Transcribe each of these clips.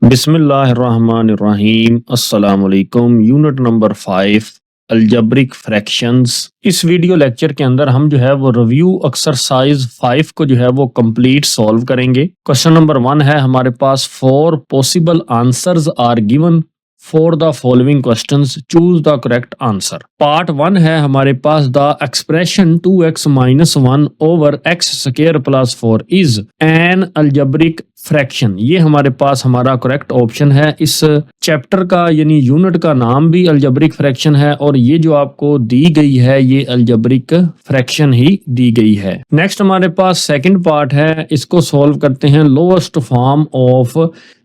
बिस्मिल्लाहिर्रहमानिर्रहीम अस्सलामुअलैकुम। Unit number 5 algebraic fractions. इस वीडियो लेक्चर के अंदर हम जो है वो रिव्यू एक्सरसाइज 5 को जो है वो कंप्लीट सॉल्व करेंगे। क्वेश्चन नंबर 1 है हमारे पास 4 possible answers are given for the following questions, choose the correct answer. Part 1 है हमारे पास the expression 2x minus 1 over x square plus 4 is an algebraic fraction. ये हमारे पास हमारा करेक्ट ऑप्शन है। इस चैप्टर का यानी यूनिट का नाम भी अलजब्रिक फ्रैक्शन है और ये जो आपको दी गई है ये अलजब्रिक फ्रैक्शन ही दी गई है। नेक्स्ट हमारे पास सेकंड पार्ट है, इसको सॉल्व करते हैं। लोएस्ट फॉर्म ऑफ,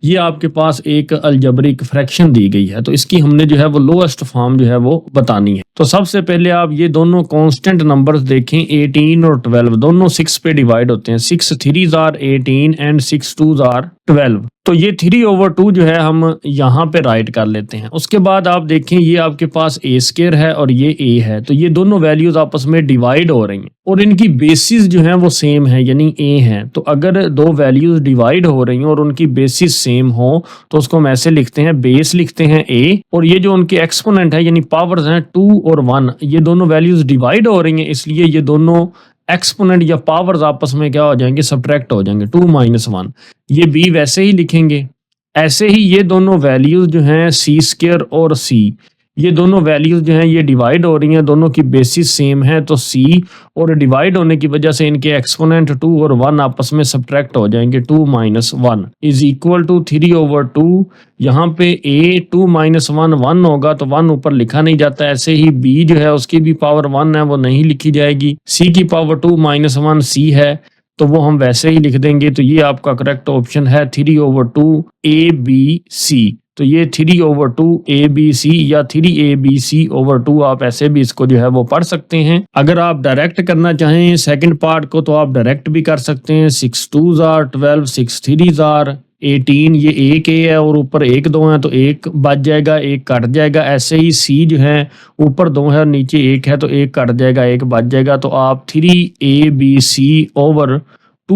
ये आपके पास एक अलजब्रिक फ्रैक्शन दी गई है तो इसकी हमने जो है वो लोएस्ट फॉर्म जो है वो बतानी है। तो सबसे पहले आप ये दोनों कांस्टेंट नंबर्स देखें, 18 और 12 दोनों 6 पे डिवाइड होते हैं। 6 3s are 18 and 6 2s are 12। तो ये 3/2 जो है हम यहाँ पे राइट कर लेते हैं। उसके बाद आप देखें ये आपके पास a स्क्वायर है और ये a है, तो ये दोनों वैल्यूज आपस में डिवाइड हो रही हैं और इनकी बेसिस जो है वो सेम है यानी a है। तो अगर दो वैल्यूज डिवाइड हो रही हैं और उनकी बेसिस सेम हो तो उसको हम ऐसे लिखते हैं, बेस लिखते हैं a और ये जो उनके एक्सपोनेंट है यानी पावर्स हैं 2 और 1, ये दोनों वैल्यूज डिवाइड हो रही हैं इसलिए ये दोनों एक्सपोनेंट या पावर्स आपस में क्या हो जाएंगे, सब्ट्रैक्ट हो जाएंगे, 2 - 1। ये b वैसे ही लिखेंगे। ऐसे ही ये दोनों वैल्यूज जो हैं c स्क्वायर और c, ये दोनों वैल्यूज जो हैं ये डिवाइड हो रही हैं, दोनों की बेसिस सेम है तो c और डिवाइड होने की वजह से इनके एक्सपोनेंट 2 और 1 आपस में सब्ट्रैक्ट हो जाएंगे। 2 - 1 इज इक्वल टू 3/2। यहाँ पे a 2 - 1 1 होगा तो 1 ऊपर लिखा नहीं जाता। ऐसे ही b जो है उसकी भी पावर 1 है वो नहीं लिखी जाएगी। c की पावर 2 - 1 c है तो वो हम वैसे ही लिख देंगे। तो ये आपका करेक्ट ऑप्शन है 3/2 ABC। तो ये 3/2 ABC या 3ABC/2 आप ऐसे भी इसको जो है वो पढ़ सकते हैं। अगर आप डायरेक्ट करना चाहें सेकंड पार्ट को तो आप डायरेक्ट भी कर सकते हैं। 6 2s आर 12, 6 3s आर 18, ये एक a है और ऊपर 1 2 है तो 1 बच जाएगा, 1 कट जाएगा। ऐसे ही c जो है ऊपर 2 है और नीचे 1 है तो 1 कट जाएगा, 1 बच जाएगा। तो आप 3ABC/2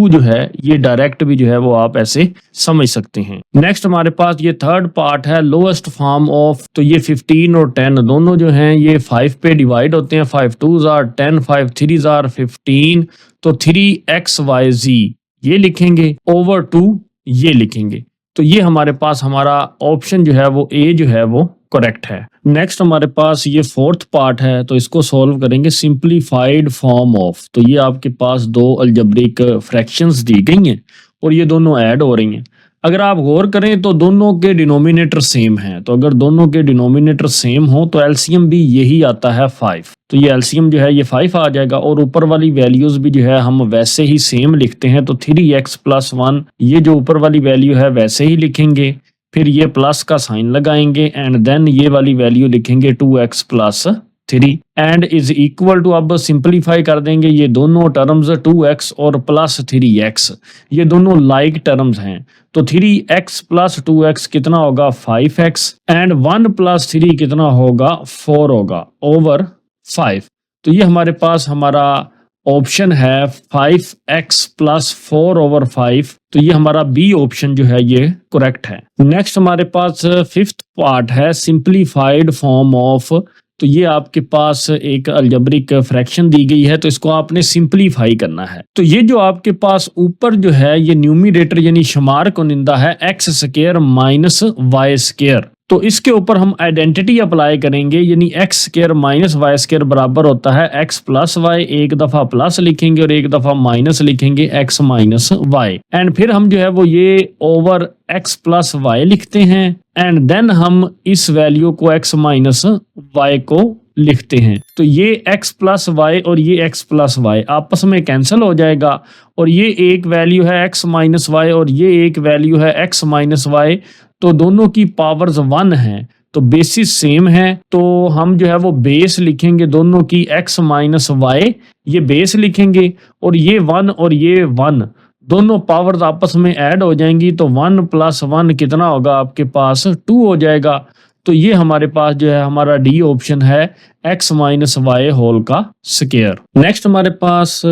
जो है ये डायरेक्ट भी जो है वो आप ऐसे समझ सकते हैं। नेक्स्ट हमारे पास ये थर्ड पार्ट है, लोएस्ट फॉर्म ऑफ। तो ये 15 और 10 दोनों जो हैं ये 5 पे डिवाइड होते हैं। 5 2s आर 10, 5 3s आर 15। तो 3xyz ये लिखेंगे ओवर 2 ये लिखेंगे। तो ये हमारे पास हमारा ऑप्शन जो है वो ए जो है वो करेक्ट है। नेक्स्ट हमारे पास ये फोर्थ पार्ट है तो इसको सॉल्व करेंगे। सिंपलीफाइड फॉर्म ऑफ, तो ये आपके पास दो अलजेब्रिक फ्रैक्शंस दी गई हैं और ये दोनों ऐड हो रही हैं। अगर आप गौर करें तो दोनों के डिनोमिनेटर सेम हैं, तो अगर दोनों के डिनोमिनेटर सेम हो तो एलसीएम भी यही आता है 5। तो ये एलसीएम जो है ये 5 आ जाएगा और ऊपर वाली वैल्यूज भी जो है हम वैसे ही सेम लिखते हैं। तो 3x + 1 ये जो ऊपर वाली वैल्यू है वैसे ही लिखेंगे, फिर ये प्लस का साइन लगाएंगे एंड देन ये वाली वैल्यू लिखेंगे 2x + 3 and is equal to, अब सिंपलीफाई कर देंगे ये दोनों टर्म्स 2x और प्लस 3x, ये दोनों लाइक टर्म्स हैं। तो 3x + 2x कितना होगा 5x एंड 1 + 3 कितना होगा 4 होगा ओवर 5। तो ये हमारे पास हमारा ऑप्शन है 5x + 4 ओवर 5। तो ये हमारा बी ऑप्शन जो है ये करेक्ट है। नेक्स्ट हमारे पास फिफ्थ पार्ट है, सिंपलीफाइड फॉर्म ऑफ। तो ये आपके पास एक अलजेब्रिक फ्रैक्शन दी गई है तो इसको आपने सिंपलीफाई करना है। तो ये जो आपके पास ऊपर जो है ये न्यूमरेटर यानी शुमार कुनिंदा है x² - y²। तो इसके ऊपर हम आइडेंटिटी अप्लाई करेंगे यानी x² - y² बराबर होता है x + y। एक दफा प्लस लिखेंगे और एक दफा माइनस लिखेंगे x - y एंड फिर हम जो है वो ये ओवर x + y लिखते हैं एंड देन हम इस वैल्यू को x - y को लिखते हैं। तो ये x + y और ये x + y आपस में कैंसिल हो जाएगा और ये एक वैल्यू है x - y और ये एक वैल्यू है x - y। तो दोनों की पावर्स 1 हैं तो बेसिस सेम है तो हम जो है वो बेस लिखेंगे दोनों की x - y, ये बेस लिखेंगे और ये 1 और ये 1 दोनों पावर्स आपस में ऐड हो जाएंगी। तो 1 + 1 कितना होगा आपके पास 2 हो जाएगा। तो ये हमारे पास जो है हमारा डी ऑप्शन है x - y होल का स्क्वायर। नेक्स्ट हमारे पास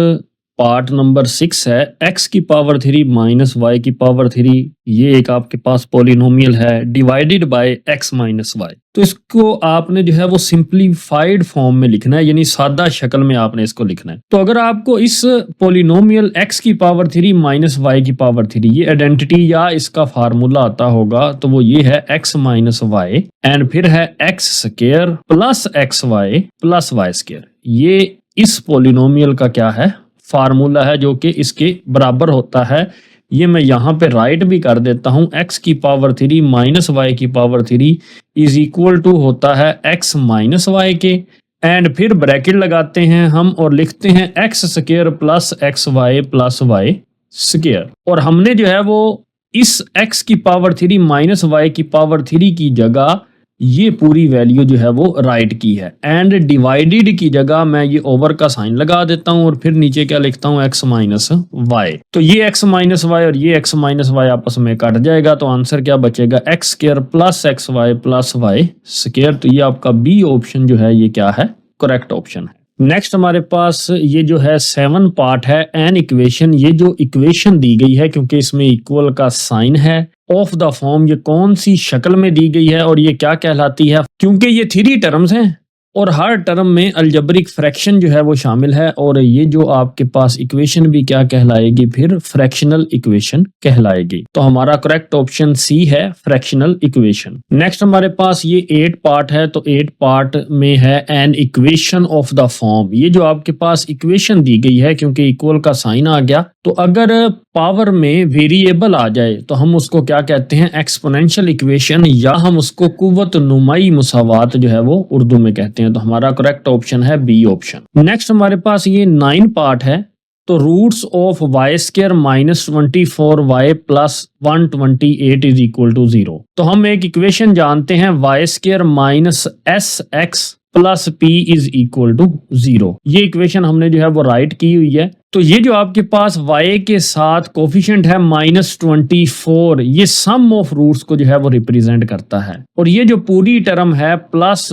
पार्ट नंबर 6 है x की पावर 3 माइनस y की पावर 3। ये एक आपके पास पॉलिनोमियल है divided by x minus Y. तो इसको आपने जो है वो सिंप्लीफाइड फॉर्म में लिखना है, यानी सादा शक्ल में आपने इसको लिखना है। तो अगर आपको इस पॉलिनोमियल x की पावर 3 माइनस वाई की पावर 3 ये आइडेंटिटी या इसका फार्मूला आता होगा तो वो ये है x माइनस वाई एंड फिर है x square plus X Y plus Y square. ये इस पॉलिनोमियल का क्या है, फार्मूला है, जो कि इसके बराबर होता है। ये मैं यहाँ पे राइट भी कर देता हूँ, x की पावर 3 माइनस वाई की पावर 3 इज इक्वल टू होता है x माइनस वाई के, एंड फिर ब्रैकेट लगाते हैं हम और लिखते हैं x square plus X Y plus Y square. और हमने जो है वो इस x की पावर 3 माइनस वाई की पावर 3 की जगह ये पूरी वैल्यू जो है वो राइट की है, एंड डिवाइडेड की जगह मैं ये ओवर का साइन लगा देता हूं और फिर नीचे क्या लिखता हूं x माइनस वाई। तो ये x माइनस वाई और ये x माइनस वाई आपस में कट जाएगा, तो आंसर क्या बचेगा x square plus X Y plus Y square. तो ये आपका बी ऑप्शन जो है ये क्या है, करेक्ट ऑप्शन है। नेक्स्ट हमारे पास ये जो है 7 पार्ट है एन इक्वेशन। ये जो इक्वेशन दी गई है क्योंकि इसमें इक्वल का साइन है, ऑफ द फॉर्म ये कौन सी शक्ल में दी गई है और ये क्या कहलाती है, क्योंकि ये 3 टर्म्स हैं और हर टर्म में अलजेब्रिक फ्रैक्शन जो है वो शामिल है, और ये जो आपके पास इक्वेशन भी क्या कहलाएगी, फिर फ्रैक्शनल इक्वेशन कहलाएगी। तो हमारा करेक्ट ऑप्शन सी है, फ्रैक्शनल इक्वेशन। नेक्स्ट हमारे पास ये 8 पार्ट है, तो 8 पार्ट में है an equation of the form. ये जो आपके पास इक्वेशन दी गई है क्योंकि इक्वल का साइन आ गया, तो अगर पावर में वेरिएबल आ जाए तो हम उसको क्या कहते हैं, एक्सपोनेंशियल इक्वेशन, या हम उसको कुव्वत नुमाई मुसावात जो है वो उर्दू में कहते हैं। तो हमारा करेक्ट ऑप्शन है बी ऑप्शन। नेक्स्ट हमारे पास ये 9 पार्ट है, तो roots of Y square minus 24 Y plus 128 is equal to 0। तो हम एक इक्वेशन जानते हैं Y square minus S X plus P is equal to 0। ये इक्वेशन हमने जो है वो राइट की हुई है। तो ये जो आपके पास y के साथ कोफिशिएंट है माइनस 24, ये सम ऑफ रूट्स को जो है वो रिप्रेजेंट करता है, और ये जो पूरी टर्म है प्लस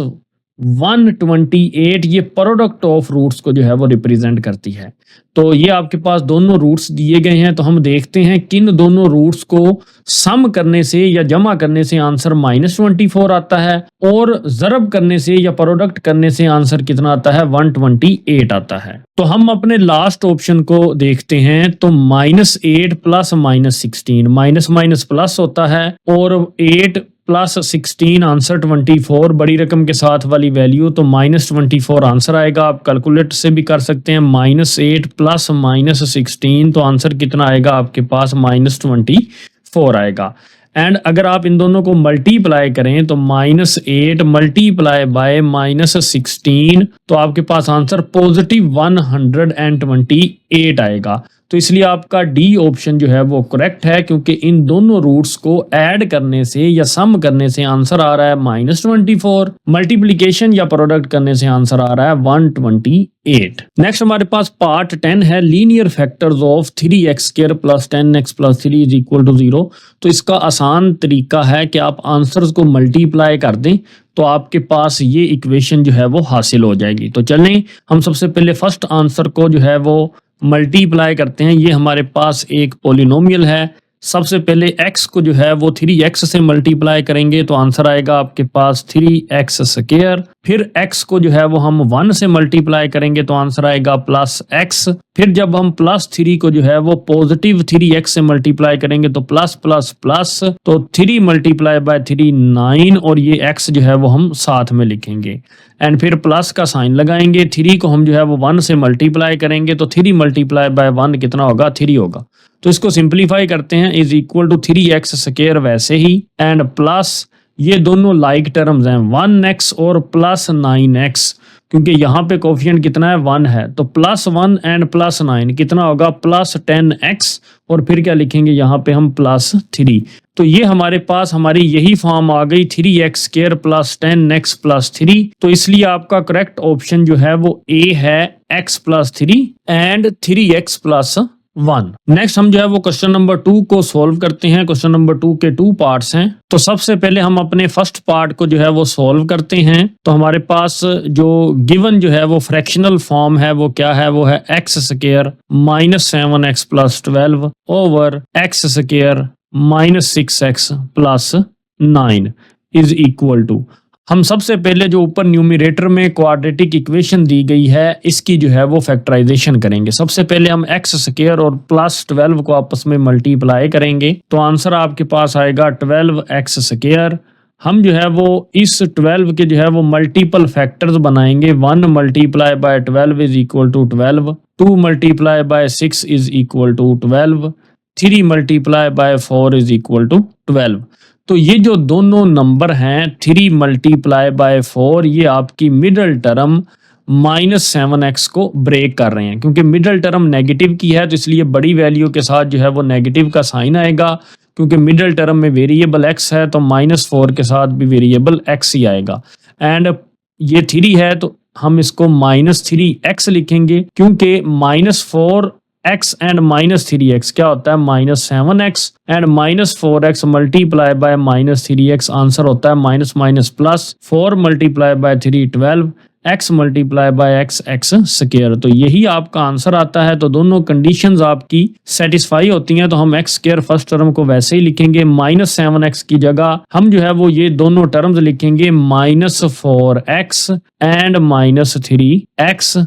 128 ये प्रोडक्ट ऑफ रूट्स को जो है वो रिप्रेजेंट करती है। तो ये आपके पास दोनों रूट्स दिए गए हैं, तो हम देखते हैं किन दोनों रूट्स को सम करने से या जमा करने से आंसर माइनस 24 आता है, और जरब करने से या प्रोडक्ट करने से आंसर कितना आता है, 128 आता है। तो हम अपने लास्ट ऑप्शन को देखते हैं, तो -8 प्लस -16, माइनस माइनस प्लस होता है, और 8 प्लस 16 आंसर 24, बड़ी रकम के साथ वाली वैल्यू, तो -24 आंसर आएगा। आप कैलकुलेट से भी कर सकते हैं, -8 प्लस -16, तो आंसर कितना आएगा आपके पास, -24 आएगा। एंड अगर आप इन दोनों को मल्टीप्लाई करें तो -8 मल्टीप्लाई बाय -16, तो आपके पास आंसर पॉजिटिव 128 आएगा। तो इसलिए आपका डी ऑप्शन जो है वो करेक्ट है, क्योंकि इन दोनों रूट्स को ऐड करने से या सम करने से आंसर आ रहा है -24, मल्टीप्लिकेशन या प्रोडक्ट करने से आंसर आ रहा है 128। नेक्स्ट हमारे पास पार्ट 10 है, linear factors of 3x square plus 10x plus 3 is equal to 0। तो इसका आसान तरीका है कि आप आंसर्स को मल्टीप्लाई कर दें, तो आपके पास ये इक्वेशन जो है वो हासिल हो जाएगी। तो चलें हम सबसे पहले फर्स्ट आंसर को जो है वो मल्टीप्लाई करते हैं। ये हमारे पास एक पॉलिनोमियल है, सबसे पहले x को जो है वो 3x से मल्टीप्लाई करेंगे, तो आंसर आएगा आपके पास 3x स्क्वायर। फिर x को जो है वो हम 1 से मल्टीप्लाई करेंगे, तो आंसर आएगा +x। फिर जब हम +3 को जो है वो पॉजिटिव 3x से मल्टीप्लाई करेंगे, तो प्लस प्लस प्लस, तो 3 मल्टीप्लाई बाय 3 9, और ये x जो है वो हम साथ में लिखेंगे, एंड फिर प्लस का साइन लगाएंगे। 3 को हम जो है वो 1 से मल्टीप्लाई करेंगे, तो 3 मल्टीप्लाई बाय 1 कितना होगा, 3 होगा। तो इसको सिंप्लीफाई करते हैं, is equal to 3x square वैसे ही, एंड प्लस ये दोनों लाइक टर्म्स हैं 1x और प्लस 9x, क्योंकि यहाँ पे कोफिशिएंट कितना है, 1 है, तो +1 एंड +9 कितना होगा, +10x, और फिर क्या लिखेंगे यहाँ पे हम +3। तो ये हमारे पास हमारी यही फॉर्म आ गई, 3x square plus 10x plus 3। तो इसलिए आपका करेक्ट ऑप्शन जो है वो ए है, x plus 3 and 3x plus 1। Next हम जो है वो क्वेश्चन नंबर 2 को सॉल्व करते हैं। क्वेश्चन नंबर 2 के 2 पार्ट्स हैं। तो सबसे पहले हम अपने फर्स्ट पार्ट को जो है वो सॉल्व करते हैं। तो हमारे पास जो गिवन जो है वो फ्रैक्शनल फॉर्म है वो क्या है, वो है x square minus 7x plus 12 over x square minus 6x plus 9 is equal to. हम सबसे पहले जो ऊपर न्यूमरेटर में क्वाड्रेटिक इक्वेशन दी गई है इसकी जो है वो फैक्टराइजेशन करेंगे। सबसे पहले हम एक्स स्क्वायर और प्लस 12 को आपस में मल्टीप्लाई करेंगे तो आंसर आपके पास आएगा 12x स्क्वायर। हम जो है वो इस 12 के जो है वो मल्टीपल फैक्टर्स बनाएंगे। 1 multiply by 12 is equal to 12, 2 multiply by 6 is equal to 12, 3 multiply by 4 is equal to 12। तो ये जो दोनों नंबर हैं 3 मल्टीप्लाई बाय 4 ये आपकी मिडल टर्म माइनस 7x को ब्रेक कर रहे हैं। क्योंकि मिडल टर्म नेगेटिव की है तो इसलिए बड़ी वैल्यू के साथ जो है वो नेगेटिव का साइन आएगा। क्योंकि मिडल टर्म में वेरिएबल x है तो -4 के साथ भी वेरिएबल x ही आएगा। एंड ये 3 है तो हम इसको -3x लिखेंगे क्योंकि -4x एंड -3x क्या होता है -7x and -4x multiply by -3x answer होता है minus minus plus 4 multiply by 3 12 x multiply bye x square. तो यही आपका आंसर आता है। तो दोनों कंडीशंस आपकी सेटिस्फाई होती हैं तो हम x स्क्वायर फर्स्ट टर्म को वैसे ही लिखेंगे। -7x की जगह हम जो है वो ये दोनों टर्म्स लिखेंगे -4x and -3x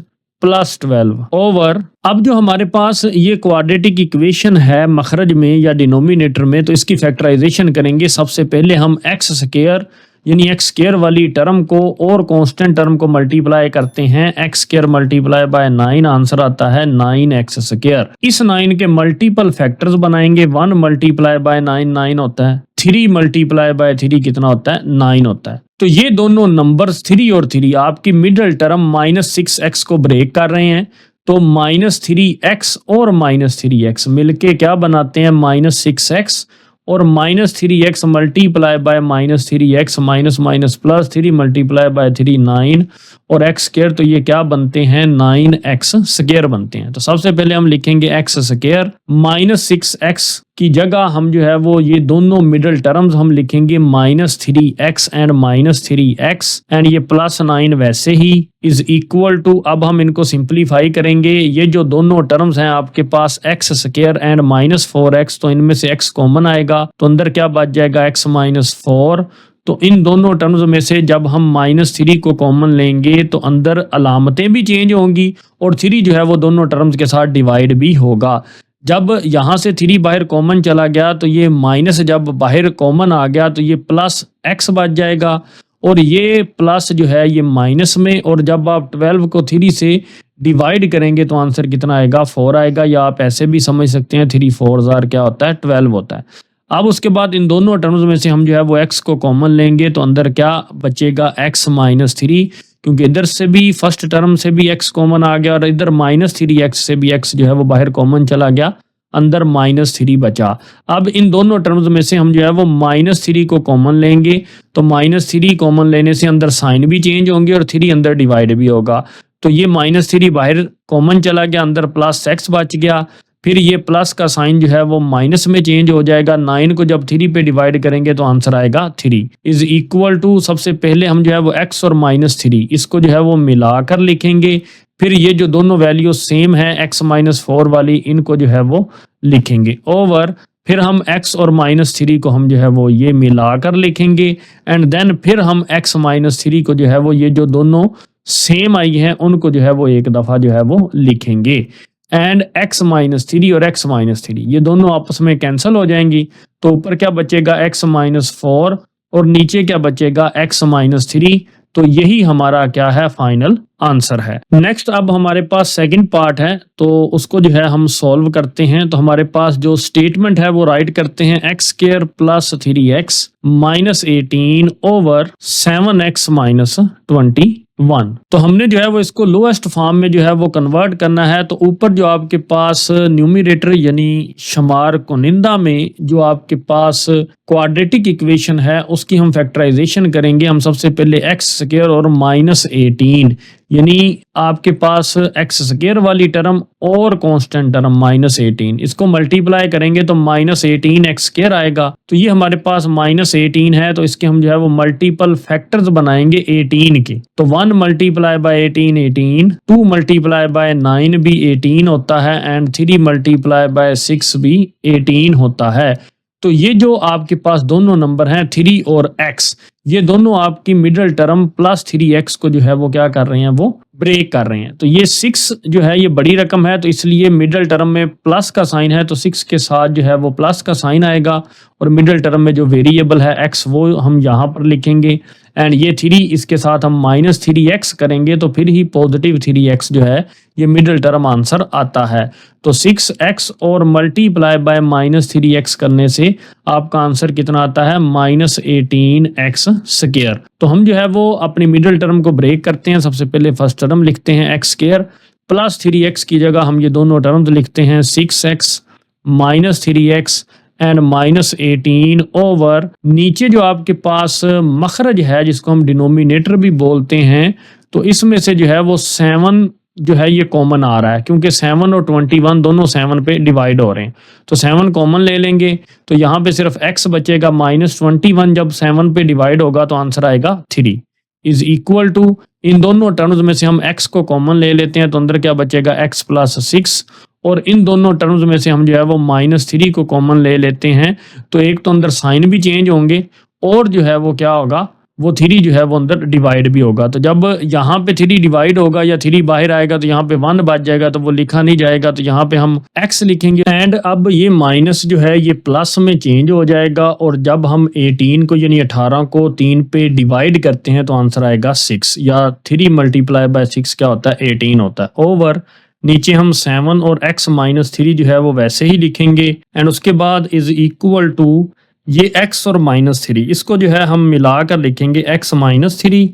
plus 12 over. अब जो हमारे पास ये क्वाड्रेटिक इक्वेशन है मखरज में या डिनोमिनेटर में तो इसकी फैक्टराइजेशन करेंगे। सबसे पहले हम एक्स स्क्वायर यानी एक्स स्क्वायर वाली टर्म को और कांस्टेंट टर्म को मल्टीप्लाई करते हैं। X square multiply by 9 answer आता है 9x स्क्वायर। इस 9 के मल्टीपल फैक्टर्स बनाएंगे। 1 मल्टीप्लाई बाय 9 होता है, 3 मल्टीप्लाई बाय 3 कितना होता है 9 होता है। तो ये दोनों नंबर्स 3 और 3 आपकी मिडल टर्म -6x को ब्रेक कर रहे हैं। तो -3x और -3x मिलके क्या बनाते हैं -6x और -3x multiply by -3x minus minus plus 3 multiply by 3 9 और x स्क्वायर। तो ये क्या बनते हैं 9x स्क्वायर बनते हैं। तो सबसे पहले हम लिखेंगे x स्क्वायर -6x की जगह हम जो है वो ये दोनों मिडल टर्म्स हम लिखेंगे -3x एंड -3x एंड ये +9 वैसे ही इज इक्वल टू। अब हम इनको सिंप्लीफाई करेंगे। ये जो दोनों टर्म्स हैं आपके पास x स्क्वायर एंड -4x तो इनमें से x कॉमन आएगा तो अंदर क्या बच जाएगा x -4। तो इन दोनों टर्म्स में से जब हम -3 को कॉमन लेंगे तो अंदर अलामतें भी चेंज होंगी और 3 जो है वो दोनों टर्म्स के साथ डिवाइड भी होगा। जब यहाँ से 3 बाहर कॉमन चला गया तो ये माइनस जब बाहर कॉमन आ गया तो ये +x बच जाएगा और ये प्लस जो है ये माइनस में। और जब आप 12 को 3 से डिवाइड करेंगे तो आंसर कितना आएगा 4 आएगा। या आप ऐसे भी समझ सकते हैं 3 4 क्या होता है 12 होता है। अब उसके बाद इन दोनों टर्म्स में से हम जो है वो x को कॉमन लेंगे तो अंदर क्या बचेगा x -3 क्योंकि इधर से भी फर्स्ट टर्म से भी x कॉमन आ गया और इधर -3x से भी x जो है वो बाहर कॉमन चला गया, अंदर -3 बचा। अब इन दोनों टर्म्स में से हम जो है वो -3 को कॉमन लेंगे तो -3 कॉमन लेने से अंदर साइन भी चेंज होंगे और 3 अंदर डिवाइड भी होगा। तो ये -3 बाहर कॉमन चला गया, अंदर +x बच गया। फिर ये प्लस का साइन जो है वो माइनस में चेंज हो जाएगा। 9 को जब 3 पे डिवाइड करेंगे तो आंसर आएगा 3 इज इक्वल टू। सबसे पहले हम जो है वो x और -3 इसको जो है वो मिलाकर लिखेंगे। फिर ये जो दोनों वैल्यू सेम है x -4 वाली इनको जो है वो लिखेंगे ओवर। फिर हम x और -3 को हम जो है वो ये मिलाकर लिखेंगे एंड देन फिर हम x -3 को जो है वो ये जो दोनों सेम आई हैं उनको जो है वो एक दफ़ा जो है वो लिखेंगे एंड x -3 और x -3 ये दोनों आपस में कैंसिल हो जाएंगी। तो ऊपर क्या बचेगा x -4 और नीचे क्या बचेगा x -3। तो यही हमारा क्या है फाइनल आंसर है। नेक्स्ट अब हमारे पास सेकंड पार्ट है तो उसको जो है हम सॉल्व करते हैं। तो हमारे पास जो स्टेटमेंट है वो राइट करते हैं x² + 3x -18 ओवर 7x -21। तो हमने जो है वो इसको लोएस्ट फॉर्म में जो है वो कन्वर्ट करना है। तो ऊपर जो आपके पास न्यूमरेटर यानी शुमार कुनिंदा में जो आपके पास क्वाड्रेटिक इक्वेशन है उसकी हम फैक्टराइजेशन करेंगे। हम सबसे पहले x² और -18 यानी आपके पास एक्स स्क्वायर वाली टर्म और कांस्टेंट टर्म -18, इसको मल्टीप्लाई करेंगे तो -18 एक्स स्क्वायर आएगा। तो ये हमारे पास -18 है, तो इसके हम जो है वो मल्टीपल फैक्टर्स बनाएंगे 18 के। तो 1 मल्टीप्लाई बाय 18 18, 2 मल्टीप्लाई बाय 9 भी 18 होता है, एंड 3 मल्टीप्लाई बाय 6 भी 18 होता है। तो ये जो आपके पास दोनों नंबर हैं 3 और x, ये दोनों आपकी मिडिल टर्म प्लस 3x को जो है वो क्या कर रहे हैं, वो ब्रेक कर रहे हैं। तो ये 6 जो है ये बड़ी रकम है, तो इसलिए मिडिल टर्म में प्लस का साइन है, तो 6 के साथ जो है वो प्लस का साइन आएगा, और मिडिल टर्म में जो वेरिएबल है x वो हम यहाँ पर लिखेंगे, एंड ये 3 इसके साथ हम -3x करेंगे, तो फिर ही पॉजिटिव 3x जो है ये मिडिल टर्म आंसर आता है। तो 6x और मल्टीप्लाई बाय -3x करने से आपका आंसर कितना आता है, -18x स्क्वायर। तो हम जो है वो अपनी मिडिल टर्म को ब्रेक करते हैं। सबसे पहले फर्स्ट टर्म लिखते हैं x स्क्वायर प्लस 3x की जगह हम ये दोनों टर्म्स लिखते हैं 6x -3x एंड -18 ओवर नीचे जो आपके पास मखरज है जिसको हम डिनोमिनेटर भी बोलते हैं, तो इसमें से जो है वो 7 जो है ये कॉमन आ रहा है, क्योंकि 7 और 21 दोनों 7 पे डिवाइड हो रहे हैं, तो 7 कॉमन ले लेंगे, तो यहाँ पे सिर्फ x बचेगा। -21 जब 7 पे डिवाइड होगा तो आंसर आएगा 3 इज इक्वल टू, इन दोनों टर्म्स में से हम x को कॉमन ले लेते हैं, तो अंदर क्या बचेगा x + 6, और इन दोनों टर्म्स में से हम जो है वो -3 को कॉमन ले लेते हैं, तो एक तो अंदर साइन भी चेंज होंगे, और जो है वो क्या होगा, वो 3 जो है वो अंदर डिवाइड भी होगा। तो जब यहाँ पे 3 डिवाइड होगा या 3 बाहर आएगा तो यहाँ पे 1 बच जाएगा, तो वो लिखा नहीं जाएगा, तो यहाँ पे हम x लिखेंगे, एंड अब ये माइनस जो है ये प्लस में चेंज हो जाएगा, और जब हम 18 को यानी 18 को 3 पे डिवाइड करते हैं तो आंसर आएगा 6, या 3 मल्टीप्लाई बाय 6 क्या होता है, 18 होता है, ओवर नीचे हम 7 और x -3 जो है वो वैसे ही लिखेंगे, एंड उसके बाद इज इक्वल टू ये x और -3 इसको जो है हम मिलाकर लिखेंगे x -3,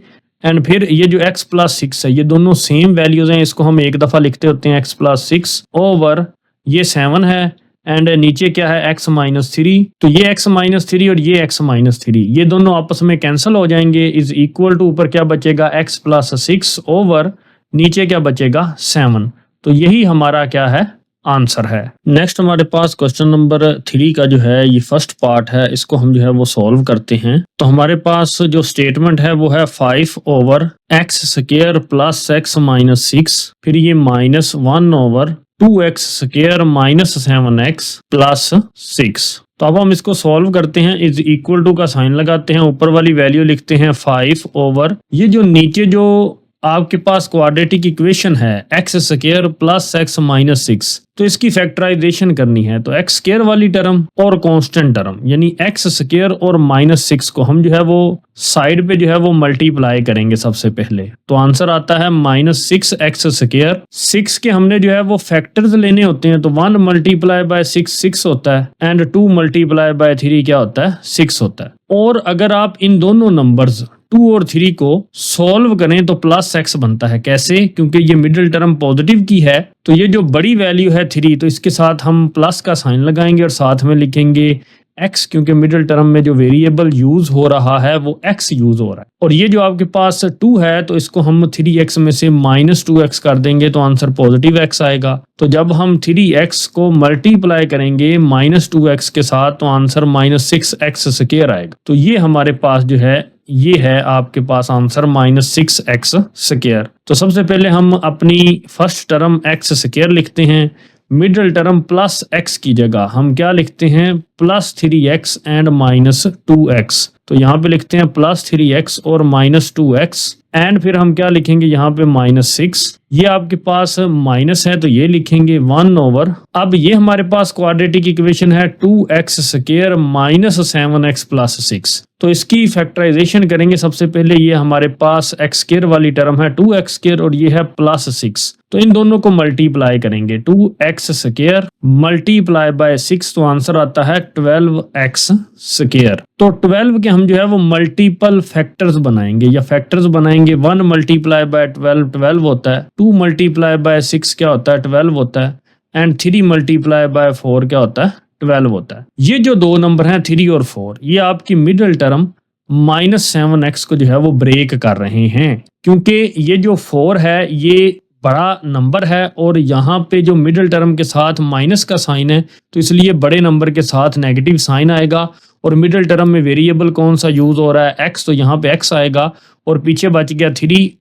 एंड फिर ये जो x + 6 है ये दोनों सेम वैल्यूज हैं, इसको हम एक दफ़ा लिखते होते हैं x + 6 ओवर ये 7 है, एंड नीचे क्या है x -3, तो ये x -3 और ये x -3 ये दोनों आपस में कैंसिल हो जाएंगे, इज इक्वल टू ऊपर क्या बचेगा x + 6 ओवर नीचे क्या बचेगा 7। तो यही हमारा क्या है, आंसर है। नेक्स्ट हमारे पास क्वेश्चन नंबर 3 का जो है ये फर्स्ट पार्ट है, इसको हम जो है वो सॉल्व करते हैं। तो हमारे पास जो स्टेटमेंट है वो है 5 over x square plus x -6, फिर ये -1 over 2x square -7x plus 6। तो अब हम इसको सॉल्व करते हैं, इज इक्वल टू का साइन लगाते हैं, ऊपर वाली वैल्यू लिखते हैं 5 ओवर ये जो नीचे जो आपके पास क्वाड्रेटिक इक्वेशन है x स्क्वायर प्लस x -6, तो इसकी फैक्टराइजेशन करनी है, तो x स्क्वायर वाली टर्म और कांस्टेंट टर्म यानी x स्क्वायर और -6 को हम जो है वो साइड पे जो है वो मल्टीप्लाई करेंगे सबसे पहले, तो आंसर आता है -6x स्क्वायर। 6 के हमने जो है वो फैक्टर्स लेने होते हैं, तो 1 मल्टीप्लाई बाय 6 6 होता है, एंड 2 मल्टीप्लाई बाय 3 क्या होता है, 6 होता है। और अगर आप इन दोनों नंबर्स 2 और 3 को सॉल्व करें तो +x बनता है। कैसे? क्योंकि ये मिडिल टर्म पॉजिटिव की है, तो ये जो बड़ी वैल्यू है 3, तो इसके साथ हम प्लस का साइन लगाएंगे और साथ में लिखेंगे x, क्योंकि मिडिल टर्म में जो वेरिएबल यूज हो रहा है वो x यूज हो रहा है। और ये जो आपके पास 2 है तो इसको हम 3x में से -2x कर देंगे, तो आंसर पॉजिटिव x आएगा। तो जब हम 3x को मल्टीप्लाई करेंगे -2x के साथ तो आंसर -6x स्क्वायर आएगा। तो ये हमारे पास जो है ये है आपके पास आंसर -6x स्क्वायर। तो सबसे पहले हम अपनी फर्स्ट टर्म x स्क्वायर लिखते हैं, मिडिल टर्म प्लस x की जगह हम क्या लिखते हैं, +3x एंड -2x। तो यहाँ पे लिखते हैं +3x और -2x, एंड फिर हम क्या लिखेंगे यहाँ पे -6, ये आपके पास माइनस है तो ये लिखेंगे 1 ओवर। अब ये हमारे पास क्वाड्रेटिक इक्वेशन है 2x स्क्वायर -7x प्लस 6, तो इसकी फैक्टराइजेशन करेंगे। सबसे पहले ये हमारे पास x स्क्वायर वाली टर्म है 2x स्क्वायर और ये है +6, तो इन दोनों को मल्टीप्लाई करेंगे, 2x स्क्वायर मल्टीप्लाई बाय 6, तो आंसर आता है 12x स्क्वायर। तो 12 के हम जो है वो मल्टीपल फैक्टर्स बनाएंगे या फैक्टर्स बनाएंगे। 1 मल्टीप्लाई बाय 12 12 होता है, 2 मल्टीप्लाई बाय 6 क्या होता है, 12 होता है, एंड 3 मल्टीप्लाई बाय 4 क्या होता है, 12 होता है। ये जो दो नंबर हैं 3 और 4, ये आपकी मिडिल टर्म -7x को जो है वो ब्रेक कर रहे हैं, क्योंकि ये जो 4 है ये बड़ा नंबर है और यहाँ पे जो मिडिल टर्म के साथ माइनस का साइन है तो इसलिए बड़े नंबर के साथ नेगेटिव साइन आएगा। और मिडिल टर्म में वेरिएबल कौन सा यूज हो रहा है, एक्स, तो यहाँ पे एक्स आएगा और पीछे बच गया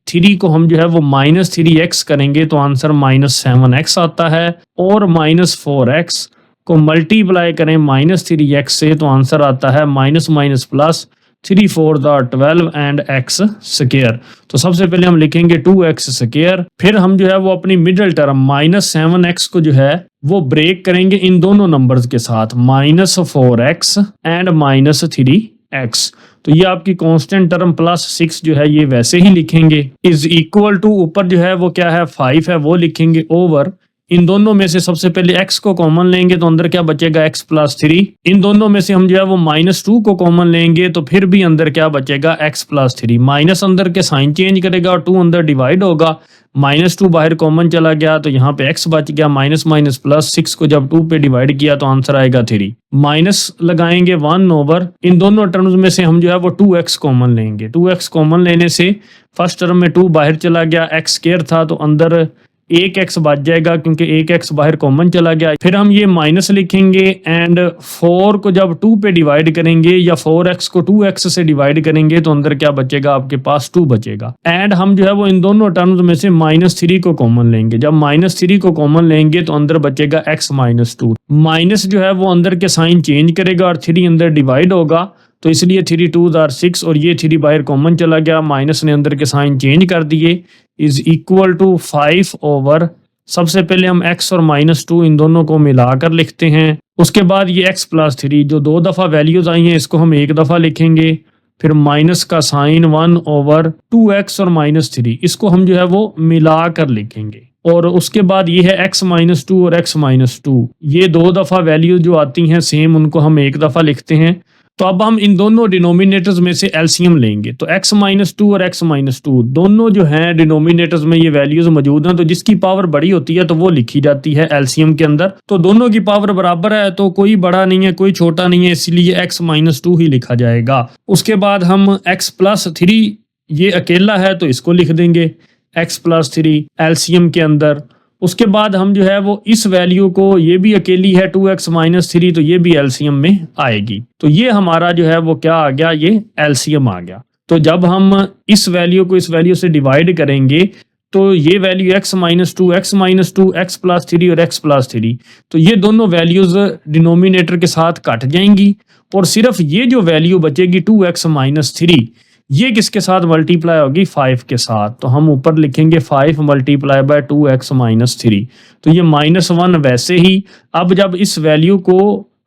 3 को हम जो है वो -3x करेंगे तो आंसर -7x आता है। और -4x को मल्टीप्लाई करें -3x से तो आंसर आता है minus minus plus 3 4 12 and x square. तो सबसे पहले हम लिखेंगे 2x स्क्वायर, फिर हम जो है वो अपनी मिडिल टर्म -7x को जो है वो ब्रेक करेंगे इन दोनों नंबर्स के साथ -4x एंड -3x। तो ये आपकी कांस्टेंट टर्म +6 जो है ये वैसे ही लिखेंगे इज इक्वल टू, ऊपर जो है वो क्या है 5 है वो लिखेंगे, ओवर इन दोनों में से सबसे पहले x को कॉमन लेंगे तो अंदर क्या बचेगा x + 3। इन दोनों में से हम जो है वो -2 को कॉमन लेंगे तो फिर भी अंदर क्या बचेगा x + 3। माइनस अंदर के साइन चेंज करेगा और 2 अंदर डिवाइड होगा, -2 बाहर कॉमन चला गया तो यहाँ पे x बच गया, माइनस माइनस प्लस 6 को जब 2 पे डिवाइड किया तो आंसर आएगा 3। माइनस लगाएंगे 1 ओवर, इन दोनों टर्म्स में से हम जो है वो 2x कॉमन लेंगे। 2x कॉमन लेने से फर्स्ट टर्म में 2 बाहर चला गया, x स्क्वायर था तो अंदर 1x बच जाएगा क्योंकि 1x बाहर कॉमन चला गया। फिर हम ये माइनस लिखेंगे एंड 4 को जब 2 पे डिवाइड करेंगे या 4x को 2x से डिवाइड करेंगे तो अंदर क्या बचेगा, आपके पास 2 बचेगा। एंड हम जो है वो इन दोनों टर्म्स में से -3 को कॉमन लेंगे, जब -3 को कॉमन लेंगे तो अंदर बचेगा x - 2। माइनस जो है वो अंदर के साइन चेंज करेगा और 3 अंदर डिवाइड होगा तो इसलिए 3 2 आर 6 और ये 3 बाहर कॉमन चला गया, माइनस ने अंदर के साइन चेंज कर दिए, इज इक्वल टू 5 ओवर। सबसे पहले हम x और -2 इन दोनों को मिलाकर लिखते हैं, उसके बाद ये x + 3 जो 2 दफ़ा वैल्यूज आई हैं इसको हम 1 दफ़ा लिखेंगे, फिर माइनस का साइन 1 ओवर 2x और -3 इसको हम जो है वो मिलाकर लिखेंगे। और उसके बाद ये है x - 2 और x - 2 ये 2 दफ़ा वैल्यू जो आती हैं सेम उनको हम 1 दफ़ा लिखते हैं। तो अब हम इन दोनों डिनोमिनेटर्स में से एलसीएम लेंगे तो x - 2 और x - 2 दोनों जो हैं डिनोमिनेटर्स में ये वैल्यूज मौजूद हैं तो जिसकी पावर बड़ी होती है तो वो लिखी जाती है एलसीएम के अंदर। तो दोनों की पावर बराबर है तो कोई बड़ा नहीं है कोई छोटा नहीं है इसलिए x - 2 ही लिखा जाएगा। उसके बाद हम x + 3 ये अकेला है तो इसको लिख देंगे x + 3 एलसीएम के अंदर। उसके बाद हम जो है वो इस वैल्यू को, ये भी अकेली है 2x - 3 तो ये भी एलसीएम में आएगी। तो ये हमारा जो है वो क्या आ गया, ये एलसीएम आ गया। तो जब हम इस वैल्यू को इस वैल्यू से डिवाइड करेंगे तो ये वैल्यू x - 2 x - 2 x + 3 और x + 3 तो ये दोनों वैल्यूज डिनोमिनेटर के साथ कट जाएंगी और सिर्फ ये जो वैल्यू बचेगी 2x - 3 ये किसके साथ मल्टीप्लाई होगी, 5 के साथ। तो हम ऊपर लिखेंगे 5 × 2x - 3 तो ये -1 वैसे ही। अब जब इस वैल्यू को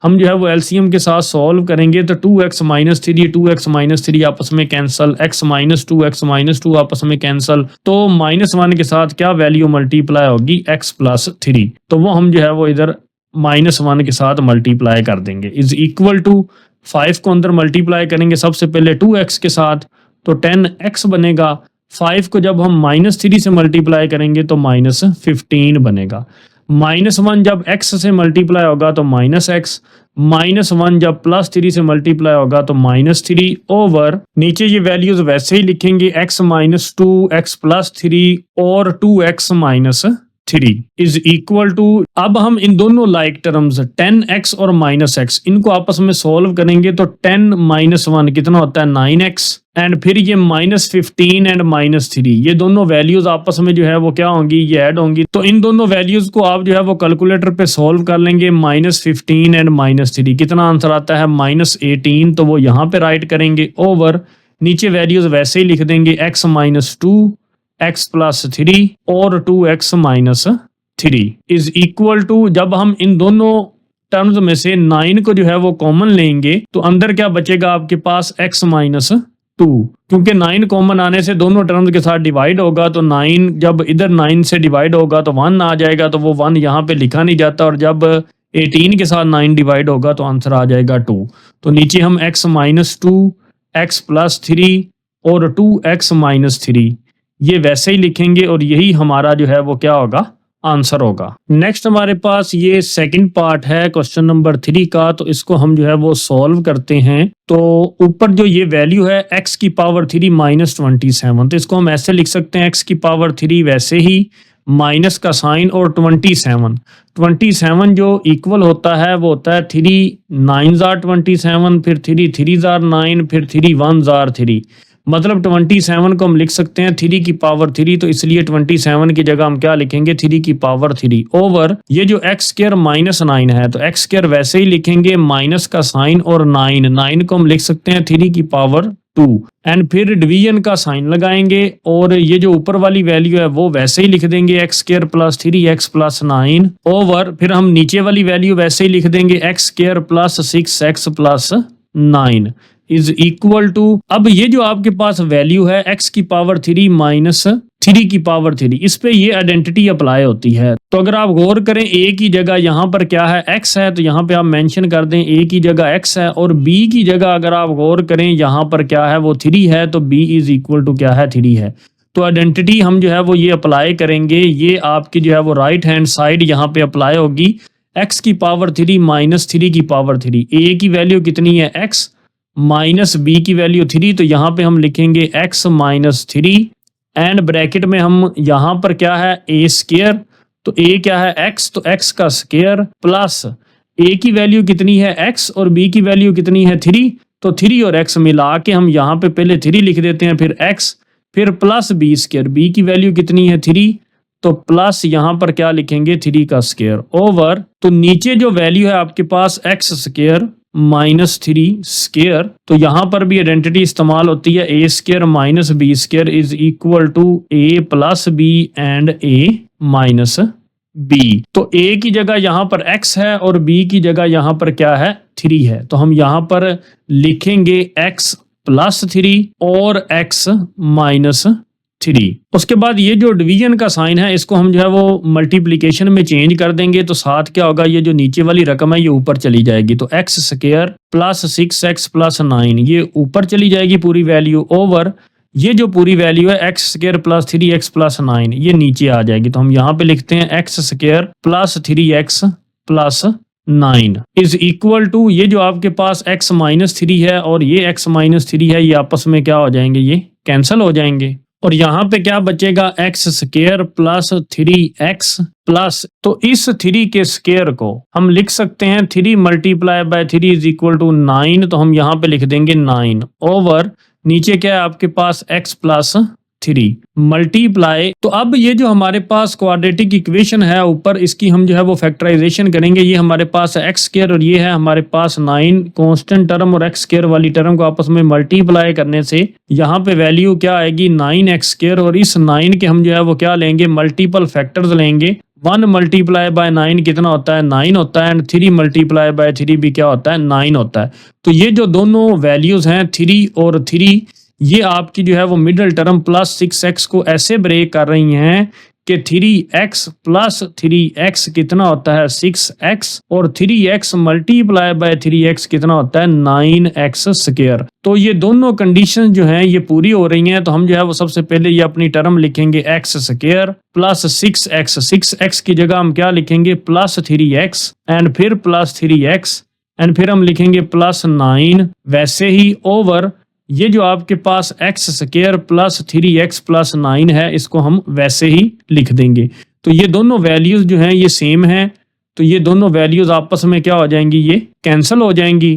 हम जो है वो एलसीएम के साथ सॉल्व करेंगे तो 2x - 3 2x - 3 आपस में कैंसल, x - 2 x - 2 आपस में कैंसल, तो -1 के साथ क्या वैल्यू मल्टीप्लाई होगी, x + 3 तो वो हम जो है वो इधर -1 के साथ मल्टीप्लाई कर देंगे इज इक्वल टू 5 को अंदर मल्टीप्लाई करेंगे सबसे पहले 2x के साथ तो 10x बनेगा। 5 को जब हम -3 से मल्टीप्लाई करेंगे तो -15 बनेगा। -1 जब x से मल्टीप्लाई होगा तो -x, -1 जब +3 से मल्टीप्लाई होगा तो -3 ओवर नीचे ये वैल्यूज वैसे ही लिखेंगे x - 2 x + 3 और 2x - 3 इज इक्वल टू, अब हम इन दोनों लाइक टर्म्स 10x और -x इनको आपस में सॉल्व करेंगे तो 10 - 1 कितना होता है 9x एंड फिर ये -15 एंड -3 ये दोनों वैल्यूज आपस में जो है वो क्या होंगी, ये ऐड होंगी। तो इन दोनों वैल्यूज को आप जो है वो कैलकुलेटर पे सॉल्व कर लेंगे, -15 एंड -3 कितना आंसर आता है -18 तो वो यहाँ पे राइट करेंगे ओवर नीचे वैल्यूज वैसे ही लिख देंगे x - 2 x + 3 और 2x - 3 इज इक्वल टू, जब हम इन दोनों टर्म्स में से 9 को जो है वो कॉमन लेंगे तो अंदर क्या बचेगा आपके पास x - 2 क्योंकि 9 कॉमन आने से दोनों टर्म्स के साथ डिवाइड होगा तो 9 जब इधर 9 से डिवाइड होगा तो 1 आ जाएगा तो वो 1 यहाँ पे लिखा नहीं जाता और जब 18 के साथ 9 डिवाइड होगा तो आंसर आ जाएगा 2। तो नीचे हम x - 2 x + 3 और 2x - 3 ये वैसे ही लिखेंगे और यही हमारा जो है वो क्या होगा आंसर होगा। नेक्स्ट हमारे पास ये सेकंड पार्ट है क्वेश्चन नंबर 3 का, तो इसको हम जो है वो सॉल्व करते हैं। तो ऊपर जो ये वैल्यू है x की पावर 3 माइनस 27, तो इसको हम ऐसे लिख सकते हैं x की पावर 3 वैसे ही माइनस का साइन और 27 जो इक्वल होता है वो होता है 3 9 जार 27, फिर 3 3 जार 9, फिर 3 1 जार 3, मतलब 27 को हम लिख सकते हैं 3 की पावर 3, तो इसलिए 27 की जगह हम क्या लिखेंगे 3 की पावर 3 ओवर ये जो एक्स स्क्वायर माइनस 9 है, तो एक्स स्क्वायर वैसे ही लिखेंगे माइनस का साइन और 9 को हम लिख सकते हैं 3 की पावर 2 एंड फिर डिवीजन का साइन लगाएंगे और ये जो ऊपर वाली वैल्यू है वो वैसे ही लिख देंगे X square plus 3x plus 9 over फिर हम नीचे वाली वैल्यू वैसे ही लिख देंगे X square plus 6x plus 9 is equal to, अब ये जो आपके पास वैल्यू है x की पावर 3 माइनस 3 की पावर 3, इस पे ये आइडेंटिटी अप्लाई होती है। तो अगर आप गौर करें a की जगह यहाँ पर क्या है x है, तो यहाँ पे आप मेंशन कर दें a की जगह x है, और b की जगह अगर आप गौर करें यहाँ पर क्या है वो 3 है, तो b इज इक्वल टू क्या है 3 है। तो आइडेंटिटी हम जो है वो ये अप्लाई करेंगे, ये आपकी जो है वो राइट हैंड साइड यहाँ पे अप्लाई होगी, x की पावर 3 माइनस 3 की पावर 3, a की वैल्यू कितनी है x माइनस बी की वैल्यू 3, तो यहाँ पे हम लिखेंगे x माइनस 3 एंड ब्रैकेट में हम यहाँ पर क्या है a स्क्वायर, तो a क्या है x, तो x का स्क्वायर प्लस a की वैल्यू कितनी है x और b की वैल्यू कितनी है 3, तो 3 और x मिला के हम यहाँ पे पहले 3 लिख देते हैं, फिर x फिर प्लस b स्क्वायर, b की वैल्यू कितनी है 3, तो प्लस यहाँ पर क्या लिखेंगे 3 का स्क्वायर ओवर, तो नीचे जो वैल्यू है आपके पास x स्क्वायर माइनस 3 स्क्वायर, तो यहाँ पर भी आइडेंटिटी इस्तेमाल होती है a square minus b square is equal to a plus b and a minus b। तो a की जगह यहाँ पर x है और b की जगह यहाँ पर क्या है 3 है, तो हम यहाँ पर लिखेंगे x प्लस 3 और x माइनस 3। उसके बाद ये जो डिवीजन का साइन है इसको हम जो है वो मल्टीप्लिकेशन में चेंज कर देंगे, तो साथ क्या होगा ये जो नीचे वाली रकम है ये ऊपर चली जाएगी, तो x square plus 6x plus 9 ये ऊपर चली जाएगी पूरी वैल्यू ओवर ये जो पूरी वैल्यू है x square plus 3x plus 9 ये नीचे आ जाएगी, तो हम यहाँ पे लिखते हैं X square plus 3x plus 9 is equal to ये जो आपके पास x माइनस 3 है और ये x माइनस 3 है, ये आपस में क्या हो जाएंगे ये कैंसिल हो जाएंगे, और यहाँ पे क्या बचेगा x square plus 3x plus, तो इस 3 के स्क्वायर को हम लिख सकते हैं 3 multiply by 3 is equal to 9, तो हम यहाँ पे लिख देंगे 9 ओवर नीचे क्या है आपके पास x प्लस 3 मल्टीप्लाई, तो अब ये जो हमारे पास क्वाड्रेटिक इक्वेशन है ऊपर इसकी हम जो है वो फैक्टराइजेशन करेंगे, ये हमारे पास है एक्स स्क्वायर और ये है हमारे पास 9 कांस्टेंट टर्म और एक्स स्क्वायर वाली टर्म को आपस में मल्टीप्लाई करने से यहाँ पे वैल्यू क्या आएगी 9x स्क्वायर, और इस 9 के हम जो है वो क्या लेंगे मल्टीपल फैक्टर्स लेंगे, 1 मल्टीप्लाई बाय 9 कितना होता है 9 होता है, एंड 3 मल्टीप्लाई बाय 3 भी क्या होता है 9 होता है। तो ये जो दोनों वैल्यूज हैं 3 और 3 ये आपकी जो है वो मिडिल टर्म प्लस 6x को ऐसे ब्रेक कर रही हैं कि 3x प्लस 3x कितना होता है 6x और 3x मल्टीप्लाई बाय 3x कितना होता है 9x स्क्वायर। तो ये दोनों कंडीशन जो हैं ये पूरी हो रही हैं, तो हम जो है वो सबसे पहले ये अपनी टर्म लिखेंगे x स्क्वायर प्लस 6x की जगह हम क्या लिखेंगे प्लस 3x एंड फिर प्लस 3x एंड फिर हम लिखेंगे प्लस 9 वैसे ही ओवर ये जो आपके पास x square plus 3x plus 9 है इसको हम वैसे ही लिख देंगे। तो ये दोनों वैल्यूज जो हैं ये सेम हैं, तो ये दोनों वैल्यूज आपस में क्या हो जाएंगी ये कैंसिल हो जाएंगी।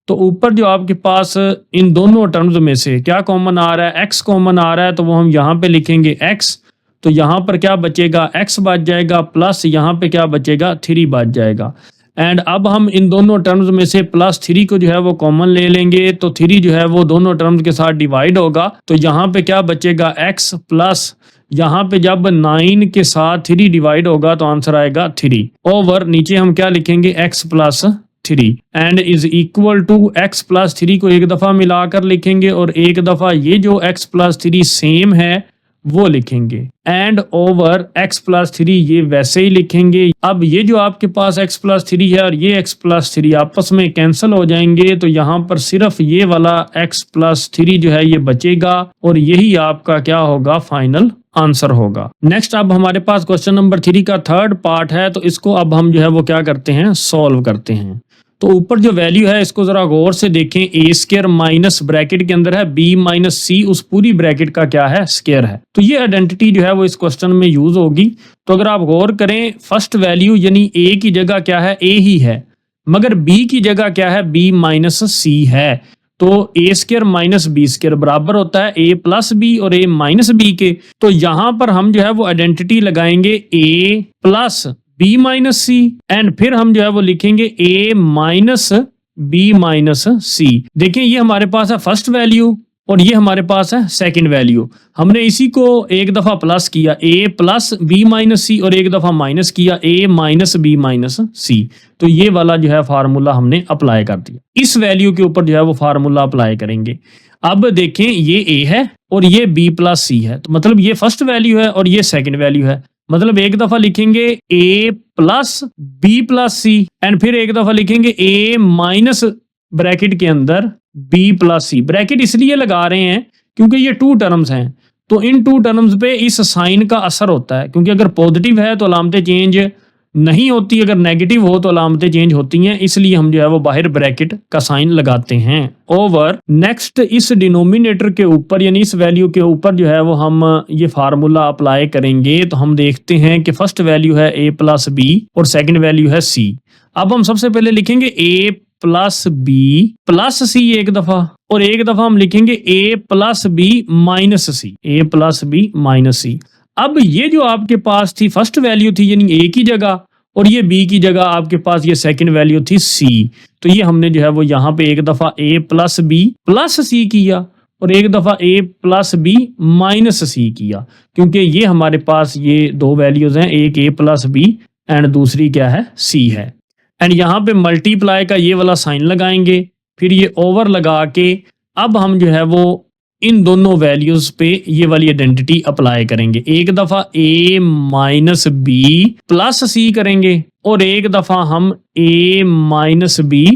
तो ऊपर जो आपके पास इन दोनों टर्म्स में से क्या कॉमन आ रहा है x कॉमन आ रहा है, तो वो हम यहाँ पे लिखेंगे x, तो यहाँ पर क्या बचेगा x बच जाएगा प्लस यहाँ पे क्या बचेगा 3 बच जाएगा, एंड अब हम इन दोनों टर्म्स में से प्लस 3 को जो है वो कॉमन ले लेंगे, तो 3 जो है वो दोनों टर्म्स के साथ डिवाइड होगा, तो यहाँ पे क्या बचेगा x प्लस यहाँ पे जब 9 के साथ 3 डिवाइड होगा तो आंसर आएगा 3 ओवर नीचे हम क्या लिखेंगे x plus 3 and is equal to x plus 3 को एक दफा मिलाकर लिखेंगे और एक दफा ये जो x प्लस 3 सेम है वो लिखेंगे एंड ओवर x प्लस 3 ये वैसे ही लिखेंगे। अब ये जो आपके पास x प्लस 3 है और ये x प्लस 3 आपस में कैंसिल हो जाएंगे, तो यहाँ पर सिर्फ ये वाला x प्लस 3 जो है ये बचेगा और यही आपका क्या होगा फाइनल आंसर होगा। नेक्स्ट अब हमारे पास क्वेश्चन नंबर 3 का थर्ड पार्ट है, तो इसको अब हम जो है वो क्या करते हैं, सॉल्व करते हैं। तो ऊपर जो वैल्यू है इसको जरा गौर से देखें, ए स्क्वायर माइनस ब्रैकेट के अंदर है बी माइनस सी, उस पूरी ब्रैकेट का क्या है, स्क्वायर है। तो ये आइडेंटिटी जो है वो इस क्वेश्चन में यूज होगी। तो अगर आप गौर करें, फर्स्ट वैल्यू यानी ए की जगह क्या है, ए ही है, मगर बी की जगह क्या है, बी माइनस सी है। तो ए स्क्वायर माइनस बी स्क्वायर बराबर होता है ए प्लस बी और ए माइनस बी के। तो यहां पर हम जो है वो आइडेंटिटी लगाएंगे a plus B minus C, and फिर हम जो है वो लिखेंगे a minus b minus c. देखिए ये हमारे पास है फर्स्ट वैल्यू और ये हमारे पास है सेकंड वैल्यू। हमने इसी को एक दफा प्लस किया ए प्लस बी माइनस सी और एक दफा माइनस किया ए माइनस बी माइनस सी। तो ये वाला जो है फार्मूला हमने अप्लाई कर दिया। इस वैल्यू के ऊपर जो है वो फार्मूला अप्लाई करेंगे। अब देखें ये ए है और ये बी प्लस सी है, तो मतलब ये फर्स्ट वैल्यू है और ये सेकंड वैल्यू है। मतलब एक दफा लिखेंगे a plus b plus c and फिर एक दफा लिखेंगे ए माइनस ब्रैकेट के अंदर बी प्लस सी। ब्रैकेट इसलिए लगा रहे हैं क्योंकि ये टू टर्म्स हैं, तो इन टू टर्म्स पे इस साइन का असर होता है, क्योंकि अगर पॉजिटिव है तो अलामतें चेंज नहीं होती, अगर नेगेटिव हो तो अलामतें चेंज होती हैं, इसलिए हम जो है वो बाहर ब्रैकेट का साइन लगाते हैं। ओवर नेक्स्ट इस डिनोमिनेटर के ऊपर यानी इस वैल्यू के ऊपर जो है वो हम ये फार्मूला अप्लाई करेंगे। तो हम देखते हैं कि फर्स्ट वैल्यू है ए प्लस बी और सेकंड वैल्यू है सी। अब हम सबसे पहले लिखेंगे ए प्लस बी प्लस सी एक दफा, और एक दफा हम लिखेंगे a plus B minus C, A plus B minus सी। अब ये जो आपके पास थी फर्स्ट वैल्यू थी यानी ए की जगह, और ये बी की जगह आपके पास ये सेकंड वैल्यू थी सी। तो ये हमने जो है वो यहाँ पे एक दफा ए प्लस बी प्लस सी किया और एक दफा ए प्लस बी माइनस सी किया, क्योंकि ये हमारे पास ये दो वैल्यूज हैं, एक ए प्लस बी एंड दूसरी क्या है, सी है। एंड यहाँ पे मल्टीप्लाई का ये वाला साइन लगाएंगे, फिर ये ओवर लगा के अब हम जो है वो इन दोनों वैल्यूज पे ये वाली आइडेंटिटी अप्लाई करेंगे। एक दफा ए माइनस बी प्लस सी करेंगे और एक दफा हम ए माइनस बी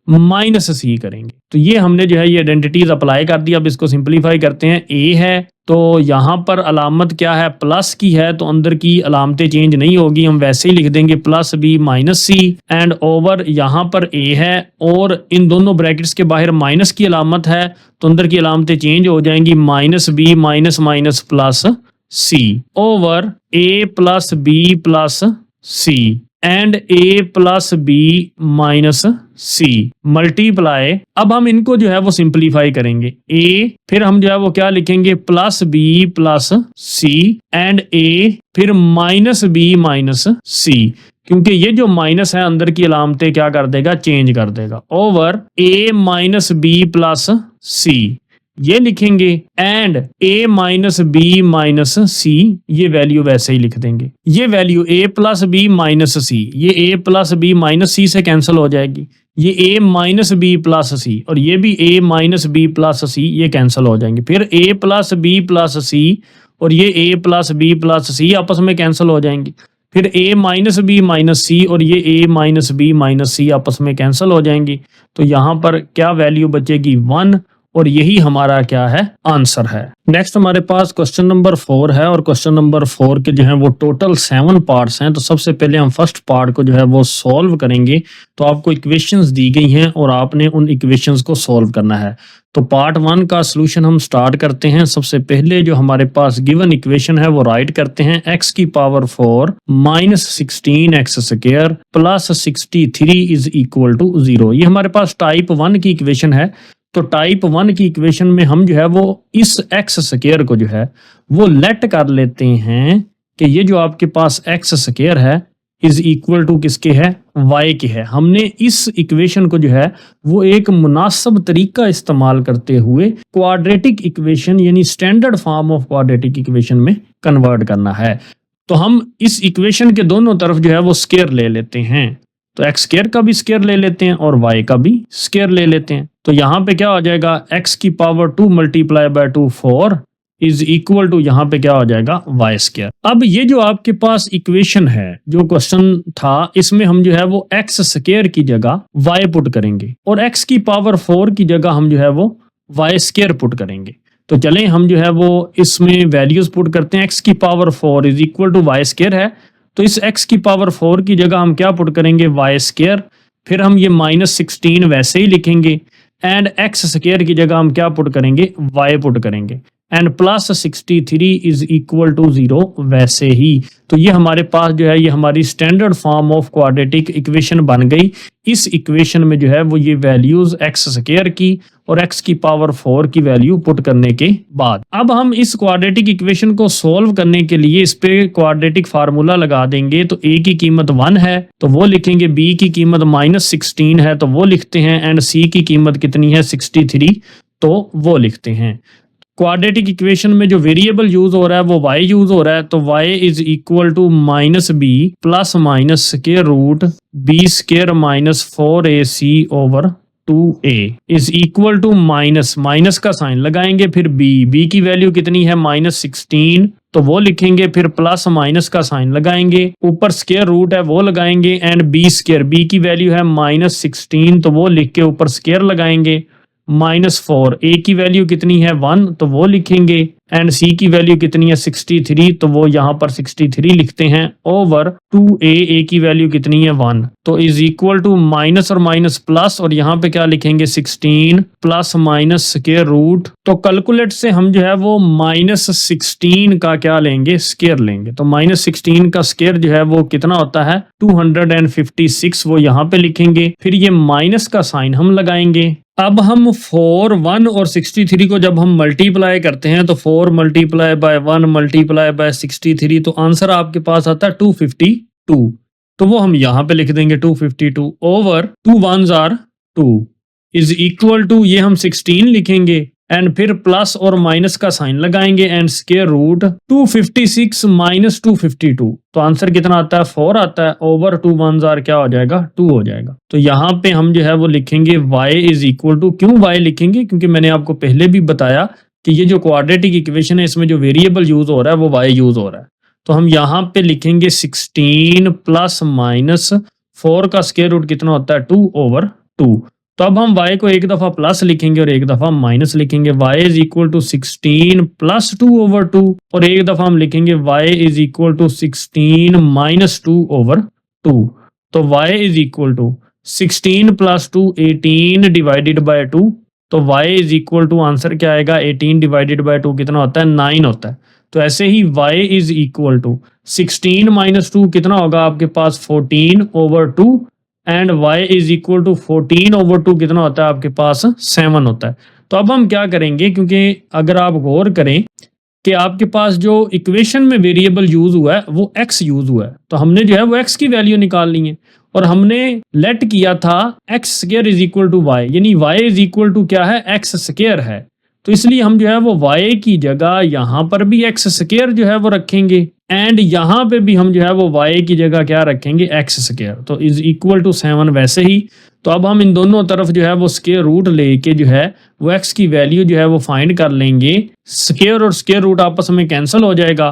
माइनस सी करेंगे। तो ये हमने जो है ये आइडेंटिटीज अप्लाई कर दी। अब इसको सिंपलीफाई करते हैं। ए है तो यहाँ पर अलामत क्या है, प्लस की है, तो अंदर की अलामतें चेंज नहीं होगी, हम वैसे ही लिख देंगे plus B minus C. And over यहाँ पर ए है और इन दोनों ब्रैकेट्स के बाहर माइनस की अलामत है, तो अंदर की अलामतें चेंज हो जाएंगी, minus b minus minus plus c over a plus b plus c and a plus B minus c multiply. अब हम इनको जो है वो सिंपलीफाई करेंगे। ए फिर हम जो है वो क्या लिखेंगे, plus b plus c and a फिर माइनस बी माइनस सी, क्योंकि ये जो माइनस है अंदर की अलामतें क्या कर देगा, चेंज कर देगा। Over a minus b plus c ये लिखेंगे and a minus b minus c, ये वैल्यू वैसे ही लिख देंगे। ये value a plus B minus c, ये a plus B minus c से कैंसिल हो जाएगी, ये a minus b plus c और ये भी a minus b plus c, ये कैंसिल हो जाएंगे। फिर a plus b plus c और ये a प्लस बी प्लस सी आपस में कैंसिल हो जाएंगे। फिर a माइनस बी माइनस सी और ये a माइनस बी माइनस सी आपस में कैंसिल हो जाएंगी। तो यहाँ पर क्या वैल्यू बचेगी, 1, और यही हमारा क्या है, आंसर है। नेक्स्ट हमारे पास क्वेश्चन नंबर 4 है और क्वेश्चन नंबर 4 के जो है वो टोटल 7 पार्ट्स हैं। तो सबसे पहले हम फर्स्ट पार्ट को जो है वो सॉल्व करेंगे। तो आपको इक्वेशंस दी गई हैं और आपने उन इक्वेशंस को सॉल्व करना है। तो पार्ट 1 का सॉल्यूशन हम स्टार्ट करते हैं। सबसे पहले जो हमारे पास गिवन इक्वेशन है वो राइट करते हैं, x की power 4 minus 16x square plus 63 is equal to 0। ये हमारे पास टाइप 1 की इक्वेशन है। तो टाइप 1 की इक्वेशन में हम जो है वो इस x स्क्वायर को जो है वो लेट कर लेते हैं कि ये जो आपके पास x स्क्वायर है इज इक्वल टू किसके है, y के है। हमने इस इक्वेशन को जो है वो एक मुनासिब तरीका इस्तेमाल करते हुए क्वाड्रेटिक इक्वेशन यानी standard form of quadratic equation में कन्वर्ट करना है। तो हम इस इक्वेशन के दोनों तरफ जो है वो स्क्वायर ले लेते हैं। तो एक्स स्क्वायर का भी स्क्वायर ले लेते हैं और y का भी स्क्वायर ले लेते हैं। तो यहाँ पे क्या हो जाएगा, x की power 2 multiply by 2 4 is equal to यहाँ पे क्या हो जाएगा, y स्क्वायर। अब ये जो आपके पास इक्वेशन है, जो क्वेश्चन था, इसमें हम जो है वो x स्क्वायर की जगह y पुट करेंगे और x की पावर 4 की जगह हम जो है वो y स्क्वायर पुट करेंगे। तो चलें हम जो है वो इसमें वैल्यूज पुट करते हैं। x की power 4 is equal to y square है, तो इस x की पावर 4 की जगह हम क्या पुट करेंगे, वाई स्केयर। फिर हम ये -16 वैसे ही लिखेंगे एंड x स्केयर की जगह हम क्या पुट करेंगे, y पुट करेंगे एंड +63 इज इक्वल टू 0 वैसे ही। तो ये हमारे पास जो है ये हमारी standard form of quadratic equation बन गई। इस इक्वेशन में जो है वो ये वैल्यूज x स्क्वायर की और x की पावर 4 की वैल्यू पुट करने के बाद अब हम इस क्वाड्रेटिक इक्वेशन को सॉल्व करने के लिए इस पे क्वाड्रेटिक फार्मूला लगा देंगे। तो a की कीमत 1 है तो वो लिखेंगे, b की कीमत -16 है तो वो लिखते हैं एंड c की कीमत कितनी है 63 तो वो लिखते हैं। क्वाड्रेटिक इक्वेशन में जो वेरिएबल यूज हो रहा है वो y यूज हो रहा है, तो y is equal to -b plus minus square root b square -4ac over 2a is equal to minus का साइन लगाएंगे, फिर b की वैल्यू कितनी है -16 तो वो लिखेंगे, फिर प्लस माइनस का साइन लगाएंगे, ऊपर स्क्वायर रूट है वो लगाएंगे एंड b स्क्वायर, b की वैल्यू है -16 तो वो लिख के ऊपर स्क्वायर लगाएंगे, -4 a की वैल्यू कितनी है 1 तो वो लिखेंगे एंड c की वैल्यू कितनी है 63 तो वो यहाँ पर 63 लिखते हैं ओवर 2a, a की वैल्यू कितनी है 1 तो इज इक्वल टू माइनस और माइनस प्लस और यहाँ पे क्या लिखेंगे 16 प्लस माइनस स्क्वायर रूट। तो कैलकुलेट से हम जो है वो -16 का क्या लेंगे, स्क्वायर लेंगे। तो -16 का स्क्वायर जो है वो कितना होता है 256 वो यहाँ पे लिखेंगे, फिर ये माइनस का साइन हम लगाएंगे। अब हम 4, 1 और 63 को जब हम मल्टीप्लाई करते हैं तो 4 मल्टीप्लाई बाय 1 मल्टीप्लाई बाय 63 तो आंसर आपके पास आता है 252 तो वो हम यहाँ पे लिख देंगे 252 over 2 1s are 2 is equal to ये हम 16 लिखेंगे एंड फिर प्लस और माइनस का साइन लगाएंगे एंड स्क्वायर रूट 256 माइनस 252 तो आंसर कितना आता है 4 आता है ओवर 2 1s are क्या हो जाएगा 2 हो जाएगा। तो यहाँ पे हम जो है वो लिखेंगे y इज इक्वल टू, क्यों y लिखेंगे क्योंकि मैंने आपको पहले भी बताया कि ये जो क्वाड्रेटिक इक्वेशन है इसमें जो वेरिएबल यूज हो रहा है वो y यूज हो रहा है। तो हम यहाँ पे लिखेंगे 16 प्लस माइनस 4 का स्क्वायर रूट कितना होता है 2 ओवर 2। तो अब हम y को एक दफा प्लस लिखेंगे और एक दफा माइनस लिखेंगे, y is equal to 16 plus 2 over 2 और एक दफा हम लिखेंगे y is equal to 16 minus 2 over 2। तो y is equal to 16 plus 2 18 divided by 2 तो y is equal to answer क्या आएगा 18 डिवाइडेड बाय 2 कितना होता है 9 होता है। तो ऐसे ही y is equal to 16 minus 2 कितना होगा आपके पास 14 over 2 and y is equal to 14 over 2 कितना होता है आपके पास 7 होता है। तो अब हम क्या करेंगे, क्योंकि अगर आप गौर करें कि आपके पास जो इक्वेशन में वेरिएबल यूज हुआ है वो x यूज हुआ है तो हमने जो है वो x की वैल्यू निकालनी है और हमने लेट किया था x square is equal to y यानी y इज इक्वल टू क्या है x स्क्वायर है, तो इसलिए हम जो है वो y की जगह यहाँ पर भी x स्क्वायर जो है वो रखेंगे एंड यहाँ पे भी हम जो है वो y की जगह क्या रखेंगे x स्क्वायर तो इज इक्वल टू 7 वैसे ही। तो अब हम इन दोनों तरफ जो है वो स्क्वायर रूट लेके जो है वो x की वैल्यू जो है वो फाइंड कर लेंगे, स्क्वायर और स्क्वायर रूट आपस में कैंसिल हो जाएगा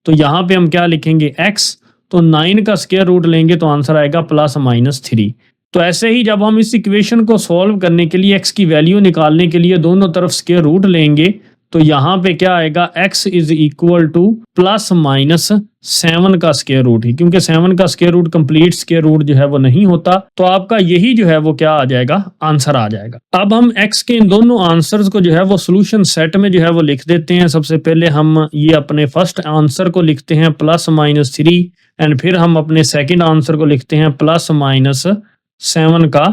तो यहाँ पे हम क्या लिखेंगे x, तो 9 का स्क्वायर रूट लेंगे तो आंसर आएगा +-3। तो ऐसे ही जब हम इस इक्वेशन को सॉल्व करने के लिए x की वैल्यू निकालने के लिए दोनों तरफ स्क्वायर रूट लेंगे तो यहाँ पे क्या आएगा x इज इक्वल टू +-7 का स्क्वायर रूट ही, क्योंकि 7 का square root complete square root जो है वो नहीं होता तो आपका यही जो है वो क्या आ जाएगा आंसर आ जाएगा। अब हम x के इन दोनों आंसर्स को जो है वो सोल्यूशन सेट में जो है वो लिख देते हैं। सबसे पहले हम ये अपने फर्स्ट आंसर को लिखते हैं +-3 एंड फिर हम अपने सेकेंड आंसर को लिखते हैं +-7 का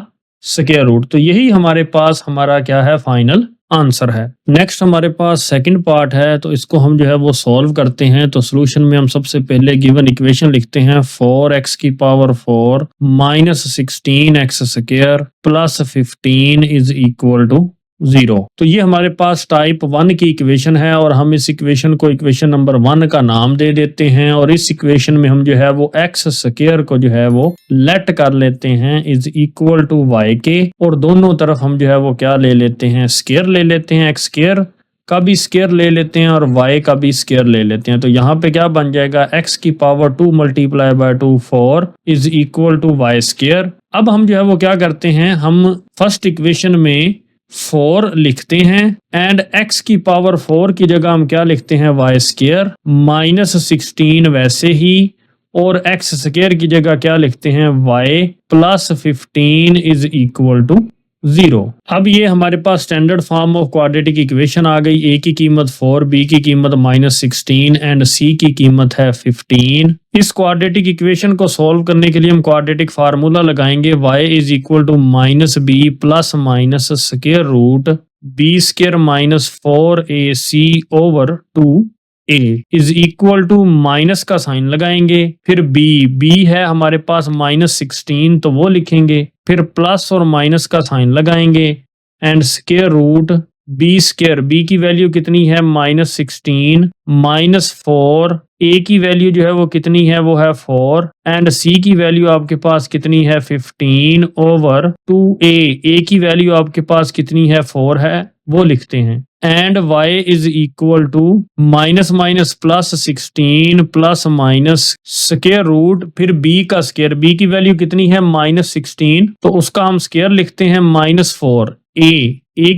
स्क्वायर रूट। तो यही हमारे पास हमारा क्या है फाइनल आंसर है। नेक्स्ट हमारे पास सेकंड पार्ट है तो इसको हम जो है वो सॉल्व करते हैं। तो सॉल्यूशन में हम सबसे पहले गिवन इक्वेशन लिखते हैं 4x की power 4 -16x square plus 15 is equal to 0। तो ये हमारे पास टाइप 1 की इक्वेशन है और हम इस इक्वेशन को इक्वेशन नंबर 1 का नाम दे देते हैं और इस इक्वेशन में हम जो है वो x स्क्वायर को जो है वो लेट कर लेते हैं इज इक्वल टू y के और दोनों तरफ हम जो है वो क्या ले लेते हैं स्क्वायर ले लेते हैं, x स्क्वायर का भी स्क्वायर ले लेते हैं और y का भी स्क्वायर ले लेते हैं। तो यहाँ पे क्या बन जाएगा x की power 2 multiply by 2 4 is equal to y square. अब हम जो है वो क्या करते हैं, हम फर्स्ट इक्वेशन में 4 लिखते हैं एंड x की पावर 4 की जगह हम क्या लिखते हैं y स्क्वायर माइनस 16 वैसे ही, और x स्क्वायर की जगह क्या लिखते हैं y plus 15 is equal to 0। अब ये हमारे पास standard form of quadratic equation आ गई। a की कीमत 4, b की कीमत माइनस 16 एंड c की कीमत है 15। इस क्वाड्रेटिक इक्वेशन को सॉल्व करने के लिए हम क्वाड्रेटिक फार्मूला लगाएंगे y is equal to minus b plus minus square root b square minus 4ac over 2a is equal to minus का साइन लगाएंगे, फिर b है हमारे पास माइनस 16 तो वो लिखेंगे, फिर प्लस और माइनस का साइन लगाएंगे and square root b square, b की वैल्यू कितनी है माइनस 16 माइनस 4, ए की वैल्यू जो है वो कितनी है वो है 4 एंड सी की वैल्यू आपके पास कितनी है 15 ओवर 2a, ए की वैल्यू आपके पास कितनी है 4 है वो लिखते हैं and y is equal to minus minus plus 16 plus minus square root फिर b का स्क्वायर, b की वैल्यू कितनी है माइनस 16 तो उसका हम स्क्वायर लिखते हैं माइनस 4, a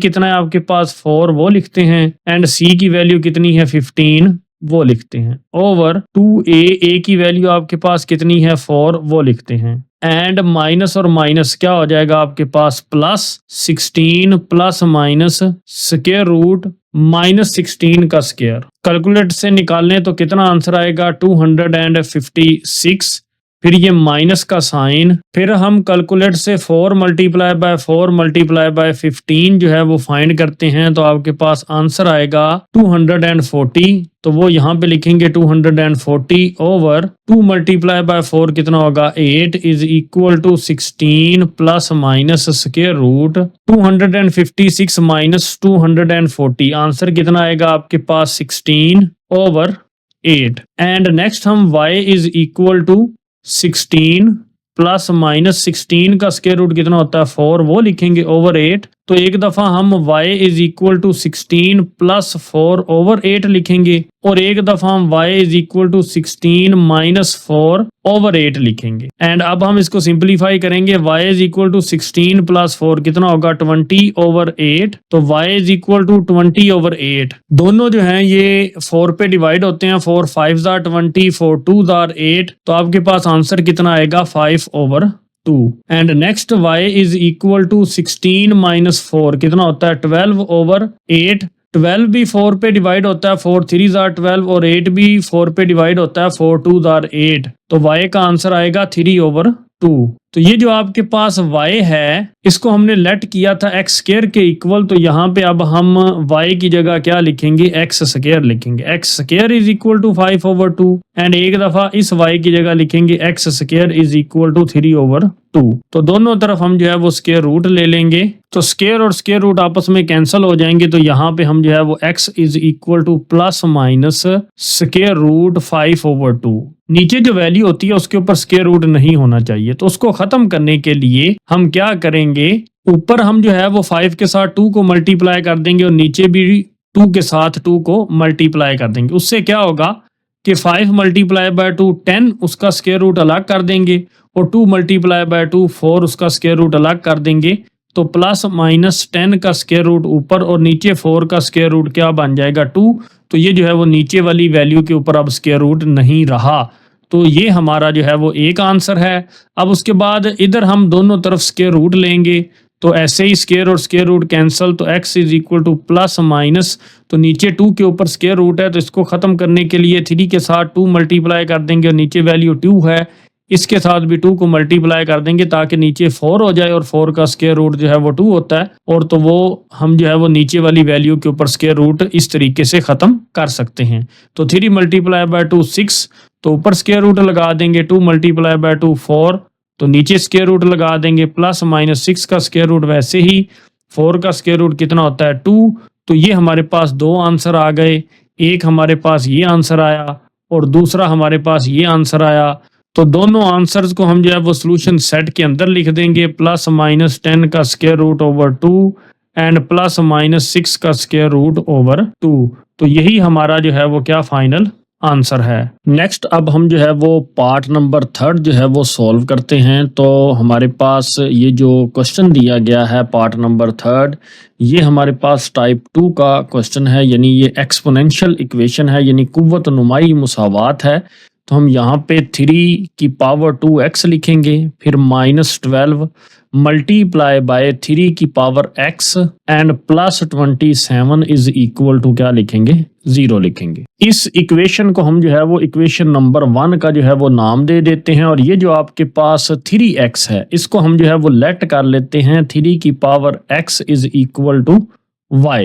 कितना है आपके पास 4 वो लिखते हैं एंड c की वैल्यू कितनी है 15 वो लिखते हैं ओवर 2a की वैल्यू आपके पास कितनी है 4 वो लिखते हैं एंड माइनस और माइनस क्या हो जाएगा आपके पास plus 16 plus minus square root minus 16 का स्क्वायर। कैलकुलेटर से निकालने तो कितना आंसर आएगा 256, फिर ये माइनस का साइन, फिर हम कैलकुलेटर से 4 मल्टीप्लाई बाय 4 मल्टीप्लाई बाय 15 जो है वो फाइंड करते हैं तो आपके पास आंसर आएगा 240, तो वो यहाँ पे लिखेंगे 240 ओवर 2 मल्टीप्लाई बाय 4 कितना होगा 8 is equal to 16 plus minus square root 256 minus 240, answer कितना आएगा आपके पास 16 ओवर 8 एंड नेक्स्ट हम y is equal to 16 plus minus 16 का स्क्वायर रूट कितना होता है 4 वो लिखेंगे ओवर 8, तो एक दफा हम y is equal to 16 plus 4 over 8 लिखेंगे और एक दफा हम y is equal to 16 minus 4 over 8 लिखेंगे एंड अब हम इसको सिंप्लीफाई करेंगे। y is equal to 16 plus 4 कितना होगा 20 ओवर 8, तो y is equal to 20 over 8, दोनों जो हैं ये 4 पे डिवाइड होते हैं, 4 5 आर 20, 4 2 आर 8, तो आपके पास आंसर कितना आएगा 5 over 2 and next y is equal to 16 minus 4 कितना होता है 12 ओवर 8, 12 भी 4 पे डिवाइड होता है, 4 3 आर 12 और 8 भी 4 पे डिवाइड होता है, 4 2 आर 8, तो y का आंसर आएगा 3 ओवर 2। तो ये जो आपके पास y है इसको हमने लेट किया था x स्क्वायर के इक्वल, तो यहाँ पे अब हम y की जगह क्या लिखेंगे x स्क्वायर लिखेंगे, x square is equal to 5 over 2 and एक दफा इस y की जगह लिखेंगे x square is equal to 3 over 2, तो दोनों तरफ हम जो है वो स्क्वायर रूट ले लेंगे, तो स्क्वायर और स्क्वायर रूट आपस में कैंसिल हो जाएंगे, तो यहाँ पे हम जो है वो x is equal to plus minus square root 5 over 2, नीचे जो वैल्यू होती है उसके ऊपर स्क्वायर रूट नहीं होना चाहिए, तो उसको खत्म करने के लिए हम क्या करेंगे ऊपर हम जो है वो 5 के साथ 2 को मल्टीप्लाई कर देंगे और नीचे भी 2 के साथ 2 को मल्टीप्लाई कर देंगे। उससे क्या होगा कि 5 मल्टीप्लाई बाय 2 10 उसका स्क्वायर रूट अलग कर देंगे और 2 मल्टीप्लाई बाय 2 4 उसका स्क्वायर रूट अलग कर देंगे, तो प्लस माइनस 10 का स्क्वायर रूट ऊपर और नीचे 4 का स्क्वायर रूट क्या बन जाएगा 2, तो ये जो है वो नीचे वाली वैल्यू के ऊपर अब स्क्वायर रूट नहीं रहा, तो ये हमारा जो है वो एक आंसर है। अब उसके बाद इधर हम दोनों तरफ स्क्वायर रूट लेंगे, तो ऐसे ही स्क्वायर और स्क्वायर रूट कैंसिल, तो x is equal to plus minus, तो नीचे 2 के ऊपर स्क्वायर रूट है तो इसको खत्म करने के लिए 3 के साथ 2 मल्टीप्लाई कर देंगे और नीचे वैल्यू 2 है इसके साथ भी 2 को मल्टीप्लाई कर देंगे ताकि नीचे 4 हो जाए और 4 का स्क्वायर रूट जो है वो 2 होता है, और तो वो हम जो है वो नीचे वाली वैल्यू के ऊपर स्क्वायर रूट इस तरीके से खत्म कर सकते हैं। तो 3 मल्टीप्लाई बाय 2 6, तो ऊपर स्क्वायर रूट लगा देंगे, 2 मल्टीप्लाई बाय 2 4, तो नीचे स्क्वायर रूट लगा देंगे, प्लस माइनस 6 का स्क्वायर रूट वैसे ही, 4 का स्क्वायर रूट कितना होता है 2, तो ये हमारे पास 2 आंसर आ गए, एक हमारे पास ये आंसर आया और दूसरा हमारे पास ये आंसर आया, तो दोनों आंसर्स को हम जो है वो सॉल्यूशन सेट के अंदर लिख देंगे, प्लस माइनस 10 का square root over 2 and plus minus 6 का स्क्वायर रूट ओवर 2, तो यही हमारा जो है वो क्या फाइनल आंसर है। नेक्स्ट अब हम जो है वो पार्ट नंबर 3 जो है वो सॉल्व करते हैं। तो हमारे पास ये जो क्वेश्चन दिया गया है पार्ट नंबर 3, ये हमारे पास टाइप 2 का क्वेश्चन है, यानी ये एक्सपोनेंशियल इक्वेशन है, यानी कुव्वत नुमाई मुसावात है। तो हम यहाँ पे 3 की पावर 2x लिखेंगे, फिर -12 मल्टीप्लाई बाय 3 की power x and plus 27 is equal to क्या लिखेंगे, 0 लिखेंगे। इस इक्वेशन को हम जो है वो इक्वेशन नंबर 1 का जो है वो नाम दे देते हैं, और ये जो आपके पास 3x है इसको हम जो है वो लेट कर लेते हैं 3 की power x is equal to y।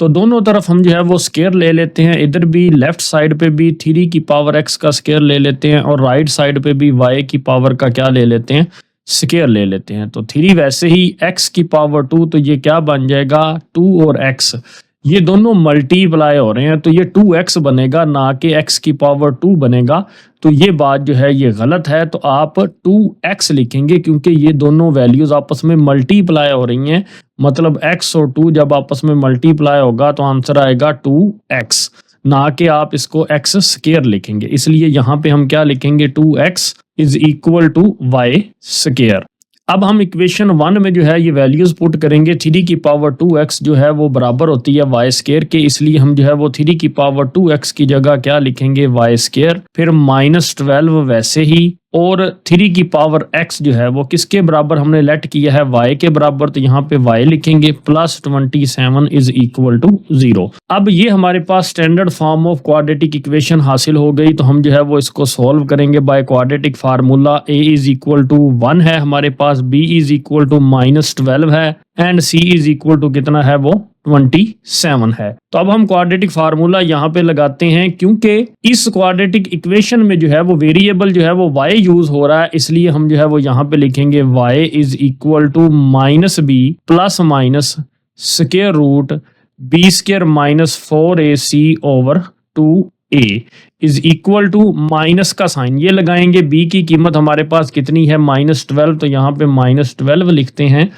तो दोनों तरफ हम जो है वो स्केयर ले लेते हैं, इधर भी लेफ्ट साइड पे भी 3 की पावर x का स्केयर ले लेते हैं, और राइट साइड पे भी y की पावर का क्या ले लेते हैं, स्केयर ले लेते हैं। तो 3 वैसे ही x की पावर 2, तो ये क्या बन जाएगा 2 और x ये दोनों मल्टीप्लाई हो रहे हैं, तो ये 2x बनेगा, ना कि x की पावर 2 बनेगा। तो ये बात जो है ये गलत है, तो आप 2x लिखेंगे, क्योंकि ये दोनों वैल्यूज आपस में मल्टीप्लाई हो रही हैं। मतलब x और 2 जब आपस में मल्टीप्लाई होगा तो आंसर आएगा 2x, ना कि आप इसको x स्केयर लिखेंगे। इसलिए यहाँ पे हम क्या लिखेंगे, 2x is equal to y square. अब हम इक्वेशन 1 में जो है ये वैल्यूज पुट करेंगे। 3 की पावर 2x जो है वो बराबर होती है y स्केयर के, इसलिए हम जो है वो 3 की पावर 2x की जगह क्या लिखेंगे, y स्केयर, फिर -12 वैसे ही, और 3 की पावर x जो है वो किसके बराबर हमने लेट किया है, y के बराबर, तो यहाँ पे y लिखेंगे, प्लस 27 इज इक्वल टू 0। अब ये हमारे पास standard form of quadratic equation हासिल हो गई। तो हम जो है वो इसको सॉल्व करेंगे by quadratic formula. a is equal to 1 है हमारे पास, b इज इक्वल टू -12 है, and c is equal to कितना है वो 27 है। तो अब हम क्वाड्रेटिक फार्मूला यहाँ पे लगाते हैं, क्योंकि इस क्वाड्रेटिक इक्वेशन में जो है वो वेरिएबल जो है वो y यूज हो रहा है, इसलिए हम जो है वो यहाँ पे लिखेंगे y is equal to -b plus minus square root b square -4ac over 2a is equal to minus का साइन ये लगाएंगे। b की कीमत हमारे पास कितनी है, -12, तो यहाँ पे -12 लिखते हैं,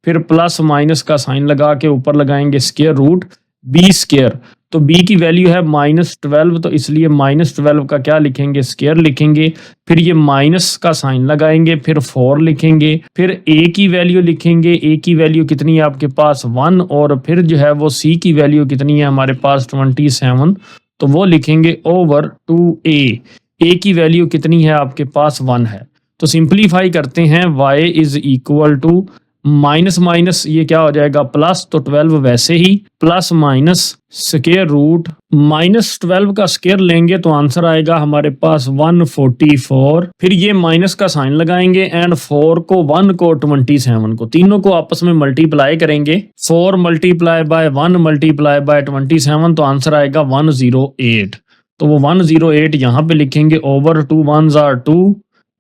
फिर प्लस माइनस का साइन लगा के ऊपर लगाएंगे स्क्वायर रूट b स्क्वायर। तो b की वैल्यू है -12, तो इसलिए -12 का क्या लिखेंगे, स्क्वायर लिखेंगे, फिर ये माइनस का साइन लगाएंगे, फिर 4 लिखेंगे, फिर a की वैल्यू लिखेंगे, a की वैल्यू कितनी है आपके पास 1, और फिर जो है वो c की वैल्यू कितनी है हमारे पास 27, तो वो लिखेंगे ओवर 2a। a की वैल्यू कितनी है आपके पास 1 है। तो सिंप्लीफाई करते हैं, y is equal to minus minus ये क्या हो जाएगा प्लस, तो 12 वैसे ही, प्लस माइनस स्क्वायर रूट -12 का स्क्वायर लेंगे तो आंसर आएगा हमारे पास 144। फिर ये माइनस का साइन लगाएंगे एंड 4 को 1 को 27 को तीनों को आपस में मल्टीप्लाई करेंगे। 4 मल्टीप्लाई बाय 1 मल्टीप्लाई बाय 27, तो आंसर आएगा 108। तो वो 108 यहाँ पे लिखेंगे, over 2 1s are 2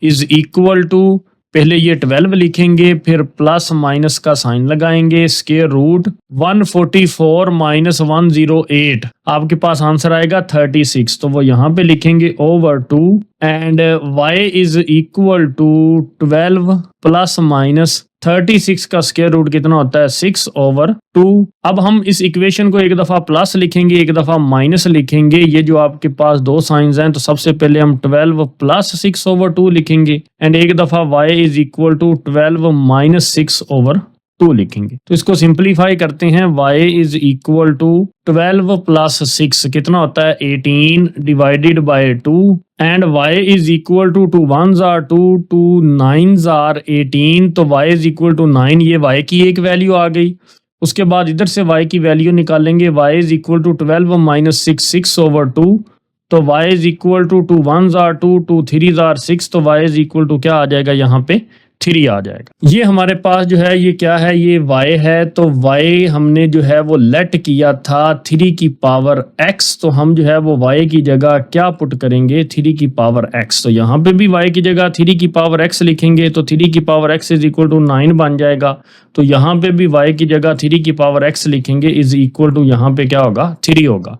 is equal to, पहले ये 12 लिखेंगे, फिर प्लस माइनस का साइन लगाएंगे, स्क्वायर रूट 144 माइनस 108, आपके पास आंसर आएगा 36। तो वो यहाँ पे लिखेंगे over 2 and y is equal to 12 plus minus 36 का स्क्वायर रूट कितना होता है 6 ओवर 2। अब हम इस इक्वेशन को एक दफा प्लस लिखेंगे, एक दफा माइनस लिखेंगे। ये जो आपके पास दो साइंस हैं, तो सबसे पहले हम 12 प्लस 6 ओवर 2 लिखेंगे एंड एक दफा y is equal to 12 minus 6 over 2 लिखेंगे। तो इसको सिंप्लीफाई करते हैं, y is equal to 12 plus 6 कितना होता है 18 divided by 2 and y is equal to 2 1s are 2 2 9s are 18, तो y इज इक्वल टू 9, ये y की एक वैल्यू आ गई। उसके बाद इधर से y की वैल्यू निकालेंगे, y is equal to 12 minus 6 6 over 2, तो y is equal to 2 1s are 2 2 3s are 6, तो y इज इक्वल टू क्या आ जाएगा यहाँ पे 3 आ जाएगा। ये हमारे पास जो है ये क्या है, ये y है। तो y हमने जो है वो लेट किया था 3 की पावर x, तो हम जो है वो y की जगह क्या पुट करेंगे 3 की पावर x। तो यहाँ पे भी y की जगह 3 की पावर x लिखेंगे, तो 3 की power x is equal to 9 बन जाएगा। तो यहाँ पे भी y की जगह 3 की पावर x लिखेंगे, इज इक्वल टू यहाँ पे क्या होगा 3 होगा।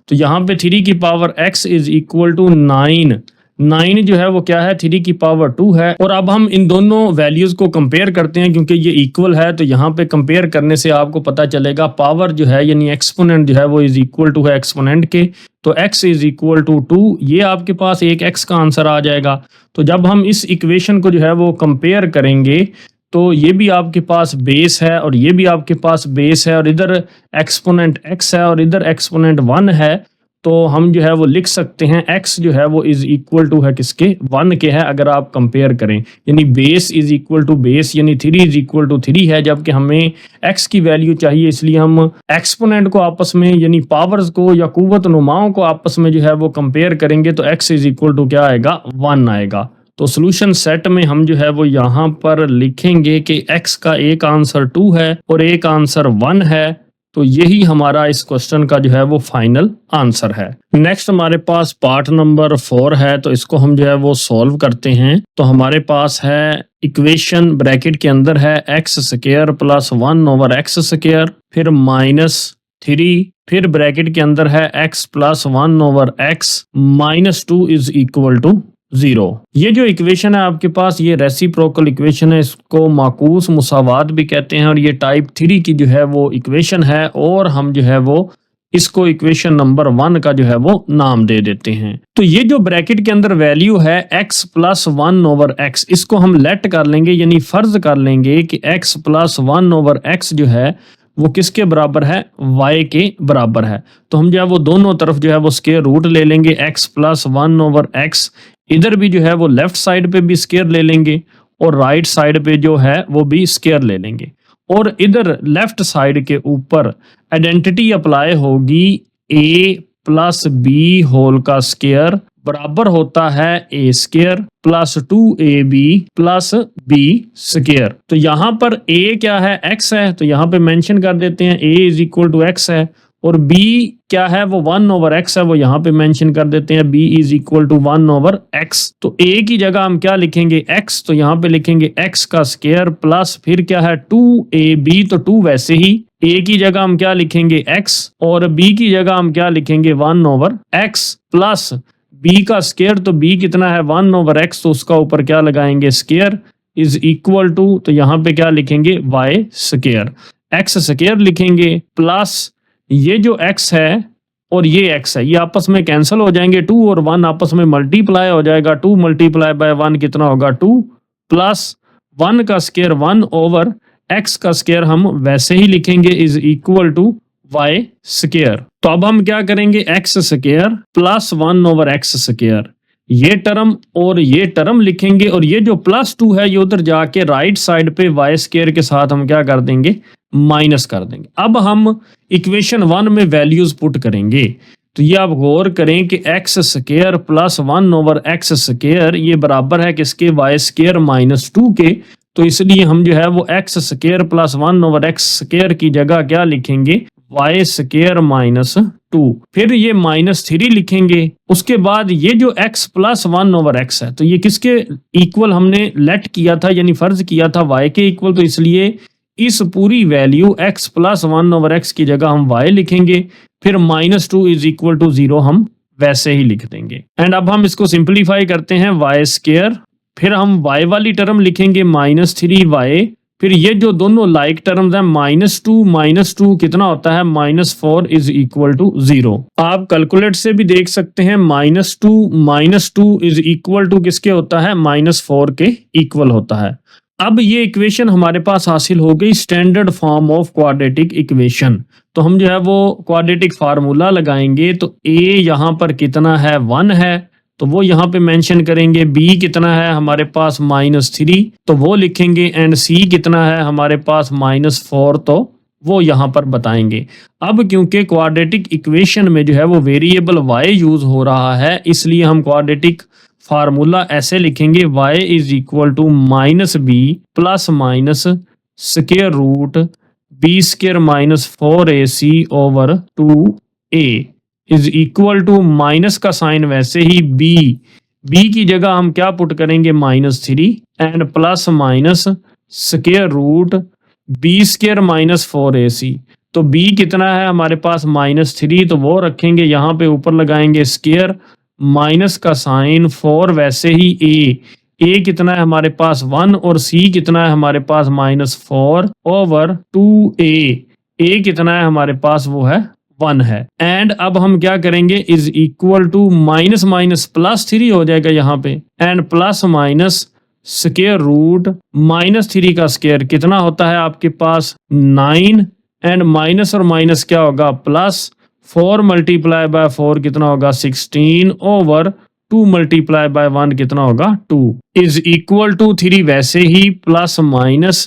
तो यहाँ पे 3 की power x is equal to 9 9 जो है वो क्या है, 3 की पावर 2 है। और अब हम इन दोनों वैल्यूज को कंपेयर करते हैं, क्योंकि ये इक्वल है तो यहाँ पे कंपेयर करने से आपको पता चलेगा पावर जो है यानी एक्सपोनेंट जो है वो इज इक्वल टू है एक्सपोनेंट के। तो x इज इक्वल टू 2, ये आपके पास एक x का आंसर आ जाएगा। तो जब हम इस इक्वेशन को जो है वो कंपेयर करेंगे तो ये भी आपके पास बेस है और ये भी आपके पास बेस है और इधर एक्सपोनेंट x है और इधर एक्सपोनेंट 1 है। तो हम जो है वो लिख सकते हैं x जो है वो इज इक्वल टू है किसके, 1 के है अगर आप कंपेयर करें। यानी base is equal to base यानी 3 इज इक्वल टू 3 है, जबकि हमें x की वैल्यू चाहिए, इसलिए हम एक्सपोनेंट को आपस में यानी पावर्स को या कुव्वत नुमाओं को आपस में जो है वो कंपेयर करेंगे तो x इज इक्वल टू क्या आएगा, 1 आएगा। तो सॉल्यूशन सेट में हम जो है वो यहाँ पर लिखेंगे कि x का एक आंसर 2 है और एक आंसर 1 है। तो यही हमारा इस क्वेश्चन का जो है वो फाइनल आंसर है। नेक्स्ट हमारे पास पार्ट नंबर 4 है, तो इसको हम जो है वो सॉल्व करते हैं। तो हमारे पास है इक्वेशन ब्रैकेट के अंदर है x square plus 1 over x square, फिर -3, फिर ब्रैकेट के अंदर है x plus 1 over x minus 2 is equal to 0। ये जो इक्वेशन है आपके पास ये रेसिप्रोकल इक्वेशन है, इसको माकूस मुसावात भी कहते हैं और ये टाइप 3 की जो है वो इक्वेशन है और हम जो है वो इसको इक्वेशन नंबर 1 का जो है वो नाम दे देते हैं। तो ये जो ब्रैकेट के अंदर वैल्यू है x प्लस 1 ओवर एक्स, इसको हम लेट कर लेंगे यानी फर्ज कर लेंगे कि x प्लस 1 ओवर एक्स जो है वो किसके बराबर है, y के बराबर है। तो हम जो है वो दोनों तरफ जो है वो स्क्वायर रूट ले लेंगे, x प्लस 1 ओवर एक्स, इधर भी जो है वो लेफ्ट साइड पे भी स्क्वायर ले लेंगे और राइट साइड पे जो है वो भी स्क्वायर ले लेंगे। और इधर लेफ्ट साइड के ऊपर आइडेंटिटी अप्लाई होगी, a प्लस बी होल का स्क्वायर बराबर होता है a square plus 2ab plus b square. तो यहाँ पर a क्या है, x है, तो यहाँ पे मेंशन कर देते हैं a is equal to x है, और b क्या है वो 1 ओवर x है, वो यहाँ पे मेंशन कर देते हैं b is equal to 1 over x। तो a की जगह हम क्या लिखेंगे x, तो यहाँ पे लिखेंगे x का स्क्वायर प्लस फिर क्या है 2ab, तो 2 वैसे ही, a की जगह हम क्या लिखेंगे x और b की जगह हम क्या लिखेंगे 1 ओवर x प्लस b का स्क्वायर, तो b कितना है 1 ओवर x, तो उसका ऊपर क्या लगाएंगे स्क्वायर इज इक्वल टू, तो यहाँ पे क्या लिखेंगे y स्क्वायर, x स्क्वायर लिखेंगे प्लस ये जो x है और ये x है ये आपस में कैंसिल हो जाएंगे, 2 और 1 आपस में मल्टीप्लाई हो जाएगा, 2 मल्टीप्लाई बाय 1 कितना होगा 2 प्लस 1 का स्क्वायर 1 ओवर x का स्क्वायर हम वैसे ही लिखेंगे is equal to y square. तो अब हम क्या करेंगे x square plus 1 over x square, ये टर्म और ये टर्म लिखेंगे और ये जो प्लस 2 है ये उधर जाके राइट साइड पे y स्क्वायर के साथ हम क्या कर देंगे, माइनस कर देंगे। अब हम इक्वेशन 1 में वैल्यूज पुट करेंगे, तो ये आप गौर करें कि x square plus 1 over x square ये बराबर है किसके, वाई स्क्वायर माइनस 2 के। तो इसलिए हम जो है वो x square plus 1 over x square की जगह क्या लिखेंगे, वाई स्क्वायर माइनस 2, फिर ये -3 लिखेंगे। उसके बाद ये जो x प्लस 1 ओवर एक्स है तो ये किसके इक्वल हमने लेट किया था यानी फर्ज किया था y के इक्वल, तो इसलिए इस पूरी value x plus 1 over x की जगह हम y लिखेंगे, फिर -2 इज इक्वल टू 0 हम वैसे ही लिख देंगे। एंड अब हम इसको सिंप्लीफाई करते हैं, y स्क्वायर, फिर हम y वाली टर्म लिखेंगे -3y, फिर ये जो दोनों लाइक टर्म्स हैं -2 कितना होता है -4 इज इक्वल टू 0। आप कैलकुलेट से भी देख सकते हैं -2 इज इक्वल टू किसके होता है, -4 के इक्वल होता है। अब ये इक्वेशन हमारे पास हासिल हो गई standard form of quadratic equation. तो हम जो है वो क्वाड्रेटिक फार्मूला लगाएंगे, तो a यहाँ पर कितना है 1 है तो वो यहाँ पे मेंशन करेंगे, b कितना है हमारे पास -3 तो वो लिखेंगे, एंड c कितना है हमारे पास -4 तो वो यहाँ पर बताएंगे। अब क्योंकि क्वाड्रेटिक इक्वेशन में जो है वो वेरिएबल y यूज हो रहा है, इसलिए हम क्वाड्रेटिक फार्मूला ऐसे लिखेंगे, y is equal to -b plus minus square root b square -4ac over 2a is equal to minus का साइन वैसे ही b की जगह हम क्या पुट करेंगे -3 and plus minus square root b square -4ac। तो b कितना है हमारे पास -3 तो वो रखेंगे यहाँ पे, ऊपर लगाएंगे स्क्वायर माइनस का साइन, 4 वैसे ही ए कितना है हमारे पास 1 और सी कितना है हमारे पास -4 ओवर 2a कितना है हमारे पास वो है 1 है। एंड अब हम क्या करेंगे, is equal to minus minus +3 हो जाएगा यहाँ पे, and plus minus square root -3 का स्क्वायर कितना होता है आपके पास 9, एंड माइनस और माइनस क्या होगा प्लस, 4 मल्टीप्लाई बाय 4 कितना होगा 16 ओवर 2 मल्टीप्लाई बाय 1 कितना होगा 2 इज इक्वल टू 3 वैसे ही प्लस माइनस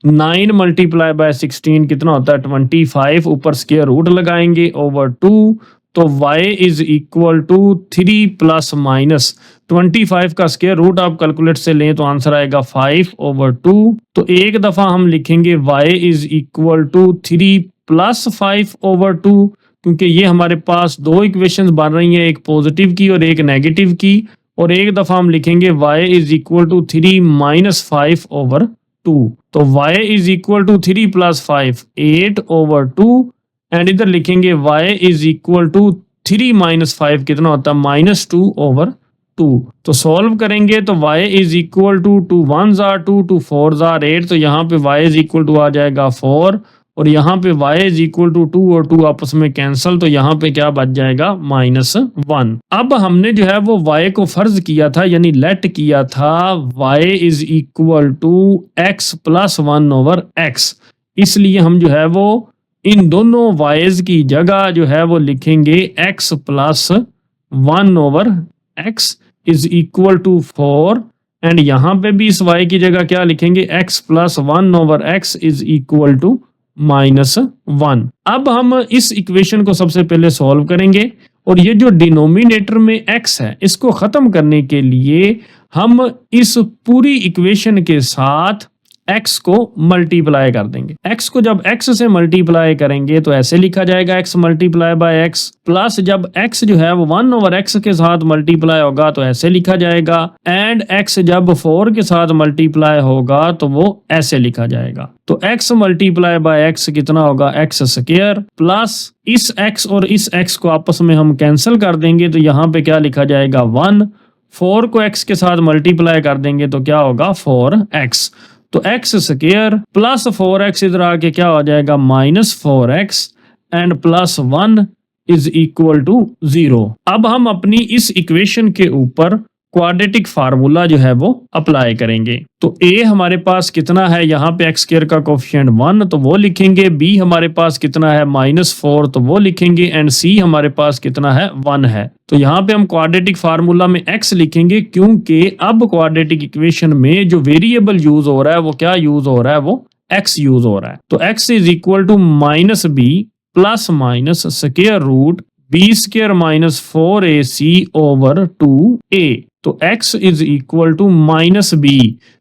9 मल्टीप्लाई बाय 16 कितना होता है 25, ऊपर स्क्वायर रूट लगाएंगे ओवर 2, तो y is equal to 3 plus minus 25 का स्क्वायर रूट आप कैलकुलेट से लें तो आंसर आएगा 5 ओवर 2। तो एक दफा हम लिखेंगे y is equal to 3 plus 5 over 2, क्योंकि ये हमारे पास दो इक्वेशंस बन रही हैं, एक पॉजिटिव की और एक नेगेटिव की, और एक दफा हम लिखेंगे y is equal to 3 minus 5 over 2। तो y is equal to 3 plus 5 8 over 2, and इधर लिखेंगे y is equal to 3 minus 5 कितना होता है -2 ओवर 2। तो सॉल्व करेंगे तो y is equal to 2 1s are 2 2 4s are 8, तो यहाँ पे y इज इक्वल टू आ जाएगा 4, और यहाँ पे y इज इक्वल टू 2 और 2 आपस में कैंसल, तो यहाँ पे क्या बच जाएगा -1। अब हमने जो है वो y को फर्ज किया था, यानी लेट किया था y is equal to x plus 1 over x, इसलिए हम जो है वो इन दोनों y's की जगह जो है वो लिखेंगे x plus 1 over x is equal to 4, and यहाँ पे भी इस y की जगह क्या लिखेंगे x plus 1 over x is equal to -1। अब हम इस इक्वेशन को सबसे पहले सॉल्व करेंगे, और ये जो डिनोमिनेटर में x है इसको खत्म करने के लिए हम इस पूरी इक्वेशन के साथ x को मल्टीप्लाई कर देंगे। x को जब x से मल्टीप्लाई करेंगे तो ऐसे लिखा जाएगा x multiply bye x, plus जब x जो है वो 1 ओवर x के साथ मल्टीप्लाई होगा तो ऐसे लिखा जाएगा, एंड x जब 4 के साथ मल्टीप्लाई होगा तो वो ऐसे लिखा जाएगा। तो x मल्टीप्लाई बाय x कितना होगा x स्क्वायर, प्लस इस x और इस x को आपस में हम कैंसिल कर देंगे, तो यहाँ पे क्या लिखा जाएगा 1, 4 को x के साथ मल्टीप्लाई कर देंगे तो क्या होगा 4x, तो x स्क्वायर प्लस 4x इधर आके क्या हो जाएगा -4x, and plus 1 is equal to 0। अब हम अपनी इस इक्वेशन के ऊपर क्वाड्रेटिक फार्मूला जो है वो अप्लाई करेंगे। तो a हमारे पास कितना है, यहाँ पे x स्क्वायर का कोफिशिएंट 1 तो वो लिखेंगे, b हमारे पास कितना है -4 तो वो लिखेंगे, एंड c हमारे पास कितना है 1 है। तो यहाँ पे हम क्वाड्रेटिक फार्मूला में x लिखेंगे, क्योंकि अब क्वाड्रेटिक इक्वेशन में जो वेरिएबल यूज हो रहा है वो क्या यूज हो रहा है, वो x यूज हो रहा है। तो x is equal to -b plus minus square root b square minus 4ac over 2a, तो x is equal to -b,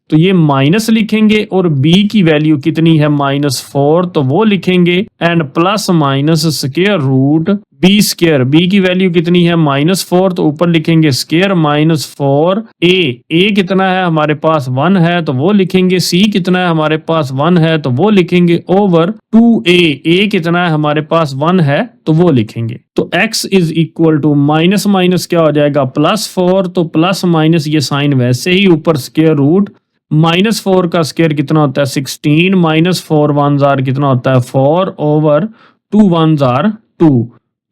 तो ये माइनस लिखेंगे, और b की वैल्यू कितनी है -4 तो वो लिखेंगे, and plus minus square root b square, b की वैल्यू कितनी है -4 तो ऊपर लिखेंगे स्क्वायर -4a कितना है हमारे पास 1 है तो वो लिखेंगे, c कितना है हमारे पास 1 है तो वो लिखेंगे, ओवर 2a कितना है हमारे पास 1 है तो वो लिखेंगे। तो x is equal to minus minus क्या हो जाएगा +4, तो प्लस माइनस ये साइन वैसे ही ऊपर स्क्वायर रूट -4 का स्क्वायर कितना होता है 16, -4 1s are कितना होता है 4 ओवर 2 1s are 2,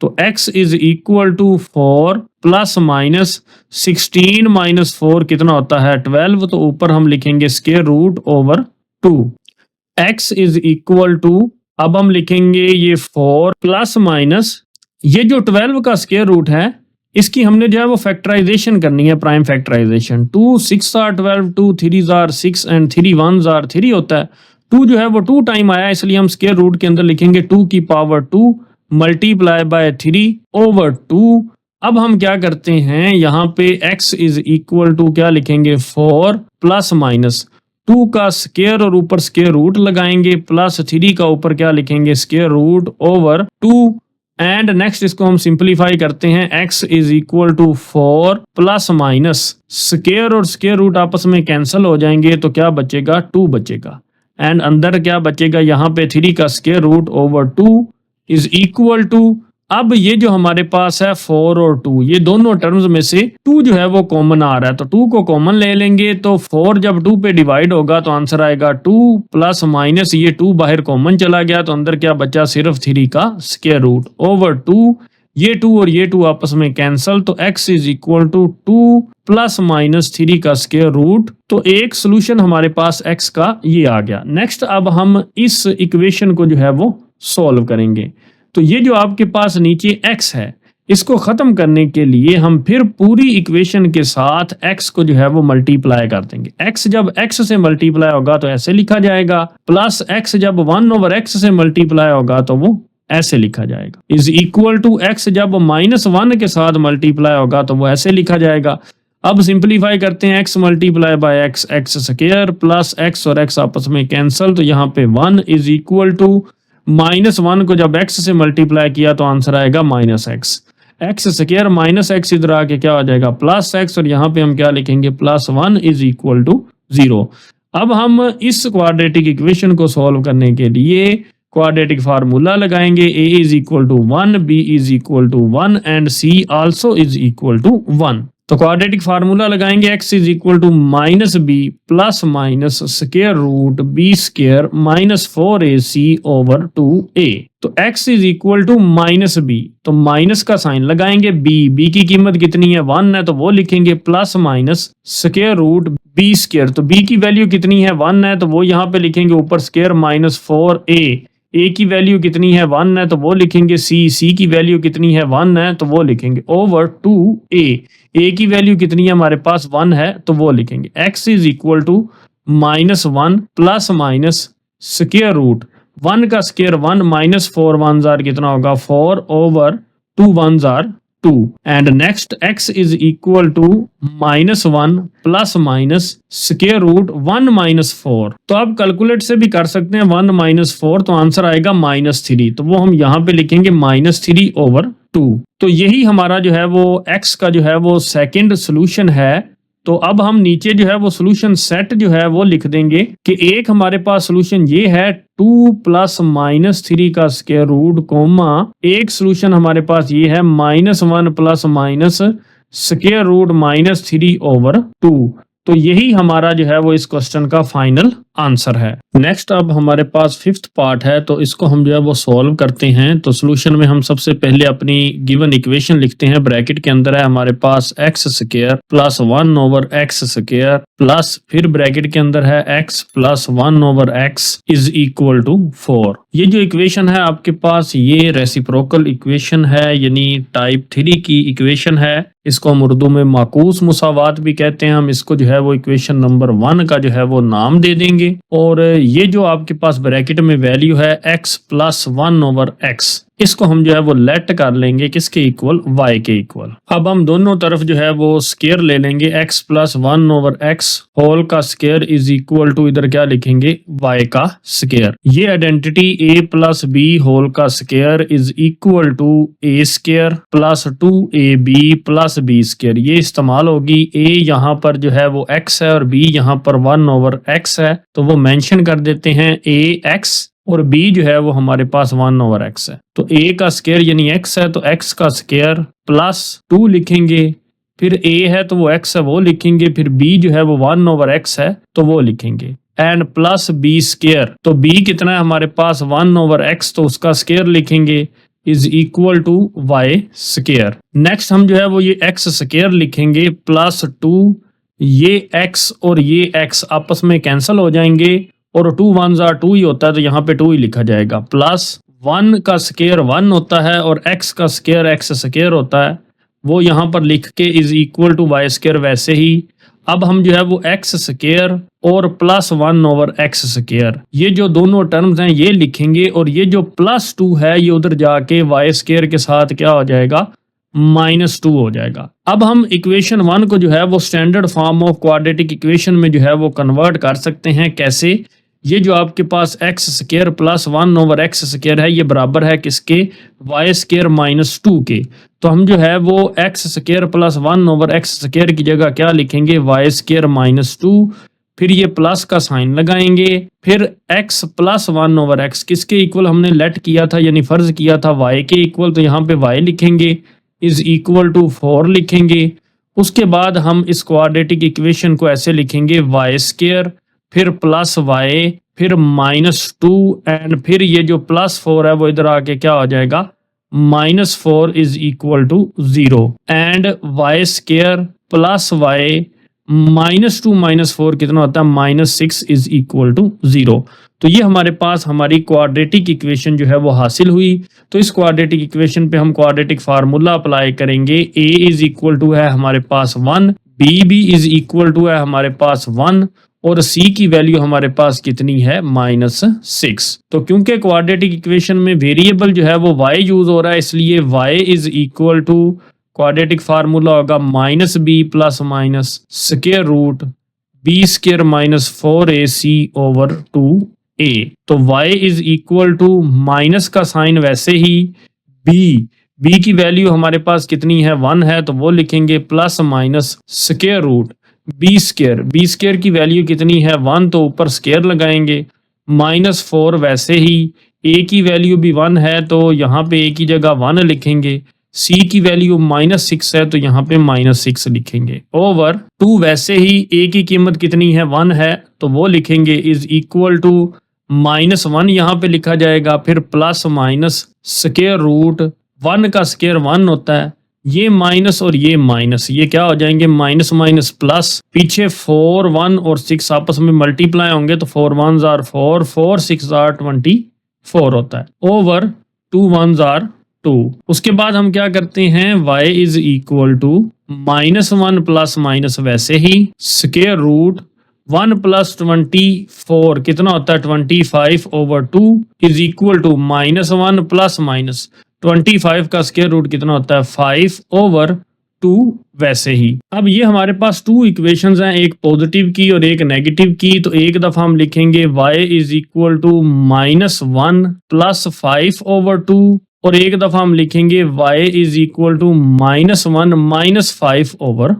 तो x is equal to 4 plus minus 16 -4 कितना होता है 12, तो ऊपर हम लिखेंगे square root over 2। x is equal to, अब हम लिखेंगे ये 4 प्लस माइनस ये जो 12 का स्क्वायर रूट है इसकी हमने जो है वो फैक्टराइजेशन करनी है, prime factorization. 2 6 are 12, 2 3s are 6 and 3 1s are 3 होता है। 2 जो है वो 2 टाइम आया, इसलिए हम स्क्वायर रूट के अंदर लिखेंगे 2 की पावर 2 मल्टीप्लाई बाय 3 ओवर 2। अब हम क्या करते हैं, यहाँ पे x इज इक्वल टू क्या लिखेंगे 4 प्लस माइनस 2 का स्क्वायर और ऊपर स्क्वायर रूट लगाएंगे, प्लस 3 का ऊपर क्या लिखेंगे square root over 2, and next इसको हम सिंपलीफाई करते हैं, x is equal to 4 plus minus square और स्क्वायर रूट आपस में कैंसिल हो जाएंगे तो क्या बचेगा 2 बचेगा, एंड अंदर क्या बचेगा यहाँ पे 3 का square root over 2 is equal to, अब ये जो हमारे पास है 4 और 2, ये दोनों टर्म्स में से 2 जो है वो कॉमन आ रहा है, तो 2 को कॉमन ले लेंगे। तो 4 जब 2 पे डिवाइड होगा तो आंसर आएगा 2 प्लस माइनस ये 2 बाहर कॉमन चला गया, तो अंदर क्या बचा, सिर्फ 3 का स्क्वायर रूट ओवर 2। ये 2 और ये 2 आपस में कैंसल, तो x is equal to 2 plus minus 3 का स्क्वायर रूट। तो एक सोल्यूशन हमारे पास x का ये आ गया। नेक्स्ट अब हम इस इक्वेशन को जो है वो सॉल्व करेंगे। तो ये जो आपके पास नीचे x है, इसको खत्म करने के लिए हम फिर पूरी इक्वेशन के साथ x को जो है वो मल्टीप्लाई कर देंगे। x जब x से मल्टीप्लाई होगा तो ऐसे लिखा जाएगा, प्लस x जब 1 ओवर x से मल्टीप्लाई होगा तो वो ऐसे लिखा जाएगा, इज इक्वल टू x जब -1 के साथ मल्टीप्लाई होगा तो वो ऐसे लिखा जाएगा। अब सिंपलीफाई करते हैं, x multiply bye x, x square plus x और x आपस में कैंसल, तो यहाँ पे 1 इज इक्वल टू -1 को जब x से मल्टीप्लाई किया तो आंसर आएगा -x, x square minus x इधर आके क्या हो जाएगा प्लस x, और यहाँ पे हम क्या लिखेंगे +1 इज इक्वल टू 0। अब हम इस क्वाड्रेटिक इक्वेशन को सॉल्व करने के लिए क्वाड्रेटिक फार्मूला लगाएंगे, a is equal to 1, b is equal to 1 and c also is equal to 1। तो क्वाड्रेटिक फार्मूला लगाएंगे, x is equal to -b plus minus square root b square minus 4ac over 2a। तो x is equal to -b, तो minus का sign लगाएंगे, b की कीमत कितनी है 1 है, तो वो लिखेंगे plus minus square root b square, तो b की वैल्यू कितनी है 1 है, तो वो यहाँ पे लिखेंगे ऊपर स्क्वायर माइनस 4a, a की वैल्यू कितनी है 1 है, तो वो लिखेंगे c की वैल्यू कितनी है 1 है, तो वो लिखेंगे ओवर 2a, a की वैल्यू कितनी है हमारे पास 1 है, तो वो लिखेंगे x is equal to -1 plus minus square root 1 का स्क्वायर 1 माइनस 4 1 जार कितना होगा 4 ओवर 2 1 जार 2 and next x is equal to -1 plus minus square root 1 minus 4। तो आप कैलकुलेट से भी कर सकते हैं 1 माइनस 4, तो आंसर आएगा -3, तो वो हम यहाँ पे लिखेंगे -3 ओवर 2। तो यही हमारा जो है वो x का जो है वो सेकंड सोल्यूशन है। तो अब हम नीचे जो है वो सोल्यूशन सेट जो है वो लिख देंगे कि एक हमारे पास सोल्यूशन ये है 2 प्लस -3 का स्क्वायर रूट कोमा, एक सोल्यूशन हमारे पास ये है -1 plus minus square root -3 over 2। तो यही हमारा जो है वो इस क्वेश्चन का फाइनल आंसर है। नेक्स्ट अब हमारे पास 5th पार्ट है, तो इसको हम जो है वो सॉल्व करते हैं। तो सोल्यूशन में हम सबसे पहले अपनी गिवन इक्वेशन लिखते हैं, ब्रैकेट के अंदर है हमारे पास x square plus 1 over x square plus फिर ब्रैकेट के अंदर है x plus 1 over x is equal to 4। ये जो इक्वेशन है आपके पास ये रेसिप्रोकल इक्वेशन है, यानी टाइप 3 की इक्वेशन है। इसको हम उर्दू में माकूस मुसावात भी कहते हैं। हम इसको जो है वो इक्वेशन नंबर 1 का जो है वो नाम दे देंगे, और ये जो आपके पास ब्रैकेट में वैल्यू है x प्लस 1 ओवर x, इसको हम जो है वो लेट कर लेंगे किसके इक्वल, y के इक्वल। अब हम दोनों तरफ जो है वो स्क्वायर ले लेंगे, x plus 1 over x whole का स्क्वायर इज इक्वल टू इधर क्या लिखेंगे y का स्क्वायर। ये identity a plus b whole का square is equal to a square plus 2ab plus b square, ये इस्तेमाल होगी। a यहाँ पर जो है वो x है और b यहाँ पर 1 ओवर x है, तो वो मेंशन कर देते हैं a x और b जो है वो हमारे पास 1 ओवर x है। तो a का स्क्वायर यानी x है, तो x का स्क्वायर प्लस 2 लिखेंगे, फिर a है तो वो x है वो लिखेंगे, फिर b जो है वो 1 ओवर x है तो वो लिखेंगे, एंड प्लस b स्क्वायर, तो b कितना है हमारे पास 1 ओवर x, तो उसका स्क्वायर लिखेंगे is equal to y square. Next हम जो है वो ये x स्क्वायर लिखेंगे प्लस 2, ये x और ये x आपस में कैंसिल हो जाएंगे और 2 1 जार 2 ही होता है, तो यहाँ पे 2 ही लिखा जाएगा, प्लस 1 का स्क्वायर 1 होता है और x का स्क्वायर x स्क्वायर होता है, वो यहाँ पर लिख के is equal to y square. वैसे ही अब हम जो है वो x स्क्वायर और प्लस 1 ओवर x स्क्वायर, ये जो दोनों टर्म्स हैं ये लिखेंगे, और ये जो प्लस 2 है ये उधर जाके y स्क्वायर के साथ क्या हो जाएगा, -2 हो जाएगा। अब हम इक्वेशन 1 को जो है वो standard form of quadratic equation में जो है वो कन्वर्ट कर सकते हैं। कैसे, ये जो आपके पास x square plus 1 over x square है ये बराबर है किसके, y स्क्वायर -2 के। तो हम जो है वो x square plus 1 over x square की जगह क्या लिखेंगे, y स्क्वायर -2 फिर ये प्लस का साइन लगाएंगे, फिर x प्लस 1/x किसके इक्वल हमने लेट किया था यानी फर्ज किया था y के इक्वल, तो यहाँ पे y लिखेंगे इज इक्वल टू 4 लिखेंगे। उसके बाद हम इस क्वाड्रेटिक इक्वेशन को ऐसे लिखेंगे y², फिर प्लस y, फिर -2 एंड फिर ये जो +4 है वो इधर आके क्या हो जाएगा -4 is equal to 0 and y² plus y -2 -4 कितना होता है -6 इज इक्वल टू 0। तो ये हमारे पास हमारी क्वाड्रेटिक इक्वेशन जो है वो हासिल हुई। तो इस क्वाड्रेटिक इक्वेशन पे हम क्वाड्रेटिक फार्मूला अप्लाई करेंगे। a इज इक्वल टू है हमारे पास 1, b भी इज इक्वल टू है हमारे पास 1 और c की वैल्यू हमारे पास कितनी है -6। तो क्योंकि क्वाड्रेटिक इक्वेशन में वेरिएबल जो है वो y यूज हो रहा है, इसलिए y is equal to quadratic formula होगा -b plus minus square root b² -4ac/2a। तो y is equal to minus का साइन वैसे ही, b की वैल्यू हमारे पास कितनी है 1 है, तो वो लिखेंगे plus minus square root b² की वैल्यू कितनी है 1, तो ऊपर स्क्वायर लगाएंगे, -4 वैसे ही, a की वैल्यू भी 1 है तो यहाँ पे a की जगह 1 लिखेंगे, c की वैल्यू -6 है तो यहाँ पे -6 लिखेंगे, ओवर 2 वैसे ही a की कीमत कितनी है 1 है तो वो लिखेंगे इज इक्वल टू -1 यहाँ पे लिखा जाएगा, फिर प्लस माइनस स्क्वायर रूट 1 का स्क्वायर 1 होता है, ये माइनस और ये माइनस, ये क्या हो जाएंगे माइनस माइनस प्लस, पीछे 4 1 और 6 आपस में मल्टीप्लाई होंगे तो 4 1s are 4, 4 6 are 24 होता है, ओवर 2 1s are 2। उसके बाद हम क्या करते हैं y is equal to -1 plus minus वैसे ही स्क्वायर रूट 1 प्लस 24 कितना होता है 25/2 is equal to -1 plus minus 25 का स्क्वायर रूट कितना होता है 5/2 वैसे ही। अब ये हमारे पास 2 इक्वेशंस हैं, एक पॉजिटिव की और एक नेगेटिव की, तो एक दफा हम लिखेंगे y is equal to -1 plus 5/2 और एक दफा हम लिखेंगे y is equal to -1 minus 5/2।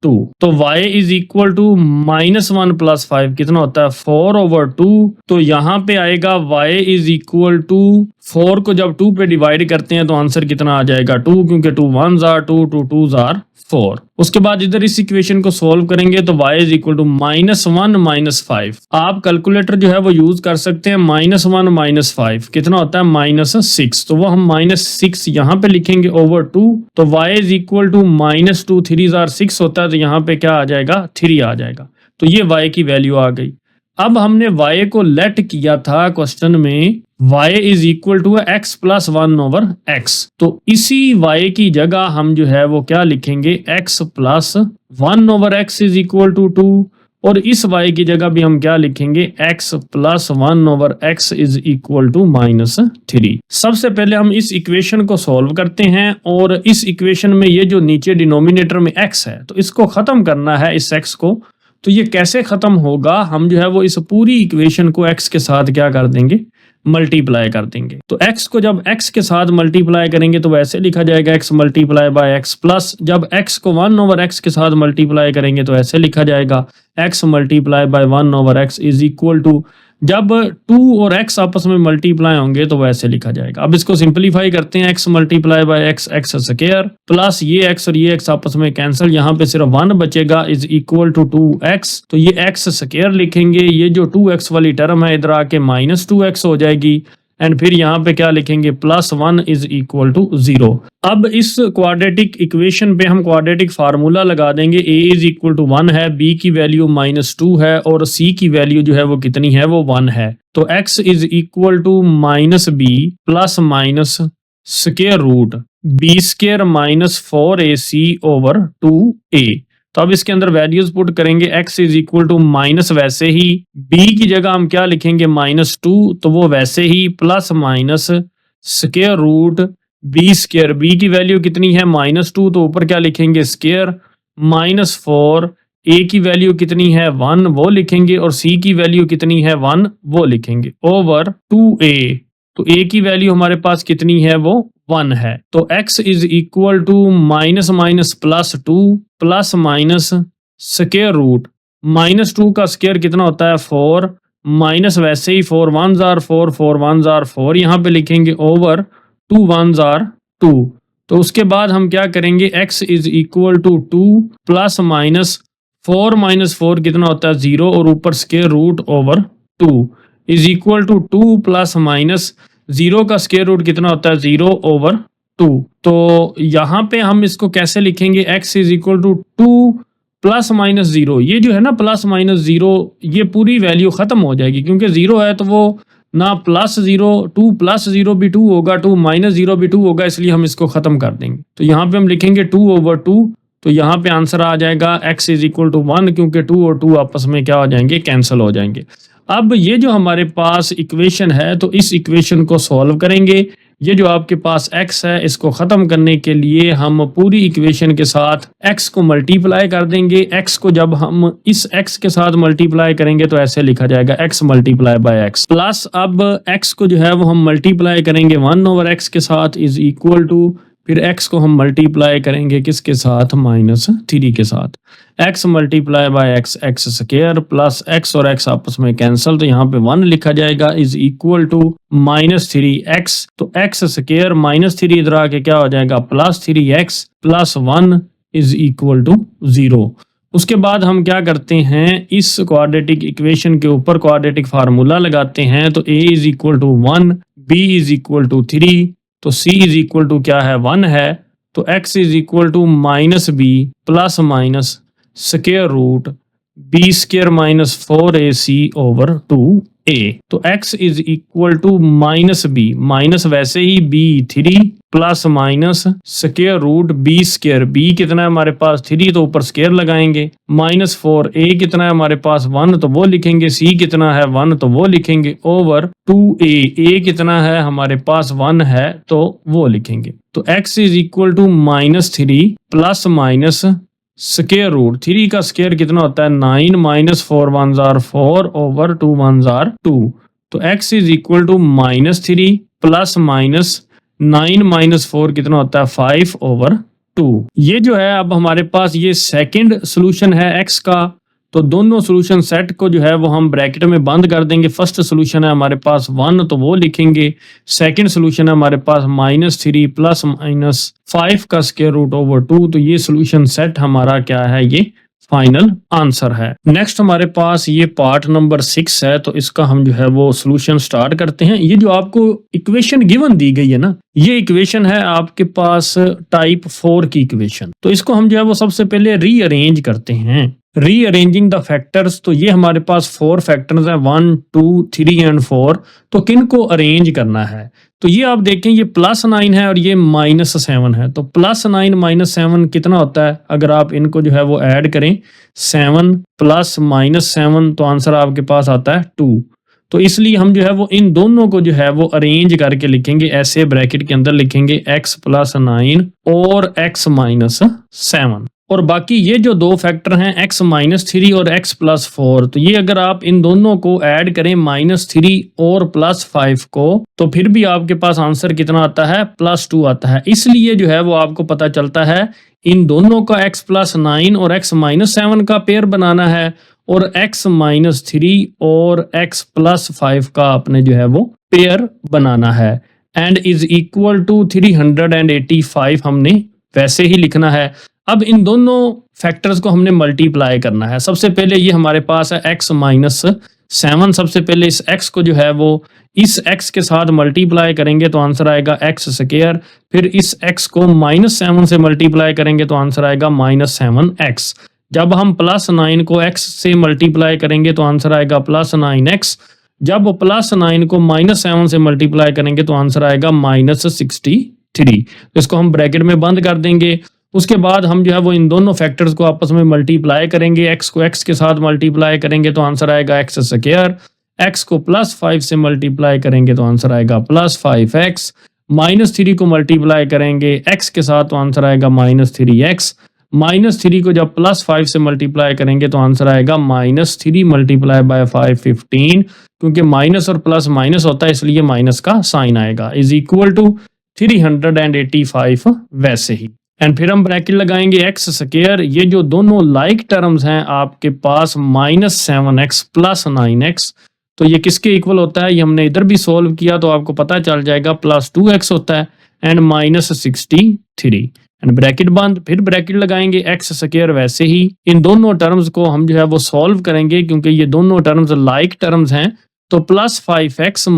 तो y is equal to -1 plus 5 कितना होता है 4/2। तो यहाँ पे आएगा y इज इक्वल टू 4 को जब 2 पे डिवाइड करते हैं तो आंसर कितना आ जाएगा 2, क्योंकि 2 1s are 2, 2 2s are 4। उसके बाद इधर इस इक्वेशन को सॉल्व करेंगे तो y is equal to -1 minus 5। आप कैलकुलेटर जो है वो यूज कर सकते हैं, -1 माइनस 5 कितना होता है -6, तो वो हम -6 यहाँ पे लिखेंगे ओवर 2। तो y is equal to -2 3s are 6 होता है, तो यहाँ पे क्या आ जाएगा 3 आ जाएगा। तो ये y की वैल्यू आ गई। अब हमने y को लेट किया था क्वेश्चन में, y is equal to x plus 1/x, तो इसी y की जगह हम जो है वो क्या लिखेंगे x plus 1/x is equal to 2 और इस y की जगह भी हम क्या लिखेंगे x plus 1/x is equal to -3। सबसे पहले हम इस इक्वेशन को सॉल्व करते हैं और इस इक्वेशन में ये जो नीचे डिनोमिनेटर में x है तो इसको खत्म करना है इस x को। तो ये कैसे खत्म होगा, हम जो है वो इस पूरी इक्वेशन को x के साथ क्या कर देंगे मल्टीप्लाई कर देंगे। तो x को जब x के साथ मल्टीप्लाई करेंगे तो वैसे लिखा जाएगा x multiply bye x plus, जब x को 1/x के साथ मल्टीप्लाई करेंगे तो ऐसे लिखा जाएगा x multiply by 1/x is equal to, जब 2 और x आपस में मल्टीप्लाई होंगे तो वैसे लिखा जाएगा। अब इसको सिंपलीफाई करते हैं, x multiply bye x x square plus ये x और ये x आपस में कैंसिल, यहाँ पे सिर्फ 1 बचेगा इज इक्वल टू 2x, तो ये x स्क्वायर लिखेंगे, ये जो 2x वाली टर्म है इधर आके -2x हो जाएगी एंड फिर यहाँ पे क्या लिखेंगे +1 इज इक्वल टू 0। अब इस क्वाड्रेटिक इक्वेशन पे हम क्वाड्रेटिक फार्मूला लगा देंगे, a इज इक्वल टू 1 है, b की वैल्यू -2 है और c की वैल्यू जो है वो कितनी है वो 1 है। तो x is equal to -b plus minus square root b² -4ac/2a। तो अब इसके अंदर वैल्यूज पुट करेंगे, x is equal to minus वैसे ही, b की जगह हम क्या लिखेंगे -2 तो वो वैसे ही plus minus square root b², b की वैल्यू कितनी है -2 तो ऊपर क्या लिखेंगे स्क्वायर, -4, a की वैल्यू कितनी है 1 वो लिखेंगे और c की वैल्यू कितनी है 1 वो लिखेंगे ओवर 2a। तो a की वैल्यू हमारे पास कितनी है वो 1 है। तो x is equal to minus minus +2 plus minus square root -2 का स्क्वायर कितना होता है 4, माइनस वैसे ही 4 1s आर 4, 4 1s आर 4 यहाँ पे लिखेंगे ओवर 2 1s आर 2। तो उसके बाद हम क्या करेंगे, x is equal to 2 plus minus 4 minus 4 कितना होता है 0 और ऊपर square root over 2 is equal to 2 plus minus 0 का स्क्वायर रूट कितना होता है 0 ओवर 2। तो यहाँ पे हम इसको कैसे लिखेंगे, x is equal to 2 plus minus 0। ये जो है ना प्लस माइनस 0, ये पूरी वैल्यू खत्म हो जाएगी क्योंकि 0 है तो वो ना प्लस 0, 2 प्लस 0 भी 2 होगा, 2 माइनस 0 भी 2 होगा, इसलिए हम इसको खत्म कर देंगे। तो यहाँ पे हम लिखेंगे 2 ओवर 2, तो यहाँ पे आंसर आ जाएगा x इज इक्वल टू 1 क्योंकि 2 और 2 आपस में क्या हो जाएंगे, कैंसिल हो जाएंगे। अब ये जो हमारे पास इक्वेशन है तो इस इक्वेशन को सॉल्व करेंगे। ये जो आपके पास x है इसको ख़त्म करने के लिए हम पूरी इक्वेशन के साथ x को मल्टीप्लाई कर देंगे। x को जब हम इस x के साथ मल्टीप्लाई करेंगे तो ऐसे लिखा जाएगा x multiply bye x plus अब x को जो है वो हम मल्टीप्लाई करेंगे 1 ओवर x के साथ इज इक्वल टू, फिर x को हम मल्टीप्लाई करेंगे किसके साथ, -3 के साथ। x multiply bye x x square plus x और x आपस में कैंसिल, तो यहाँ पे 1 लिखा जाएगा इज इक्वल टू -3x। तो x स्क्वायर -3 इधर आके क्या हो जाएगा +3x plus 1 is equal to 0। उसके बाद हम क्या करते हैं, इस क्वाड्रेटिक इक्वेशन के ऊपर क्वाड्रेटिक फार्मूला लगाते हैं। तो a is equal to 1, b is equal to 3, तो c इज इक्वल टू क्या है 1 है, तो x is equal to -b plus minus square root b square minus 4ac over 2a। तो x is equal to -b, minus वैसे ही b 3 plus minus square root b square, b कितना है हमारे पास 3 तो ऊपर स्क्वायर लगाएंगे, -4a कितना है हमारे पास 1 तो वो लिखेंगे, c कितना है 1 तो वो लिखेंगे, ओवर 2a, a कितना है हमारे पास 1 है तो वो लिखेंगे। तो x is equal to -3 plus minus square root 3 का स्क्वायर कितना होता है 9 minus 4 1s are 4 over 2 1s are 2। तो x is equal to -3 plus minus 9 minus 4 कितना होता है 5 ओवर 2। ये जो है अब हमारे पास ये सेकंड सोल्यूशन है x का। तो दोनों सोल्यूशन सेट को जो है वो हम ब्रैकेट में बंद कर देंगे। फर्स्ट सोल्यूशन है हमारे पास 1 तो वो लिखेंगे, सेकंड सोल्यूशन है हमारे पास -3 प्लस माइनस 5 का स्क्वायर रूट ओवर 2। तो ये सोल्यूशन सेट हमारा क्या है, ये फाइनल आंसर है। नेक्स्ट हमारे पास ये पार्ट नंबर 6 है, तो इसका हम जो है वो सोल्यूशन स्टार्ट करते हैं। ये जो आपको इक्वेशन गिवन दी गई है ना, ये इक्वेशन है आपके पास टाइप 4 की इक्वेशन। तो इसको हम जो है वो सबसे पहले रीअरेंज करते हैं, रीअरेंजिंग द फैक्टर्स। तो ये हमारे पास 4 फैक्टर्स हैं 1 2 3 एंड 4। तो किन को अरेंज करना है, तो ये आप देखें ये +9 है और ये -7 है। तो +9 -7 कितना होता है, अगर आप इनको जो है वो ऐड करें 7 प्लस -7 तो आंसर आपके पास आता है 2। तो इसलिए हम जो है वो इन दोनों को जो है वो अरेंज करके लिखेंगे, ऐसे ब्रैकेट के अंदर लिखेंगे x + 9 और x - 7। और बाकी ये जो दो फैक्टर हैं x - 3 और x + 4, तो ये अगर आप इन दोनों को ऐड करें -3 और +5 को, तो फिर भी आपके पास आंसर कितना आता है +2 आता है। इसलिए जो है वो आपको पता चलता है इन दोनों का x + 9 और x - 7 का पेयर बनाना है और x - 3 और x + 5 का आपने जो है वो पेयर बनाना है। एंड इज इक्वल टू 385 हमने वैसे ही लिखना है। अब इन दोनों फैक्टर्स को हमने मल्टीप्लाई करना है। सबसे पहले ये हमारे पास है x - 7। सबसे पहले इस x को जो है वो इस x के साथ मल्टीप्लाई करेंगे तो आंसर आएगा x स्क्वायर। फिर इस x को -7 से मल्टीप्लाई करेंगे तो आंसर आएगा -7x। जब हम +9 को x से मल्टीप्लाई करेंगे तो आंसर आएगा +9x। जब +9 को -7 से मल्टीप्लाई करेंगे तो आंसर आएगा -63। तो इसको हम ब्रैकेट में बंद कर देंगे। उसके बाद हम जो है वो इन दोनों फैक्टर्स को आपस में मल्टीप्लाई करेंगे। x को x के साथ मल्टीप्लाई करेंगे तो आंसर आएगा x स्क्वायर। x को +5 से मल्टीप्लाई करेंगे तो आंसर आएगा +5x। -3 को मल्टीप्लाई करेंगे x के साथ तो आंसर आएगा -3x। -3 को जब +5 से मल्टीप्लाई करेंगे तो आंसर आएगा -3 मल्टीप्लाई बाय 5 15, क्योंकि माइनस और प्लस माइनस होता है इसलिए माइनस का साइन आएगा, इज इक्वल टू 385 वैसे ही। एंड फिर हम ब्रैकेट लगाएंगे एक्स स्क्वायर, ये जो दोनों लाइक टर्म्स हैं आपके पास -7x प्लस 9x, तो ये किसके इक्वल होता है, ये हमने इधर भी सोल्व किया तो आपको पता चल जाएगा +2x होता है एंड -63 एंड ब्रैकेट बंद। फिर ब्रैकेट लगाएंगे एक्स स्क्वायर, वैसे ही इन दोनों टर्म्स को हम जो है वो सॉल्व करेंगे क्योंकि ये दोनों टर्म्स लाइक टर्म्स हैं। तो +5x -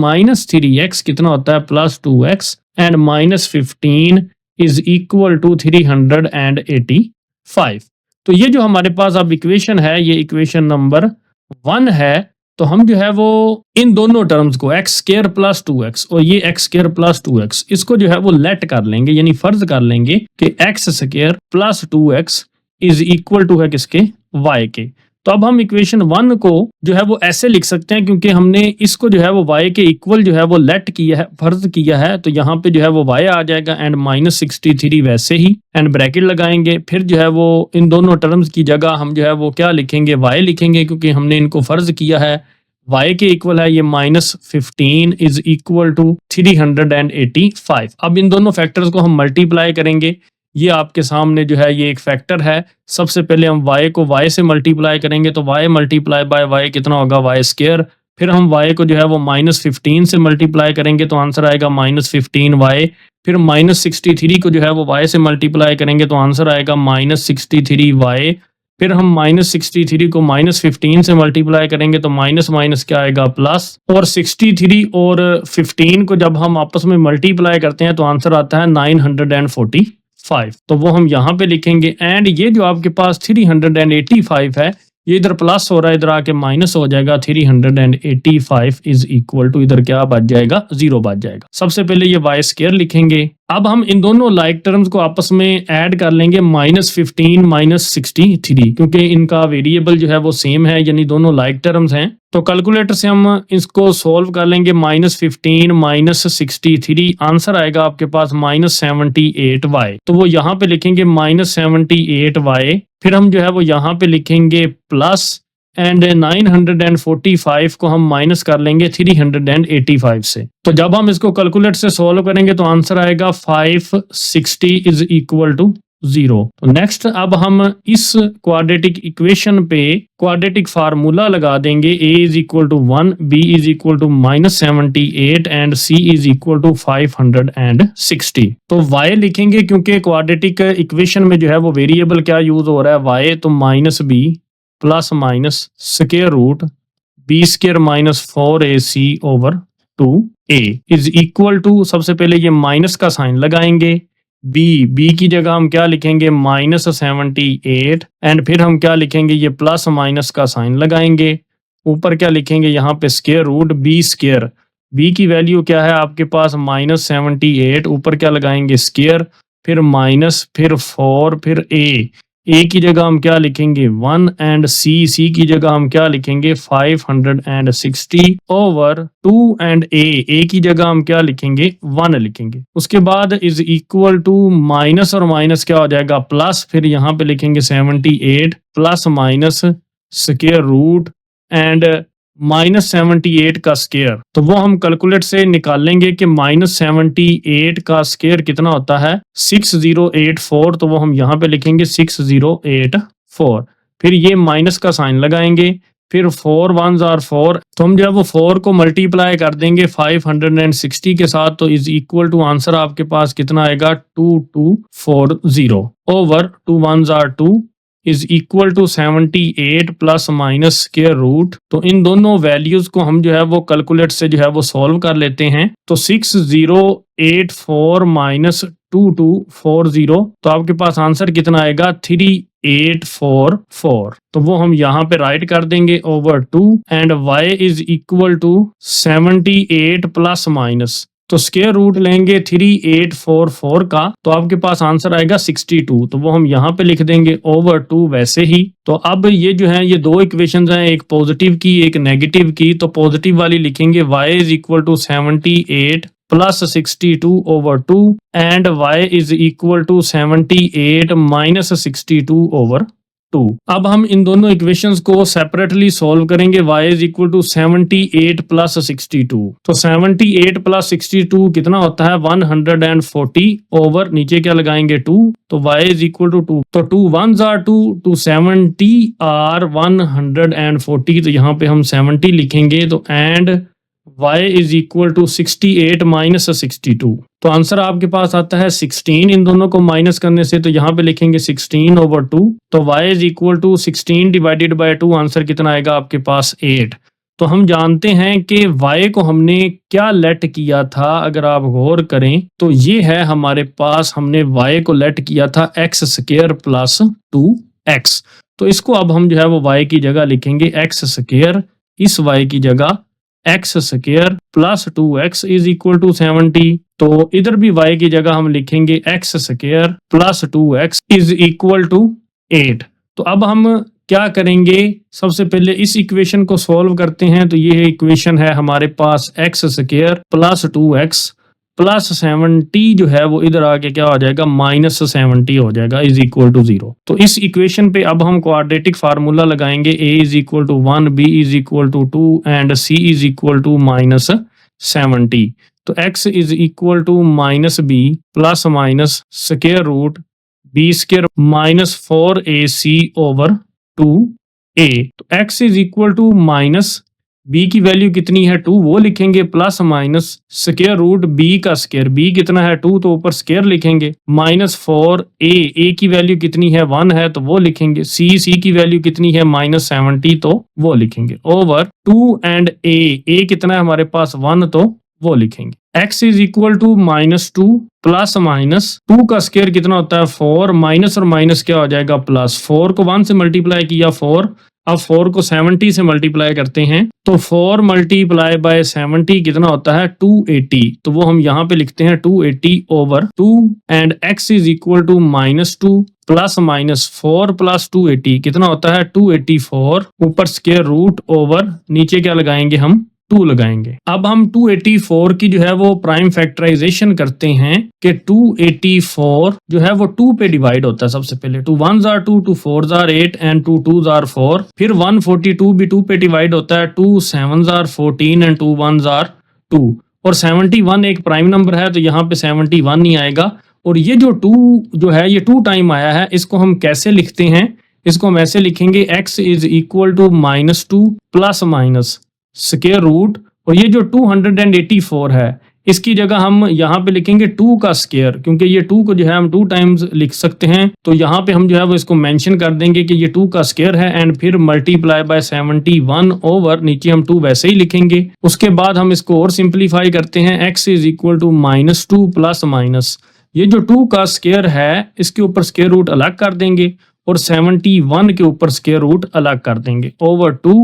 3x कितना होता है +2x and -15 is equal to 385। तो ये जो हमारे पास अब इक्वेशन है, ये इक्वेशन नंबर 1 है। तो हम जो है वो इन दोनों टर्म्स को एक्स स्क्वायर प्लस 2x और ये एक्स स्क्वायर प्लस 2x, इसको जो है वो लेट कर लेंगे, यानी फर्ज कर लेंगे कि x square plus 2x is equal to है किसके, y के। तो अब हम इक्वेशन 1 को जो है वो ऐसे लिख सकते हैं क्योंकि हमने इसको जो है वो y के इक्वल जो है वो लेट किया है, फर्ज किया है, तो यहाँ पे जो है वो y आ जाएगा एंड -63 वैसे ही एंड ब्रैकेट लगाएंगे। फिर जो है वो इन दोनों टर्म्स की जगह हम जो है वो क्या लिखेंगे, y लिखेंगे क्योंकि हमने इनको फर्ज किया है। y के इक्वल है ये -15 इज इक्वल टू 385। अब इन दोनों फैक्टर्स को हम मल्टीप्लाई करेंगे। ये आपके सामने जो है ये एक फैक्टर है। सबसे पहले हम y को y से मल्टीप्लाई करेंगे तो y मल्टीप्लाई बाय y कितना होगा, y स्क्वायर। फिर हम y को जो है वो -15 से मल्टीप्लाई करेंगे तो आंसर आएगा -15y। फिर -63 को जो है वो y से मल्टीप्लाई करेंगे तो आंसर आएगा -63y। फिर हम -63 को -15 से मल्टीप्लाई करेंगे तो माइनस माइनस क्या आएगा, प्लस। और 63 और 15 को जब हम आपस में मल्टीप्लाई करते हैं तो आंसर आता है 945। तो वो हम यहाँ पे लिखेंगे एंड ये जो आपके पास 385 है, ये इधर प्लस हो रहा है, इधर आके माइनस हो जाएगा। 385 इज इक्वल टू इधर क्या बच जाएगा, 0 बच जाएगा। सबसे पहले ये y स्क्वायर लिखेंगे। अब हम इन दोनों लाइक टर्म्स को आपस में ऐड कर लेंगे, -15 -63, क्योंकि इनका वेरिएबल जो है वो सेम है, यानी दोनों लाइक टर्म्स हैं। तो कैलकुलेटर से हम इसको सोल्व कर लेंगे। -15 -63 आंसर आएगा आपके पास -78y। तो वो यहाँ पे लिखेंगे -78y। फिर हम जो है वो यहाँ पे लिखेंगे प्लस एंड 945 को हम माइनस कर लेंगे 385 से। तो जब हम इसको कैलकुलेटर से सोल्व करेंगे तो आंसर आएगा 560 इज इक्वल टू 0। तो नेक्स्ट अब हम इस क्वाड्रेटिक इक्वेशन पे क्वाड्रेटिक फार्मूला लगा देंगे। a is equal to 1, b is equal to -78 and c is equal to 560। तो y लिखेंगे क्योंकि क्वाड्रेटिक इक्वेशन में जो है वो वेरिएबल क्या यूज हो रहा है, y। तो -b plus minus square root b square -4ac over 2a is equal to, सबसे पहले ये माइनस का साइन लगाएंगे। b की जगह हम क्या लिखेंगे, -78 एंड फिर हम क्या लिखेंगे, ये प्लस माइनस का साइन लगाएंगे। ऊपर क्या लिखेंगे, यहाँ पे square root b square, b की वैल्यू क्या है आपके पास -78, ऊपर क्या लगाएंगे स्क्वायर, फिर माइनस, फिर 4, फिर a की जगह हम क्या लिखेंगे 1 एंड c की जगह हम क्या लिखेंगे 560 ओवर 2 एंड a की जगह हम क्या लिखेंगे 1 लिखेंगे। उसके बाद इज इक्वल टू माइनस और माइनस क्या हो जाएगा प्लस, फिर यहाँ पे लिखेंगे 78 plus minus square root and -78 का स्क्वायर। तो वो हम कैलकुलेट से निकालेंगे कि -78 का स्क्वायर कितना होता है 6084। तो वो हम यहाँ पे लिखेंगे 6084। फिर ये माइनस का साइन लगाएंगे, फिर 4 1s are 4, तो हम जो है वो 4 को मल्टीप्लाई कर देंगे 560 के साथ। तो इज इक्वल टू आंसर आपके पास कितना आएगा 2240 over 2 1s are 2 is equal to 78 plus minus square root. तो इन दोनों वैल्यूज को हम जो है वो कैलकुलेट से जो है वो सॉल्व कर लेते हैं। तो 6084 माइनस 2240, तो आपके पास आंसर कितना आएगा 3844। तो वो हम यहाँ पे राइट कर देंगे over 2 and y is equal to 78 plus minus, तो स्क्वायर रूट लेंगे 3844 का, तो आपके पास आंसर आएगा 62। तो वो हम यहाँ पे लिख देंगे ओवर 2 वैसे ही। तो अब ये जो है ये दो इक्वेशंस हैं, एक पॉजिटिव की एक नेगेटिव की। तो पॉजिटिव वाली लिखेंगे y is equal to 78 plus 62 over 2 and y is equal to 78 minus 62 over 2। अब हम इन दोनों इक्वेशंस को सेपरेटली सॉल्व करेंगे। y is equal to 78 plus 62। तो 78 प्लस 62 कितना होता है 140 ओवर नीचे क्या लगाएंगे 2, तो y इज इक्वल टू 2। तो 2 1s आर 2, 270 आर 140, तो यहाँ पे हम 70 लिखेंगे। तो and y is equal to 68 minus 62। तो आंसर आपके पास आता है 16। इन दोनों को माइनस करने से तो यहाँ पे लिखेंगे 16 ओवर 2। तो y is equal to 16 divided by 2, answer कितना आएगा आपके पास 8। तो हम जानते हैं कि y को हमने क्या लेट किया था, अगर आप गौर करें तो ये है हमारे पास, हमने y को लेट किया था x स्क्वायर प्लस 2x। तो इसको अब हम जो है वो y की जगह लिखेंगे x स्क्वायर, इस y की जगह x square plus 2x is equal to 70। तो इधर भी y की जगह हम लिखेंगे x square plus 2x is equal to 8। तो अब हम क्या करेंगे, सबसे पहले इस इक्वेशन को सॉल्व करते हैं। तो ये इक्वेशन है हमारे पास x square plus 2x plus 70 जो है वो इधर आके क्या हो जाएगा माइनस 70 हो जाएगा इज इक्वल टू 0। तो इस इक्वेशन पे अब हम क्वाड्रेटिक फार्मूला लगाएंगे। a is equal to 1, b is equal to 2 and c is equal to minus 70। तो x is equal to minus b plus minus square root b square minus 4ac over 2a। तो x is equal to minus b की value कितनी है 2, वो लिखेंगे, plus minus square root b का square, b कितना है 2, तो ऊपर स्क्वायर लिखेंगे, माइनस 4a की वैल्यू कितनी है 1 है तो वो लिखेंगे, c की वैल्यू कितनी है माइनस 70 तो वो लिखेंगे, ओवर 2 एंड a कितना है हमारे पास 1 तो वो लिखेंगे। x is equal to minus 2 plus minus 2 का स्क्वायर कितना होता है 4, माइनस और माइनस क्या हो जाएगा प्लस, 4 को 1 से मल्टीप्लाई किया 4, अब 4 को 70 से मल्टीप्लाई करते हैं तो 4 मल्टीप्लाई बाय 70 कितना होता है 280। तो वो हम यहाँ पे लिखते हैं 280 over 2 and x is equal to minus 2 plus minus 4 plus 280 कितना होता है 284 ऊपर स्क्वायर रूट ओवर नीचे क्या लगाएंगे हम 2 लगाएंगे। अब हम 284 की जो है वो प्राइम फैक्टराइजेशन करते हैं कि 284 जो है वो 2 पे डिवाइड होता है। सबसे पहले 2 1s are 2, 2 4s are 8 and 2 2s are 4। फिर 142 भी 2 पे डिवाइड होता है, 2 7s are 14 and 2 1s are 2। और 71 एक प्राइम नंबर है तो यहाँ पे 71 नहीं आएगा। और ये जो 2 जो है ये 2 टाइम आया है, इसको हम कैसे लिखते हैं, इसको हम ऐसे लिखेंगे x is equal to minus 2 plus minus square root, और ये जो 284 है इसकी जगह हम यहाँ पे लिखेंगे 2 का स्क्वायर, क्योंकि ये 2 को जो है हम 2 टाइम्स लिख सकते हैं। तो यहाँ पे हम जो है वो इसको मेंशन कर देंगे कि ये 2 का स्क्वायर है एंड फिर मल्टीप्लाई बाय 71 ओवर नीचे हम 2 वैसे ही लिखेंगे। उसके बाद हम इसको और सिंप्लीफाई करते हैं, x is equal to minus 2 plus minus ये जो 2 का स्क्वायर है इसके ऊपर स्क्वायर रूट अलग कर देंगे और 71 के ऊपर स्क्वायर रूट अलग कर देंगे ओवर 2।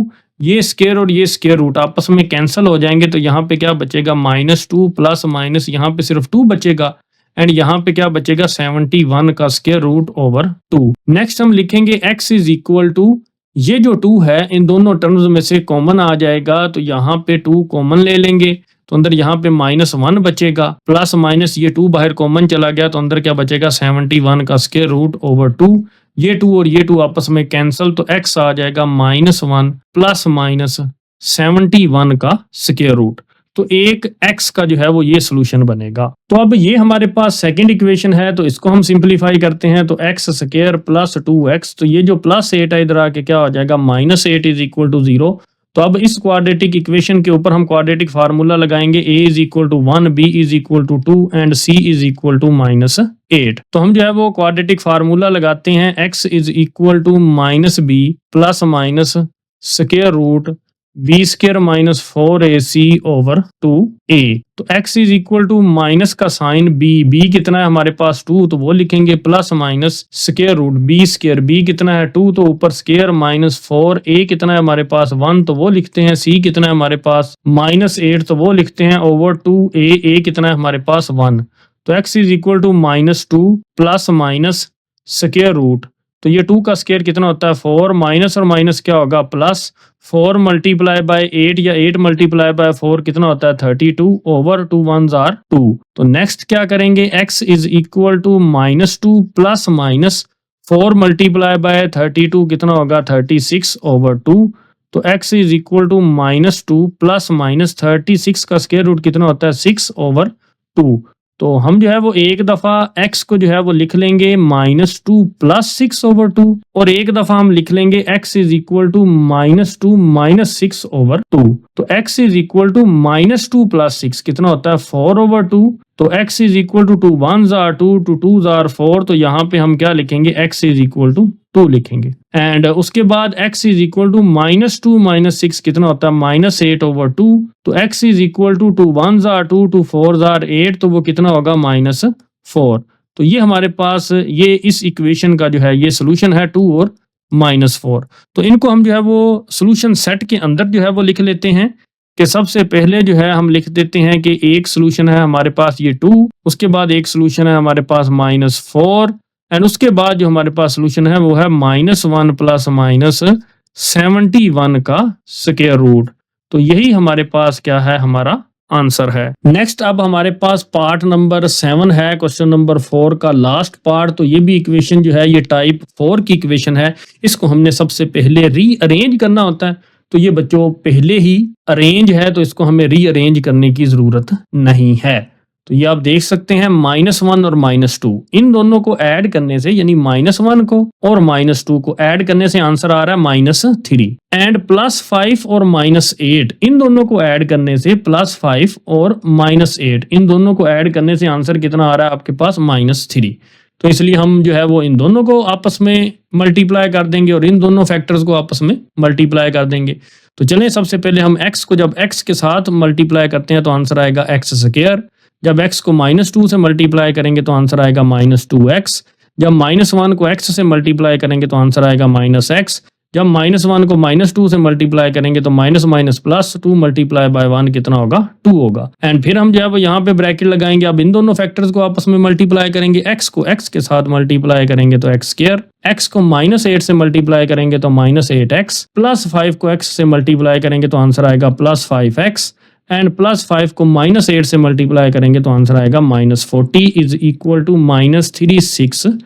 ये स्क्वायर और ये स्क्वायर रूट आपस में कैंसिल हो जाएंगे तो यहाँ पे क्या बचेगा माइनस 2 प्लस माइनस यहाँ पे सिर्फ 2 बचेगा एंड यहाँ पे क्या बचेगा 71 का स्क्वायर रूट ओवर 2। नेक्स्ट हम लिखेंगे x इज इक्वल टू ये जो 2 है इन दोनों टर्म्स में से कॉमन आ जाएगा तो यहाँ पे 2 कॉमन ले लेंगे तो अंदर यहाँ पे -1 बचेगा, प्लस माइनस ये 2 बाहर कॉमन चला गया तो अंदर क्या बचेगा 71 का स्क्वायर रूट ओवर 2। ये 2 और ये 2 आपस में कैंसिल तो x आ जाएगा -1 प्लस माइनस 71 का स्क्वायर रूट। तो एक x का जो है वो ये सोल्यूशन बनेगा। तो अब ये हमारे पास सेकंड इक्वेशन है तो इसको हम सिंप्लीफाई करते हैं तो x स्क्वायर प्लस 2x, तो ये जो प्लस 8 है इधर आके क्या हो जाएगा -8 इज इक्वल टू 0। तो अब इस क्वाड्रेटिक इक्वेशन के ऊपर हम क्वाड्रेटिक फार्मूला लगाएंगे, a is equal to 1, b is equal to 2 and c is equal to -8। तो हम जो है वो क्वाड्रेटिक फार्मूला लगाते हैं, x is equal to -b plus minus square root b square minus 4ac over 2a। तो x is equal to minus का sign b कितना है हमारे पास 2 तो वो लिखेंगे, plus minus square root b square, b कितना है 2 तो ऊपर स्क्वायर माइनस 4a कितना है हमारे पास 1 तो वो लिखते हैं, c कितना है हमारे पास -8 तो वो लिखते हैं ओवर 2a कितना है हमारे पास 1। तो x is equal to -2 plus minus square root, तो ये 2 का स्क्वायर कितना होता है 4, माइनस और माइनस क्या होगा प्लस, 4 मल्टीप्लाई बाय 8 या 8 मल्टीप्लाई बाय 4 कितना होता है 32 ओवर 2 1s आर 2। तो नेक्स्ट क्या करेंगे, x is equal to -2 plus minus 4 multiply by 32 कितना होगा 36/2। तो x is equal to -2 plus minus 36 का स्क्वायर रूट कितना होता है 6/2। तो हम जो है वो एक दफा x को जो है वो लिख लेंगे -2 प्लस 6/2 और एक दफा हम लिख लेंगे x is equal to -2 minus 6/2। तो x is equal to -2 plus 6 कितना होता है 4/2। तो x is equal to 2 1s are 2 2 2s are 4। तो यहाँ पे हम क्या लिखेंगे x इज इक्वल टू 2 लिखेंगे एंड उसके बाद x is equal to -2 minus 6 कितना होता है -8/2। तो x is equal to 2 1s are 2 2 4s are 8। तो वो कितना होगा -4। तो ये हमारे पास ये इस इक्वेशन का जो है ये सोल्यूशन है 2 और -4। तो इनको हम जो है वो सोल्यूशन सेट के अंदर जो है वो लिख लेते हैं कि सबसे पहले जो है हम लिख देते हैं कि एक सोल्यूशन है हमारे पास ये 2, उसके बाद एक सोल्यूशन है हमारे पास -4 एंड उसके बाद जो हमारे पास सोल्यूशन है वो है -1 प्लस -71 का स्क्वायर रूट। तो यही हमारे पास क्या है हमारा आंसर है। नेक्स्ट अब हमारे पास पार्ट नंबर 7 है, क्वेश्चन नंबर 4 का लास्ट पार्ट। तो ये भी इक्वेशन जो है ये टाइप 4 की इक्वेशन है। इसको हमने सबसे पहले रीअरेंज करना होता है। तो ये बच्चों पहले ही अरेंज है तो इसको हमें रीअरेंज करने की जरूरत नहीं है। तो ये आप देख सकते हैं -1 और -2 इन दोनों को ऐड करने से यानी -1 को और -2 को ऐड करने से आंसर आ रहा है -3 एंड +5 और -8 इन दोनों को ऐड करने से +5 और -8 इन दोनों को ऐड करने से आंसर कितना आ रहा है आपके पास -3। तो इसलिए हम जो है वो इन दोनों को आपस में मल्टीप्लाई कर देंगे और इन दोनों फैक्टर्स को आपस में मल्टीप्लाई कर देंगे। तो चलें सबसे पहले हम x को जब x के साथ मल्टीप्लाई करते हैं तो आंसर आएगा x²। जब x को -2 से मल्टीप्लाई करेंगे तो आंसर आएगा -2x। जब -1 को x से मल्टीप्लाई करेंगे तो आंसर आएगा -x। जब -1 को -2 से मल्टीप्लाई करेंगे तो -2 मल्टीप्लाई बाय 1 कितना होगा 2 होगा एंड फिर हम जो है वो यहाँ पे ब्रैकेट लगाएंगे। अब इन दोनों फैक्टर्स को आपस में मल्टीप्लाई करेंगे। x को x के साथ मल्टीप्लाई करेंगे तो x², x को -8 से मल्टीप्लाई करेंगे तो -8x, +5 को x से मल्टीप्लाई करेंगे तो आंसर आएगा +5x एंड +5 को -8 से मल्टीप्लाई करेंगे तो आंसर आएगा -40 इज इक्वल टू -360।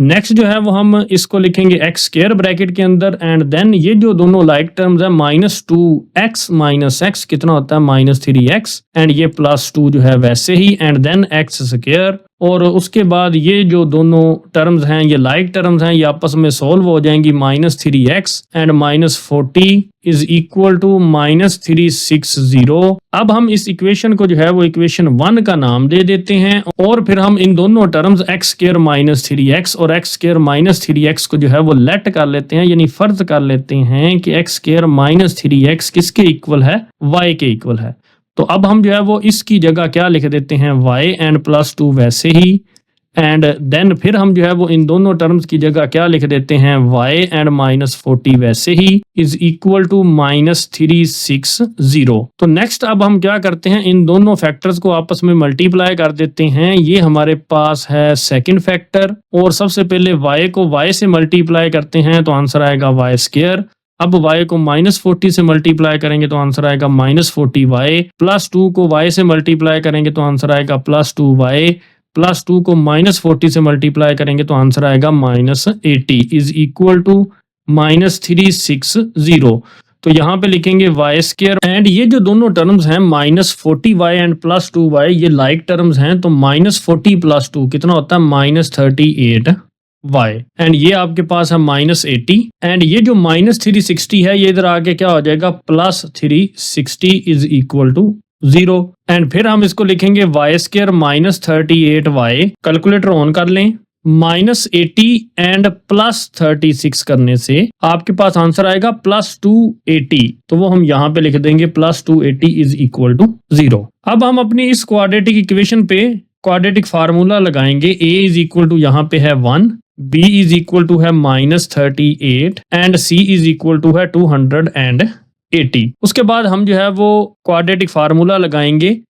नेक्स्ट जो है वो हम इसको लिखेंगे x² ब्रैकेट के अंदर एंड देन ये जो दोनों लाइक टर्म्स है -2x -x कितना होता है -3x एंड ये +2 जो है वैसे ही एंड देन x² और उसके बाद ये जो दोनों टर्म्स हैं ये लाइक टर्म्स हैं ये आपस में सॉल्व हो जाएंगी -3x and -40 is equal to -360। अब हम इस इक्वेशन को जो है वो इक्वेशन 1 का नाम दे देते हैं और फिर हम इन दोनों टर्म्स x² -3x और x² -3x को जो है वो लेट कर लेते हैं यानी फर्ज कर लेते हैं कि x² -3x किसके इक्वल है y के इक्वल है। तो अब हम जो है वो इसकी जगह क्या लिख देते हैं y एंड +2 वैसे ही एंड देन फिर हम जो है वो इन दोनों टर्म्स की जगह क्या लिख देते हैं y एंड -40 वैसे ही इज इक्वल टू -360। तो नेक्स्ट अब हम क्या करते हैं इन दोनों फैक्टर्स को आपस में मल्टीप्लाई कर देते हैं। ये हमारे पास है सेकंड फैक्टर और सबसे पहले y को y से मल्टीप्लाई करते हैं तो आंसर आएगा y²। अब y को -40 से मल्टीप्लाई करेंगे तो आंसर आएगा -40y, +2 को y से मल्टीप्लाई करेंगे तो आंसर आएगा +2y, +2 को -40 से मल्टीप्लाई करेंगे तो आंसर आएगा -80 इज इक्वल टू -360। तो यहाँ पे लिखेंगे y² एंड ये जो दोनों टर्म्स हैं -40y एंड +2y ये लाइक टर्म्स हैं तो -40 + 2 कितना होता है -38y एंड ये आपके पास है -80 एंड ये जो -360 है ये इधर आके क्या हो जाएगा +360 इज इक्वल टू 0 एंड फिर हम इसको लिखेंगे y² -38y। कैलकुलेटर ऑन कर लें -80 एंड +36 करने से आपके पास आंसर आएगा +280। तो वो हम यहाँ पे लिख देंगे +280 इज इक्वल टू 0। अब हम अपनी इस क्वाड्रेटिक इक्वेशन पे क्वाड्रेटिक फार्मूला लगाएंगे। a इज इक्वल टू यहाँ पे है 1, b इज इक्वल टू है -38 and c is equal to है 280। उसके बाद हम जो है वो क्वाड्रेटिक फार्मूला लगाएंगे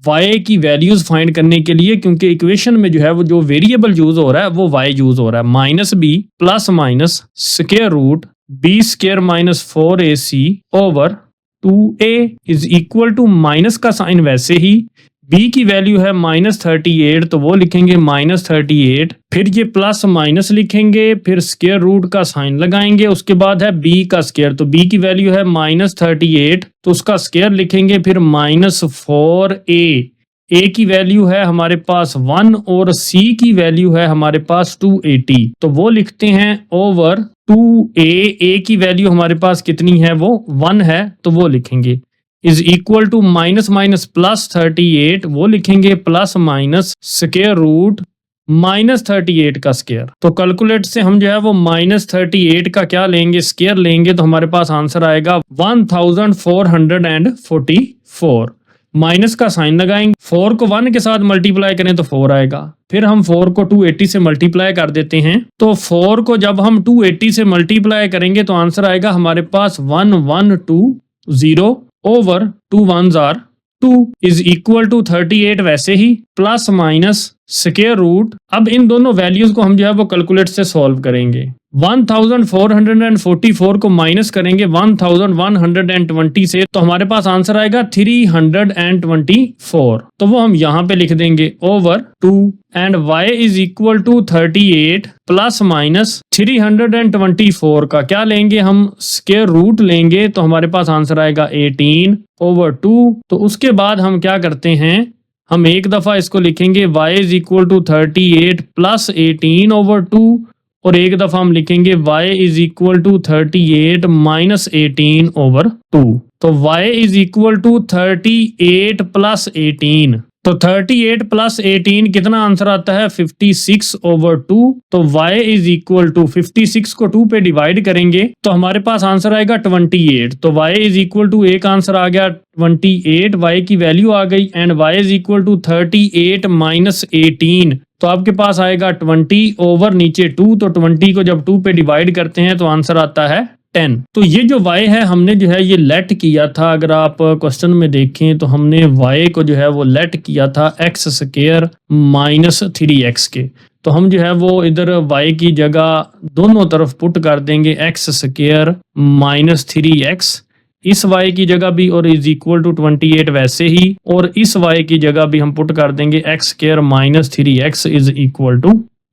y की वैल्यूज फाइंड करने के लिए क्योंकि इक्वेशन में जो है वो जो वेरिएबल यूज हो रहा है वो y यूज हो रहा है -b ± square root b² -4ac over 2a is equal to minus का साइन वैसे ही b की वैल्यू है -38 तो वो लिखेंगे -38, फिर ये प्लस माइनस लिखेंगे, फिर स्क्वायर रूट का साइन लगाएंगे, उसके बाद है b का स्क्वायर, तो b की वैल्यू है -38 तो उसका स्क्वायर लिखेंगे, फिर -4a, a की वैल्यू है हमारे पास 1 और c की वैल्यू है हमारे पास 280, तो वो लिखते हैं ओवर 2a, a की वैल्यू हमारे पास कितनी है वो 1 है तो वो लिखेंगे is equal to minus minus plus 38, वो लिखेंगे प्लस माइनस स्क्वायर रूट -38 का स्क्वायर। तो कैलकुलेट से हम जो है वो -38 का क्या लेंगे, स्क्वायर लेंगे, तो हमारे पास आंसर आएगा 1444। माइनस का साइन लगाएंगे, 4 को 1 के साथ मल्टीप्लाई करें तो 4 आएगा, फिर हम 4 को 280 से मल्टीप्लाई कर देते हैं, तो 4 को जब हम 280 से मल्टीप्लाई करेंगे तो आंसर आएगा हमारे पास 1120 over 2 1s are 2 is equal to 38 वैसे ही प्लस माइनस स्क्वायर रूट। अब इन दोनों वैल्यूज को हम जो है वो कैलकुलेट से सॉल्व करेंगे। 1444 को माइनस करेंगे 1120 से तो हमारे पास आंसर आएगा 324, तो वो हम यहाँ पे लिख देंगे over 2 and y is equal to 38 plus minus 324 का क्या लेंगे हम, स्क्वायर रूट लेंगे, तो हमारे पास आंसर आएगा 18 ओवर 2। तो उसके बाद हम क्या करते हैं, हम एक दफा इसको लिखेंगे y is equal to 38 plus 18 over 2 और एक दफा हम लिखेंगे y is equal to 38 minus 18 over 2। तो y is equal to 38 plus 18, तो 38 प्लस 18 कितना आंसर आता है 56 ओवर 2। तो y इज इक्वल टू 56 को 2 पे डिवाइड करेंगे तो हमारे पास आंसर आएगा 28, तो y इज इक्वल टू एक आंसर आ गया 28, y की वैल्यू आ गई and y is equal to 38 minus 18, तो आपके पास आएगा 20 ओवर नीचे 2, तो 20 को जब 2 पे डिवाइड करते हैं तो आंसर आता है 10। तो ये जो y है हमने जो है ये लेट किया था, अगर आप क्वेश्चन में देखें तो हमने y को जो है वो लेट किया था x स्क्वायर माइनस 3x के, तो हम जो है वो इधर y की जगह दोनों तरफ पुट कर देंगे x स्क्वायर माइनस 3x इस y की जगह भी और इज इक्वल टू 28 वैसे ही, और इस y की जगह भी हम पुट कर देंगे x square minus 3x is equal to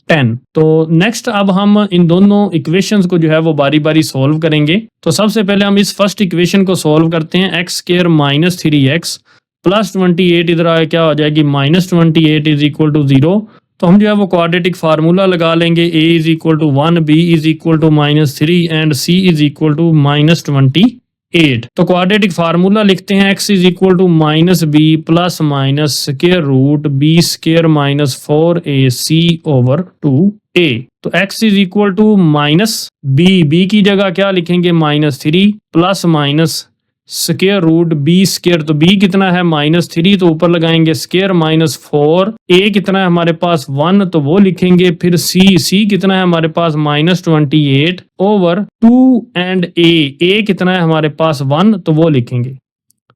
10। तो नेक्स्ट अब हम इन दोनों इक्वेशंस को जो है वो बारी बारी सॉल्व करेंगे। तो सबसे पहले हम इस फर्स्ट इक्वेशन को सॉल्व करते हैं, x square minus 3x plus 28 इधर आए क्या हो जाएगी माइनस 28 इज इक्वल टू 0। तो हम जो है वो क्वाड्रेटिक फार्मूला लगा लेंगे, a is equal to 1, b is equal to -3 and c is equal to -28। तो क्वाड्रेटिक फार्मूला लिखते हैं, x is equal to -b plus minus square root b square minus 4ac over 2a। तो x is equal to minus b की जगह क्या लिखेंगे -3 plus minus square root b square, तो b कितना है -3 तो ऊपर लगाएंगे स्क्वायर माइनस 4, a कितना है हमारे पास 1 तो वो लिखेंगे, फिर c कितना है हमारे पास -28 ओवर 2 एंड a कितना है हमारे पास 1 तो वो लिखेंगे।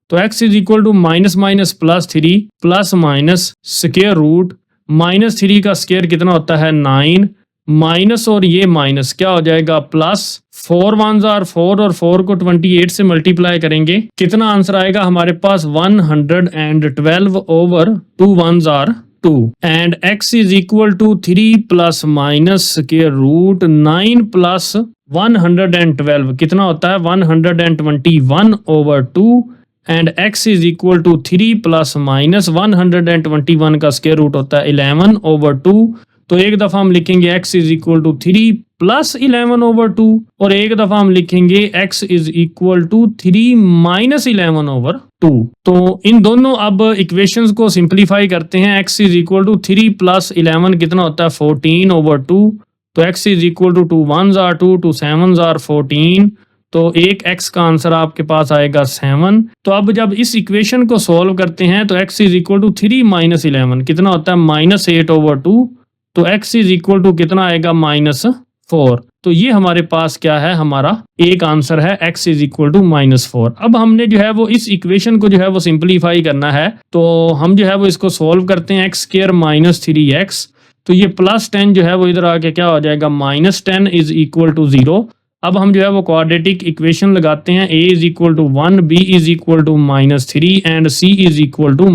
तो x is equal to minus minus +3 plus minus square root -3 का स्क्वायर कितना होता है 9 माइनस और ये माइनस क्या हो जाएगा प्लस, 4 1s are 4 और 4 को 28 से मल्टीप्लाई करेंगे कितना आंसर आएगा हमारे पास 112 over 2 1s are 2 and x is equal to 3 plus minus square root 9 plus 112 कितना होता है 121 over 2 and x is equal to 3 plus minus 121 का स्क्वायर रूट होता है 11 ओवर 2। तो एक दफा हम लिखेंगे x is equal to 3 plus 11 over 2 और एक दफा हम लिखेंगे x is equal to 3 minus 11 over 2। तो इन दोनों अब इक्वेशंस को सिंप्लीफाई करते हैं, x is equal to 3 plus 11 कितना होता है 14 ओवर 2। तो x is equal to 2 1s are 2 2 7s are 14, तो एक x का आंसर आपके पास आएगा 7। तो अब जब इस इक्वेशन को सॉल्व करते हैं तो x is equal to 3 minus 11 कितना होता है -8 ओवर 2, तो x इज इक्वल टू कितना आएगा -4। तो ये हमारे पास क्या है, हमारा एक आंसर है x इज इक्वल टू -4। अब हमने जो है वो इस इक्वेशन को जो है वो सिंप्लीफाई करना है, तो हम जो है वो इसको सॉल्व करते हैं, x स्क्वायर माइनस 3x, तो ये प्लस 10 जो है वो इधर आके क्या हो जाएगा -10 इज इक्वल टू 0। अब हम जो है वो क्वाड्रेटिक इक्वेशन लगाते हैं, a is equal to 1, b is equal to -3 and c is equal to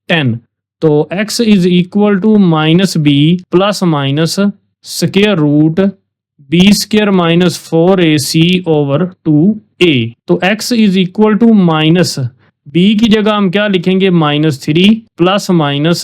10। तो x is equal to minus b plus minus square root b square minus 4ac over 2a। तो x is equal to minus b की जगह हम क्या लिखेंगे -3 plus minus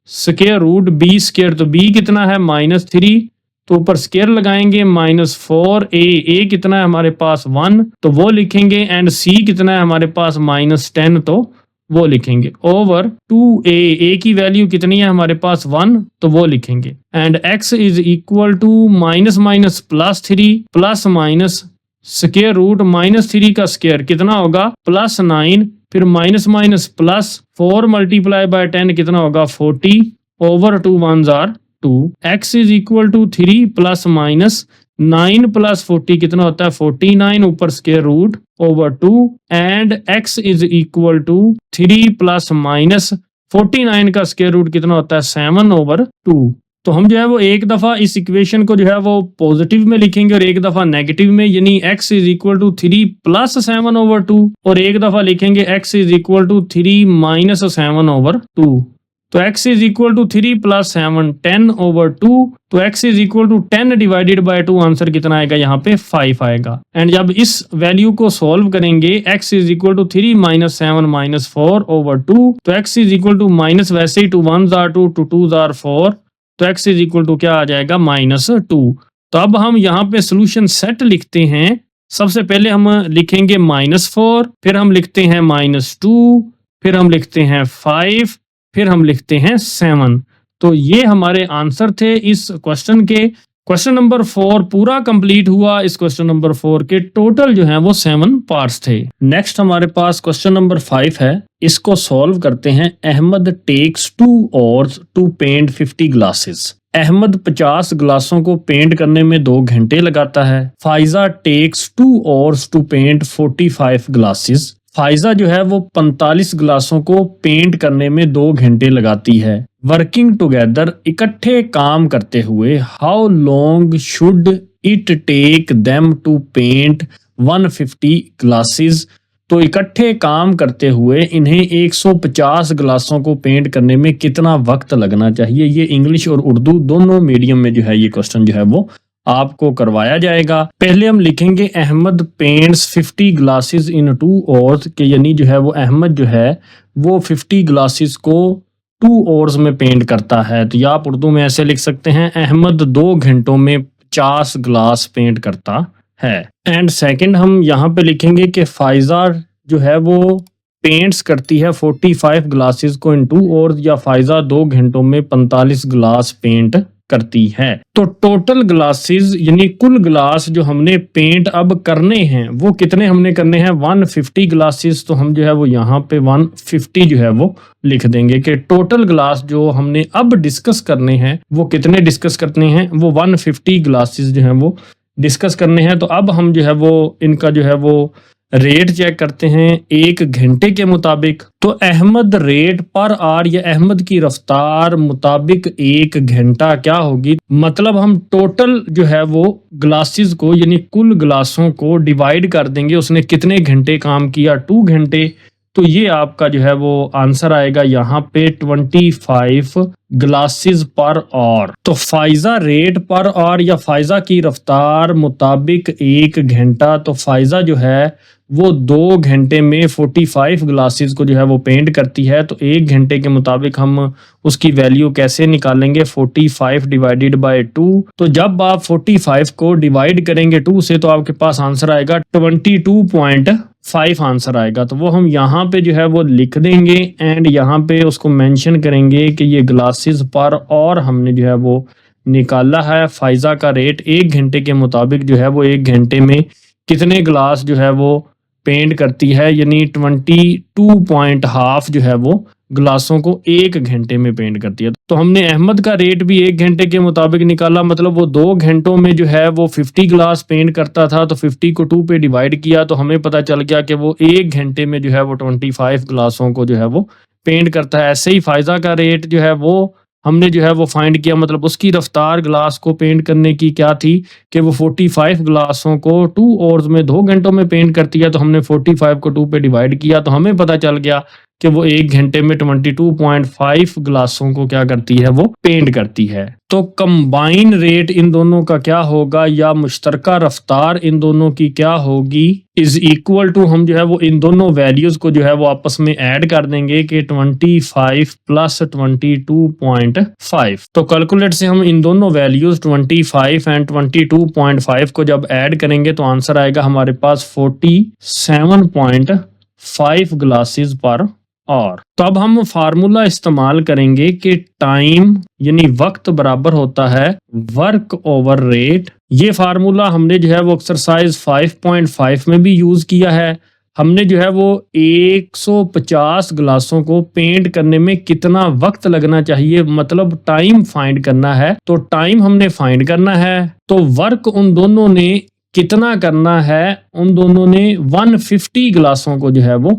square root b square. तो b कितना है -3, तो ऊपर स्क्वायर लगाएंगे -4a कितना है हमारे पास 1, तो वो लिखेंगे, एंड c कितना है हमारे पास -10, तो वो लिखेंगे ओवर 2a की वैल्यू कितनी है हमारे पास 1, तो वो लिखेंगे, and x is equal to minus minus +3 plus minus square root -3 का स्क्वायर कितना होगा +9, फिर minus minus plus 4 multiply by 10 कितना होगा 40 over 2 1s are 2। x is equal to 3 plus minus 9 plus 40 कितना होता है 49 ऊपर square root over 2, and x is equal to 3 plus minus 49 का स्क्वायर रूट कितना होता है 7 ओवर 2। तो हम जो है वो एक दफा इस इक्वेशन को जो है वो पॉजिटिव में लिखेंगे और एक दफा नेगेटिव में, यानी x is equal to 3 plus 7 over 2, और एक दफा लिखेंगे x is equal to 3 minus 7 over 2। तो x is equal to 3 plus 7 10 over 2, तो x is equal to 10 divided by 2, answer कितना आएगा यहाँ पे 5 आएगा। एंड जब इस वैल्यू को सॉल्व करेंगे x is equal to 3 minus 7 minus 4 over 2, तो x is equal to minus वैसे ही 2 1s आर 2 2 2s आर 4, तो x इज इक्वल टू क्या आ जाएगा -2। तो अब हम यहाँ पे सोल्यूशन सेट लिखते हैं। सबसे पहले हम लिखेंगे -4, फिर हम लिखते हैं -2, फिर हम लिखते हैं 5, फिर हम लिखते हैं 7। तो ये हमारे आंसर थे इस क्वेश्चन के। क्वेश्चन नंबर 4 पूरा कंप्लीट हुआ। इस क्वेश्चन नंबर 4 के टोटल जो है वो 7 पार्ट्स थे। नेक्स्ट हमारे पास क्वेश्चन नंबर 5 है, इसको सॉल्व करते हैं। Ahmed takes 2 hours to paint 50 glasses. Ahmed 50 ग्लासों को पेंट करने में 2 घंटे लगाता है। Faiza takes 2 hours to paint 45 glasses. Faiza जो है वो 45 ग्लासों को पेंट करने में 2 घंटे लगाती है। वर्किंग टुगेदर, इकट्ठे काम करते हुए, how long should it take them to paint 150 glasses. तो इकट्ठे काम करते हुए इन्हें 150 ग्लासों को पेंट करने में कितना वक्त लगना चाहिए। ये इंग्लिश और उर्दू दोनों मीडियम में जो है ये क्वेश्चन जो है वो आपको करवाया जाएगा। पहले हम लिखेंगे Ahmed paints 50 glasses in 2 hours, के यानी जो है वो अहमद जो है वो 50 ग्लासेस को 2 hours में पेंट करता है। तो या आप उर्दू में ऐसे लिख सकते हैं, अहमद 2 घंटों में 50 ग्लास पेंट करता है। एंड सेकंड हम यहाँ पे लिखेंगे कि फाइजा जो है वो पेंट्स करती है 45 ग्लासेस को इन 2 hours, या फाइजा 2 घंटों में 45 ग्लास पेंट करती है। तो टोटल ग्लासेस यानी कुल ग्लास जो हमने पेंट अब करने हैं वो कितने हमने करने हैं 150 ग्लासेस। तो हम जो है वो यहाँ पे 150 जो है वो लिख देंगे कि टोटल ग्लास जो हमने अब डिस्कस करने हैं वो कितने डिस्कस करने हैं, वो 150 ग्लासेस जो है वो डिस्कस करने हैं। तो अब हम जो है वो इनका जो है वो रेट चेक करते हैं 1 घंटे के मुताबिक। तो अहमद रेट पर आर या अहमद की रफ्तार मुताबिक 1 घंटा क्या होगी, मतलब हम टोटल जो है वो ग्लासेस को यानी कुल ग्लासों को डिवाइड कर देंगे उसने कितने घंटे काम किया 2 घंटे। तो ये आपका जो है वो आंसर आएगा यहाँ पे 25 ग्लासेस पर आवर। तो फाइजा रेट पर आवर या फाइजा की रफ्तार मुताबिक 1 घंटा, तो फाइजा जो है वो 2 घंटे में 45 ग्लासेस को जो है वो पेंट करती है। तो 1 घंटे के मुताबिक हम उसकी वैल्यू कैसे निकालेंगे 45 डिवाइडेड बाय 2। तो जब आप 45 को डिवाइड करेंगे 2 से तो आपके पास आंसर आएगा 22.5 आंसर आएगा। तो वो हम यहाँ पे जो है वो लिख देंगे एंड यहाँ पे उसको मेंशन करेंगे कि ये ग्लासेस पर और हमने जो है वो निकाला है फाइजा का रेट 1 घंटे के मुताबिक जो है वो 1 घंटे में कितने ग्लास जो है वो पेंट करती है, यानी 22.5 जो है वो ग्लासों को 1 घंटे में पेंट करती है। तो हमने अहमद का रेट भी 1 घंटे के मुताबिक निकाला, मतलब वो 2 घंटों में जो है वो 50 ग्लास पेंट करता था। तो 50 को 2 पे डिवाइड किया तो हमें पता चल गया कि वो 1 घंटे में जो है वो 25 ग्लासों को जो है वो पेंट करता है। ऐसे ही फाइजा का रेट जो है वो हमने जो है वो फाइंड किया, मतलब उसकी रफ्तार ग्लास को पेंट करने की क्या थी कि वो 45 ग्लासों को 2 आवर्स में 2 घंटों में पेंट करती है। तो हमने 45 को 2 पे डिवाइड किया तो हमें पता चल गया कि वो 1 घंटे में 22.5 गिलासों को क्या करती है, वो पेंट करती है। तो कंबाइन रेट इन दोनों का क्या होगा, या मुश्तरका रफ्तार इन दोनों की क्या होगी, इज इक्वल टू, हम जो है वो इन दोनों वैल्यूज को जो है वो आपस में ऐड कर देंगे कि 25 प्लस 22.5। तो कैलकुलेटर से हम इन दोनों वैल्यूज 25 एंड 22.5 को जब ऐड करेंगे तो आंसर आएगा हमारे पास 47.5 ग्लासेस पर और। तो अब हम फार्मूला इस्तेमाल करेंगे कि टाइम यानी वक्त बराबर होता है वर्क ओवर रेट। ये फार्मूला हमने जो है वो एक्सरसाइज 5.5 में भी यूज किया है। हमने जो है वो 150 गिलासों को पेंट करने में कितना वक्त लगना चाहिए, मतलब टाइम फाइंड करना है। तो टाइम हमने फाइंड करना है, तो वर्क उन दोनों ने कितना करना है, उन दोनों ने 150 गिलासों को जो है वो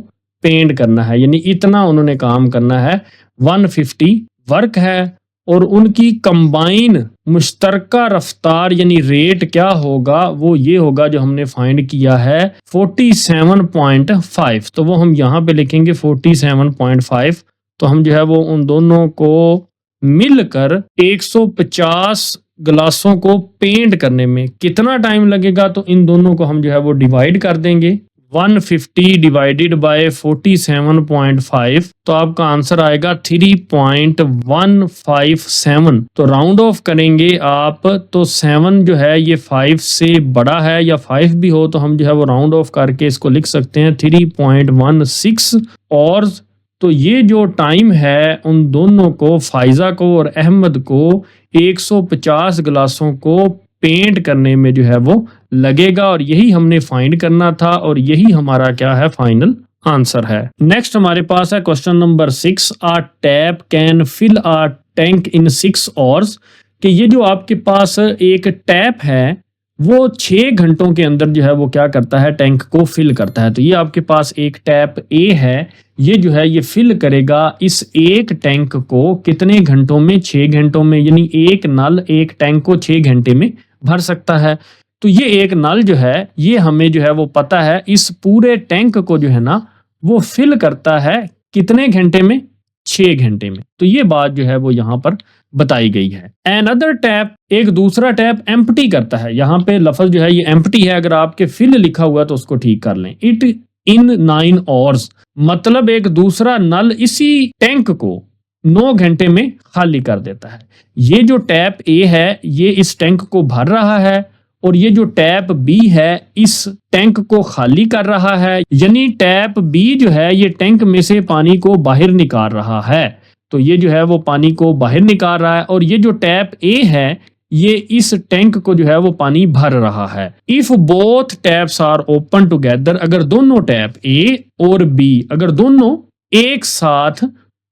पेंट करना है, यानी इतना उन्होंने काम करना है, 150 वर्क है। और उनकी कंबाइन मुश्तरका रफ्तार यानी रेट क्या होगा, वो ये होगा जो हमने फाइंड किया है 47.5। तो वो हम यहाँ पे लिखेंगे 47.5। तो हम जो है वो उन दोनों को मिलकर 150 गिलासों को पेंट करने में कितना टाइम लगेगा, तो इन दोनों को हम जो है वो डिवाइड कर देंगे। 150 डिवाइडेड बाय 47.5, तो आपका आंसर आएगा 3.157। तो राउंड ऑफ करेंगे आप, तो 7 जो है ये 5 से बड़ा है, या 5 भी हो तो हम जो है वो राउंड ऑफ करके इसको लिख सकते हैं 3.16 और। तो ये जो टाइम है उन दोनों को, फाइजा को और अहमद को, 150 गिलासों को पेंट करने में जो है वो लगेगा, और यही हमने फाइंड करना था, और यही हमारा क्या है, फाइनल आंसर है। नेक्स्ट हमारे पास है question number 6। A tap can fill a tank in 6 hours. कि ये जो आपके पास एक टैप है वो 6 घंटों के अंदर जो है वो क्या करता है, टैंक को फिल करता है। तो ये आपके पास एक टैप ए है, ये जो है ये फिल करेगा इस एक टैंक को कितने घंटों में, 6 घंटों में। यानी एक नल एक टैंक को 6 घंटे में भर सकता है। तो ये एक नल जो है ये हमें जो है वो पता है इस पूरे टैंक को जो है ना वो फिल करता है कितने घंटे में, 6 घंटे में। तो ये बात जो है वो यहाँ पर बताई गई है। अनदर टैप, एक दूसरा टैप एम्प्टी करता है। यहाँ पे लफ्ज जो है ये एम्प्टी है, अगर आपके फिल लिखा हुआ है तो उसको ठीक कर लें। इट इन 9 आवर्स, मतलब एक दूसरा नल इसी टैंक को 9 घंटे में खाली कर देता है। ये जो टैप ए है ये इस टैंक को भर रहा है, और ये जो टैप बी है इस टैंक को खाली कर रहा है। यानी टैप बी जो है ये टैंक में से पानी को बाहर निकाल रहा है। तो ये जो है वो पानी को बाहर निकाल रहा है, और ये जो टैप ए है ये इस टैंक को जो है वो पानी भर रहा है। If both taps are open together, अगर दोनों टैप ए और बी अगर दोनों एक साथ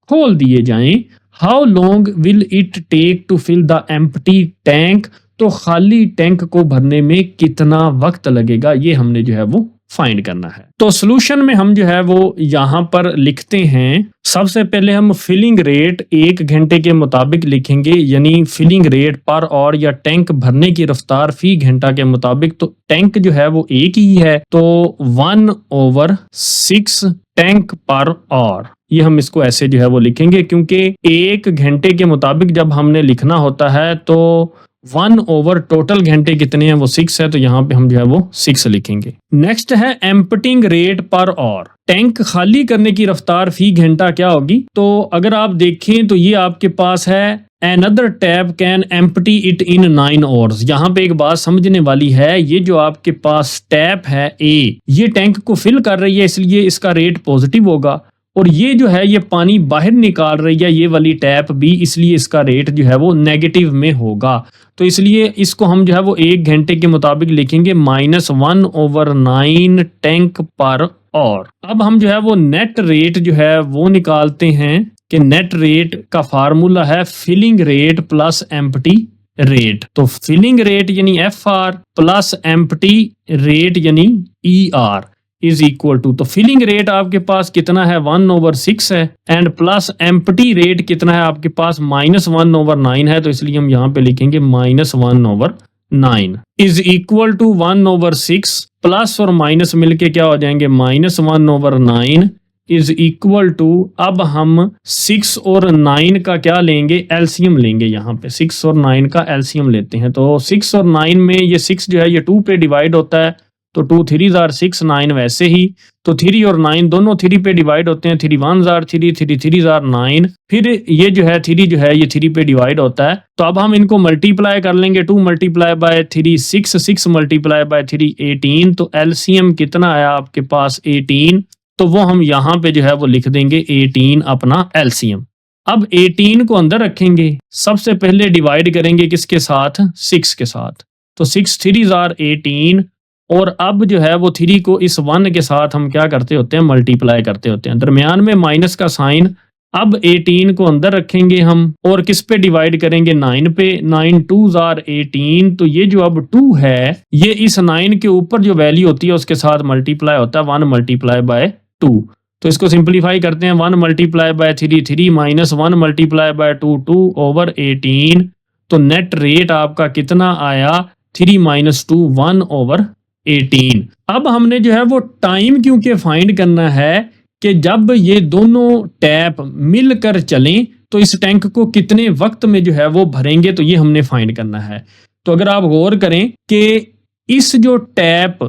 खोल दिए जाएं, how long will it take to fill the empty tank, तो खाली टैंक को भरने में कितना वक्त लगेगा, ये हमने जो है वो फाइंड करना है। तो सॉल्यूशन में हम जो है वो यहाँ पर लिखते हैं, सबसे पहले हम फिलिंग रेट 1 घंटे के मुताबिक लिखेंगे, यानी फिलिंग रेट पर और या टैंक भरने की रफ्तार फी घंटा के मुताबिक। तो टैंक जो है वो एक ही है, तो 1/6 टैंक पर और। ये हम इसको ऐसे जो है वो लिखेंगे, क्योंकि 1 घंटे के मुताबिक जब हमने लिखना होता है तो 1 ओवर टोटल घंटे कितने हैं वो 6 है, तो यहाँ पे हम जो है वो 6 लिखेंगे। नेक्स्ट है एम्प्टिंग रेट पर और, टैंक खाली करने की रफ्तार फी घंटा क्या होगी। तो अगर आप देखें तो ये आपके पास है Another tap can empty it in 9 hours. यहाँ पे एक बात समझने वाली है, ये जो आपके पास टैप है ए ये टैंक को फिल कर रही है, इसलिए इसका रेट पॉजिटिव होगा, और ये जो है ये पानी बाहर निकाल रही है ये वाली टैप बी, इसलिए इसका रेट जो है वो नेगेटिव में होगा। तो इसलिए इसको हम जो है वो 1 घंटे के मुताबिक लिखेंगे -1/9 टैंक पर और। अब हम जो है वो नेट रेट जो है वो निकालते हैं कि नेट रेट का फार्मूला है filling rate plus empty rate. तो फिलिंग रेट यानी FR प्लस एम्प्टी रेट यानी ER इज इक्वल टू, तो फिलिंग रेट आपके पास कितना है 1/6 है, एंड प्लस एम्प्टी रेट कितना है आपके पास -1/9 है। तो इसलिए हम यहाँ पे लिखेंगे -1/9 इज इक्वल टू 1/6, प्लस और माइनस मिलके क्या हो जाएंगे -1/9 इज इक्वल टू, अब हम 6 और 9 का क्या लेंगे, एलसीएम लेंगे। यहाँ पे 6 और 9 का एलसीएम लेते हैं। तो 6 और 9 में ये 6 जो है ये 2 पे डिवाइड होता है, तो 2 3 आर 6, 9 वैसे ही, तो 3 और 9 दोनों 3 पे डिवाइड होते हैं। 3 1 आर 3, 3 3 आर 9, फिर ये जो है 3 जो है ये 3 पे डिवाइड होता है। तो अब हम इनको मल्टीप्लाई कर लेंगे, 2 मल्टीप्लाई बाय 3 6, 6 मल्टीप्लाई बाय 3 18, तो एलसीएम कितना आया आपके पास 18, तो वो हम यहाँ पे जो है वो लिख देंगे 18 अपना एलसीएम। अब 18 को अंदर रखेंगे, सबसे पहले डिवाइड करेंगे किसके साथ, 6 के साथ, तो 6 3 आर 18, और अब जो है वो 3 को इस 1 के साथ हम क्या करते होते हैं, मल्टीप्लाई करते होते हैं, दरमियान में माइनस का साइन। अब 18 को अंदर रखेंगे हम और किस पे डिवाइड करेंगे, 9 पे, 9 2 आर 18, तो ये जो अब 2 है ये इस 9 के ऊपर जो वैल्यू होती है उसके साथ मल्टीप्लाई होता है, 1 मल्टीप्लाई बाय 2। तो इसको सिंप्लीफाई करते हैं, 1 multiply by 3 3 minus 1 multiply by 2 2 over 18, तो नेट रेट आपका कितना आया, 3 माइनस 2 1 ओवर 18। अब हमने जो है वो टाइम क्योंकि फाइंड करना है कि जब ये दोनों टैप मिलकर चलें तो इस टैंक को कितने वक्त में जो है वो भरेंगे, तो ये हमने फाइंड करना है। तो अगर आप गौर करें कि इस जो टैप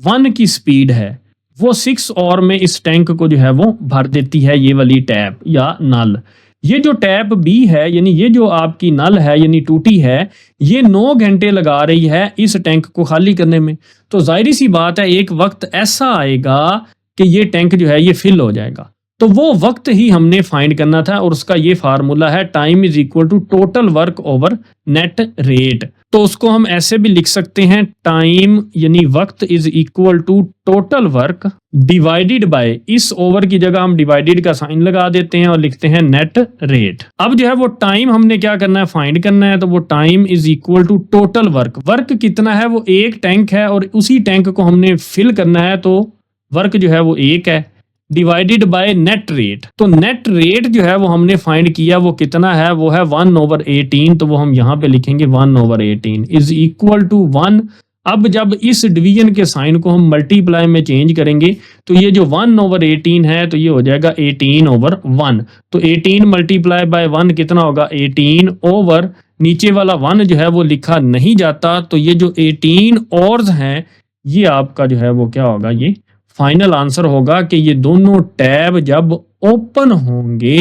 1 की स्पीड है वो 6 और में इस टैंक को जो है वो भर देती है, ये वाली टैप या नल। ये जो टैप बी है यानी ये जो आपकी नल है यानी टूटी है, ये 9 घंटे लगा रही है इस टैंक को खाली करने में। तो जाहिर सी बात है एक वक्त ऐसा आएगा कि ये टैंक जो है ये फिल हो जाएगा, तो वो वक्त ही हमने फाइंड करना था और उसका ये फार्मूला है time is equal to total work over net rate. तो उसको हम ऐसे भी लिख सकते हैं, टाइम यानी वक्त is equal to total work divided by, इस ओवर की जगह हम डिवाइडेड का साइन लगा देते हैं और लिखते हैं नेट रेट। अब जो है वो टाइम हमने क्या करना है, फाइंड करना है, तो वो time is equal to total work, work कितना है, वो एक टैंक है और उसी टैंक को हमने फिल करना है, तो वर्क जो है वो 1 है, डिवाइडेड बाय नेट रेट। तो नेट रेट जो है वो हमने फाइंड किया, वो कितना है, वो है 1 ओवर 18, तो वो हम यहाँ पे लिखेंगे 1 ओवर 18 इज इक्वल टू 1। अब जब इस डिवीजन के साइन को हम मल्टीप्लाई में चेंज करेंगे तो ये जो 1 ओवर 18 है तो ये हो जाएगा 18 ओवर 1, तो 18 मल्टीप्लाई बाय 1 कितना होगा, 18 ओवर, नीचे वाला 1 जो है वो लिखा नहीं जाता, तो ये जो 18 और हैं ये आपका जो है वो क्या होगा, ये फाइनल आंसर होगा कि ये दोनों टैब जब ओपन होंगे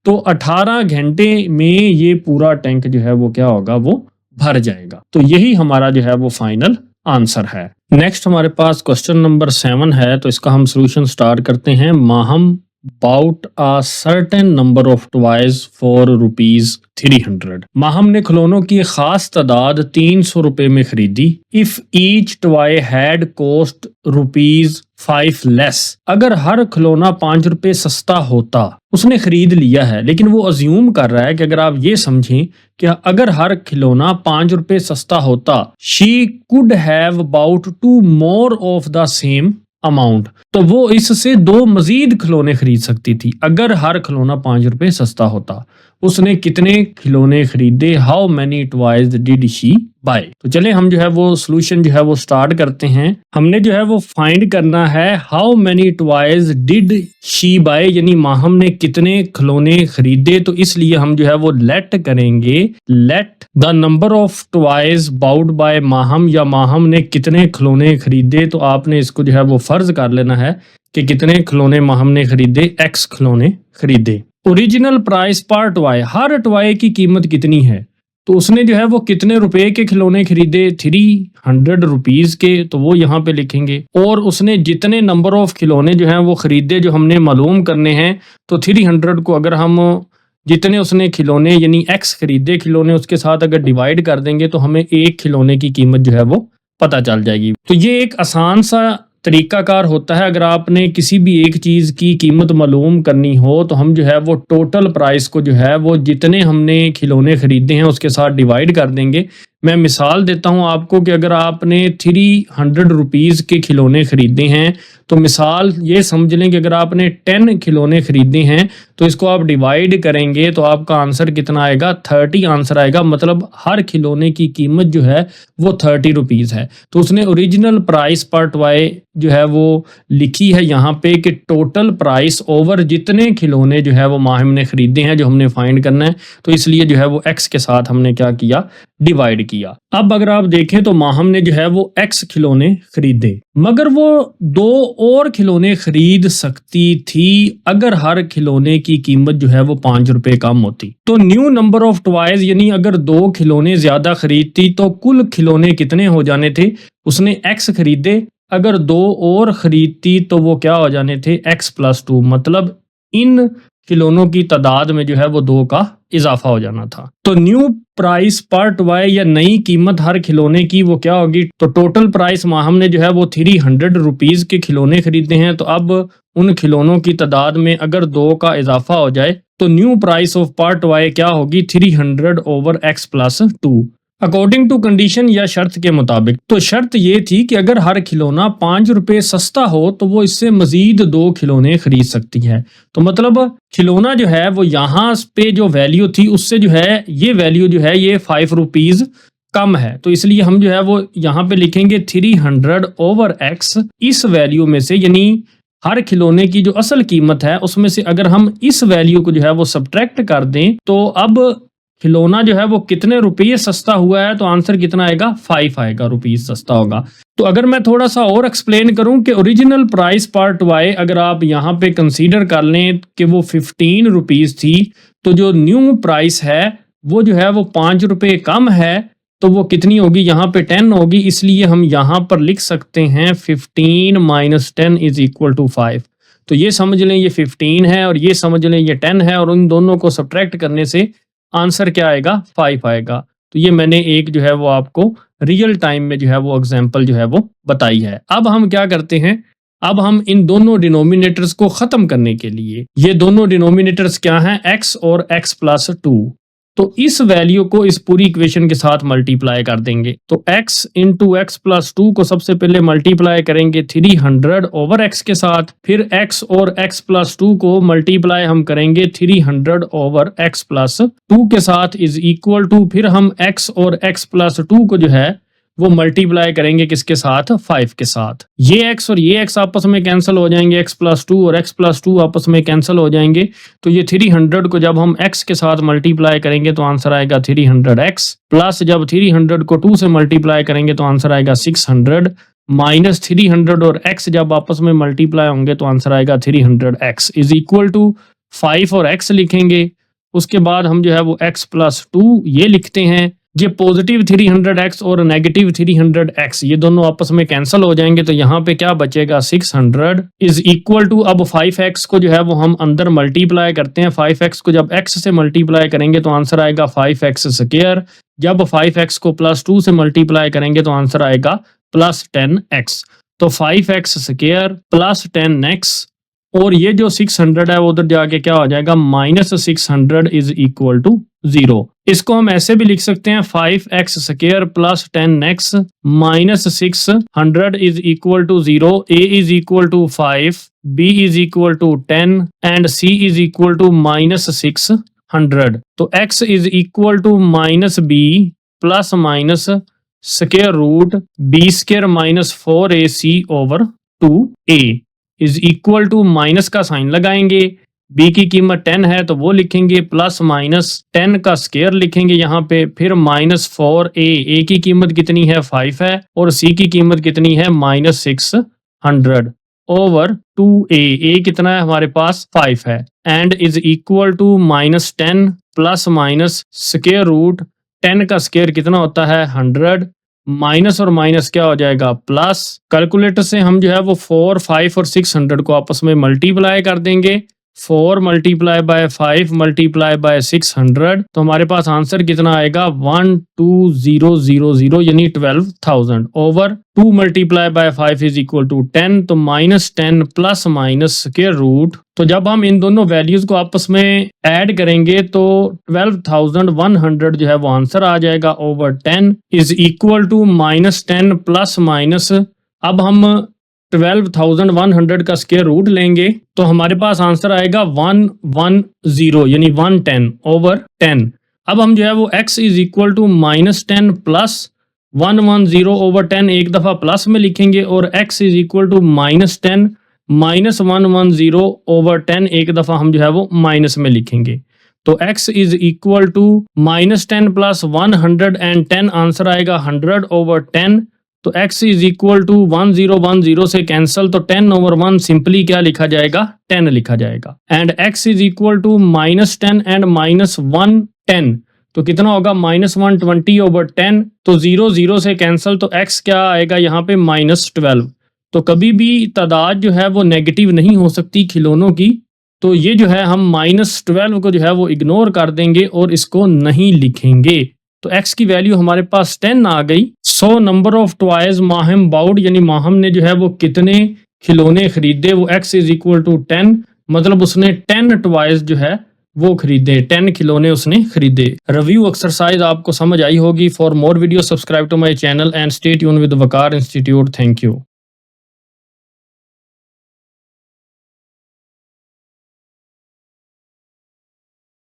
तो 18 घंटे में ये पूरा टैंक जो है वो क्या होगा, वो भर जाएगा। तो यही हमारा जो है वो फाइनल आंसर है। नेक्स्ट हमारे पास क्वेश्चन नंबर 7 है, तो इसका हम सॉल्यूशन स्टार्ट करते हैं। Maham bought a certain number of toys for rupees 300। Maham ने खिलौनों की खास तादाद 300 रुपए में खरीदी। If each toy had cost rupees 5 less, अगर हर खिलौना 5 रुपए सस्ता होता, उसने खरीद लिया है, लेकिन वो अज्यूम कर रहा है कि अगर आप ये समझें कि अगर हर खिलौना 5 रुपए सस्ता होता, she could have bought 2 more of the same amount, तो वो इससे 2 मजीद खिलौने खरीद सकती थी अगर हर खिलौना 5 रुपए सस्ता होता। उसने कितने खिलौने खरीदे, how many toys did she buy. तो चले हम जो है वो सॉल्यूशन जो है वो स्टार्ट करते हैं। हमने जो है वो फाइंड करना है how many toys did she buy, यानी माहम ने कितने खिलौने खरीदे, तो इसलिए हम जो है वो लेट करेंगे, let the number of toys bought by Maham, या माहम ने कितने खिलौने खरीदे, तो आपने इसको जो है वो फर्ज कर लेना है कि कितने खिलौने माहम ने खरीदे, एक्स खिलौने खरीदे। ओरिजिनल प्राइस पर टॉय, हर टॉय की कीमत कितनी है, तो उसने जो है वो कितने रुपए के खिलौने खरीदे, 300 रुपीज के, तो वो यहाँ पे लिखेंगे। और उसने जितने नंबर ऑफ खिलौने जो हैं वो खरीदे जो हमने मालूम करने हैं, तो 300 को अगर हम जितने उसने खिलौने यानी एक्स खरीदे खिलौने उसके साथ अगर डिवाइड कर देंगे तो हमें एक खिलौने की कीमत जो है वो पता चल जाएगी। तो ये एक आसान सा तरीकाकार होता है। अगर आपने किसी भी एक चीज़ की कीमत मालूम करनी हो तो हम जो है वो टोटल प्राइस को जो है वो जितने हमने खिलौने खरीदे हैं उसके साथ डिवाइड कर देंगे, मैं मिसाल देता हूँ आपको कि अगर आपने 300 रुपीज़ के खिलौने खरीदे हैं, तो मिसाल ये समझ लें कि अगर आपने 10 खिलौने खरीदे हैं, तो इसको आप डिवाइड करेंगे तो आपका आंसर कितना आएगा, 30 आंसर आएगा। मतलब हर खिलौने की कीमत जो है वो 30 रुपीज़ है। तो उसने ओरिजिनल प्राइस पार्ट वाई जो है वो लिखी है यहाँ पे कि टोटल प्राइस ओवर जितने खिलौने जो है वो माहिम ने खरीदे हैं, जो हमने फाइंड करना है, तो इसलिए जो है वो एक्स के साथ हमने क्या किया, डिवाइड किया। अब अगर आप देखें तो माहम ने जो है वो एक्स खिलौने खरीदे, मगर वो 2 और खिलौने खरीद सकती थी अगर हर खिलौने की कीमत जो है वो 5 रुपए कम होती। तो न्यू नंबर ऑफ टॉयज यानी अगर 2 खिलौने ज्यादा खरीदती तो कुल खिलौने कितने हो जाने थे, उसने एक्स खरीदे, अगर 2 और खरीदती तो वो क्या हो जाने थे, एक्स प्लस 2। मतलब इन खिलौनों की तादाद में जो है वो 2 का इजाफा हो जाना था। तो न्यू प्राइस पार्ट वाई या नई कीमत हर खिलौने की वो क्या होगी, तो टोटल प्राइस माहम ने जो है वो 300 रुपीज़ के खिलौने खरीदे हैं, तो अब उन खिलौनों की तादाद में अगर 2 का इजाफा हो जाए तो new price of part Y क्या होगी, 300 over X plus 2 according to condition या शर्त के मुताबिक। तो शर्त ये थी कि अगर हर खिलौना 5 रुपए सस्ता हो तो वो इससे मजीद 2 खिलौने खरीद सकती है। तो मतलब खिलौना जो है वो यहाँ पे जो वैल्यू थी उससे जो है ये वैल्यू जो है ये 5 रुपीज कम है, तो इसलिए हम जो है वो यहाँ पे लिखेंगे 300 ओवर एक्स। इस वैल्यू में से यानी हर खिलौने की जो असल कीमत है उसमें से अगर हम इस वैल्यू को जो है वो सब्ट्रैक्ट कर दें तो अब खिलौना जो है वो कितने रुपये सस्ता हुआ है, तो आंसर कितना आएगा, 5 आएगा, रुपीस सस्ता होगा। तो अगर मैं थोड़ा सा और एक्सप्लेन करूं कि ओरिजिनल प्राइस पार्ट वाई अगर आप यहाँ पे कंसीडर कर लें कि वो 15 रुपीस थी, तो जो न्यू प्राइस है वो जो है वो 5 रुपये कम है, तो वो कितनी होगी, यहाँ पे 10 होगी। इसलिए हम यहाँ पर लिख सकते हैं 15 माइनस 10 इज इक्वल टू 5। तो ये समझ लें ये 15 है और ये समझ लें ये 10 है, और उन दोनों को सब्ट्रैक्ट करने से आंसर क्या आएगा, 5 आएगा। तो ये मैंने एक जो है वो आपको रियल टाइम में जो है वो एग्जांपल जो है वो बताई है। अब हम क्या करते हैं, अब हम इन दोनों डिनोमिनेटर्स को खत्म करने के लिए, ये दोनों डिनोमिनेटर्स क्या हैं, x और x प्लस 2, तो इस वैल्यू को इस पूरी इक्वेशन के साथ मल्टीप्लाई कर देंगे। तो x इंटू एक्स प्लस 2 को सबसे पहले मल्टीप्लाई करेंगे 300 ओवर x के साथ, फिर x और x प्लस 2 को मल्टीप्लाई हम करेंगे 300 ओवर x प्लस 2 के साथ इज इक्वल टू, फिर हम x और x प्लस 2 को जो है वो मल्टीप्लाई करेंगे किसके साथ, 5 के साथ। ये x और ये x आपस में कैंसिल हो जाएंगे, x प्लस 2 और x प्लस 2 आपस में कैंसिल हो जाएंगे। तो ये 300 को जब हम x के साथ मल्टीप्लाई करेंगे तो आंसर आएगा 300x, प्लस जब 300 को 2 से मल्टीप्लाई करेंगे तो आंसर आएगा 600, माइनस 300 और x जब आपस में मल्टीप्लाई होंगे तो आंसर आएगा 300x इज इक्वल टू 5 और x लिखेंगे। उसके बाद हम जो है वो x प्लस 2 ये लिखते हैं, ये पॉजिटिव 300x और नेगेटिव 300x ये दोनों आपस में कैंसिल हो जाएंगे, तो यहाँ पे क्या बचेगा, 600 इज इक्वल टू, अब 5x को जो है वो हम अंदर मल्टीप्लाई करते हैं। 5x को जब x से मल्टीप्लाई करेंगे तो आंसर आएगा 5x स्क्वायर, जब 5x को प्लस 2 से मल्टीप्लाई करेंगे तो आंसर आएगा प्लस 10x। तो 5x स्क्वायर प्लस 10x, और ये जो 600 है वो उधर जाके क्या हो जाएगा, माइनस 600 इज इक्वल टू 0। इसको हम ऐसे भी लिख सकते हैं 5x square plus 10x minus 600 is equal to 0। a is equal to 5, b is equal to 10 and c is equal to minus 600। तो x is equal to minus b plus minus square root b square minus 4ac over 2a is equal to, minus का sign लगाएंगे, b की कीमत 10 है तो वो लिखेंगे, plus minus 10 का स्क्वायर लिखेंगे यहाँ पे, फिर माइनस 4a की कीमत कितनी है, 5 है, और c की कीमत कितनी है, माइनस 600 ओवर 2a कितना है हमारे पास, 5 है, and is equal to minus 10 plus minus square root 10 का स्क्वायर कितना होता है, 100, माइनस और माइनस क्या हो जाएगा, प्लस। कैलकुलेटर से हम जो है वो 4, 5 और 600 को आपस में मल्टीप्लाई कर देंगे। 4 मल्टीप्लाई बाय 5 मल्टीप्लाई बाय 600, तो हमारे पास आंसर कितना आएगा 12000 यानी 12,000 over 2 multiply by 5 is equal to 10, तो -10 प्लस माइनस स्क्वायर रूट। तो जब हम इन दोनों वैल्यूज को आपस में ऐड करेंगे तो 12,100 जो है वो आंसर आ जाएगा over 10 is equal to -10 plus minus, अब हम 12,100 का स्क्वायर रूट लेंगे तो हमारे पास आंसर आएगा 110 यानी 110 ओवर 10। अब हम जो है वो x is equal to -10 plus 110 over 10 एक दफ़ा प्लस में लिखेंगे और x is equal to -10 minus 110 over 10 एक दफ़ा हम जो है वो माइनस में लिखेंगे। तो x is equal to -10 plus 110, answer आएगा 100 ओवर 10। तो x इज इक्वल टू 1010 से कैंसिल, तो 10 ओवर 1 सिंपली क्या लिखा जाएगा 10 लिखा जाएगा। And x is equal to -10 and -110, तो कितना होगा -120 ओवर 10, तो 0 0 से कैंसिल, तो x क्या आएगा यहाँ पे -12। तो कभी भी तादाद जो है वो नेगेटिव नहीं हो सकती खिलौनों की, तो ये जो है हम -12 को जो है वो इग्नोर कर देंगे और इसको नहीं लिखेंगे। तो x की वैल्यू हमारे पास 10 आ गई। So number of toys Mahim bowed, यानी माहिम ने जो है वो कितने खिलौने खरीदे, वो x इज इक्वल टू 10, मतलब उसने 10 टॉयज जो है वो खरीदे, 10 खिलौने उसने खरीदे। रिव्यू एक्सरसाइज आपको समझ आई होगी। For more video subscribe to my channel and stay tune with Waqar institute. Thank you.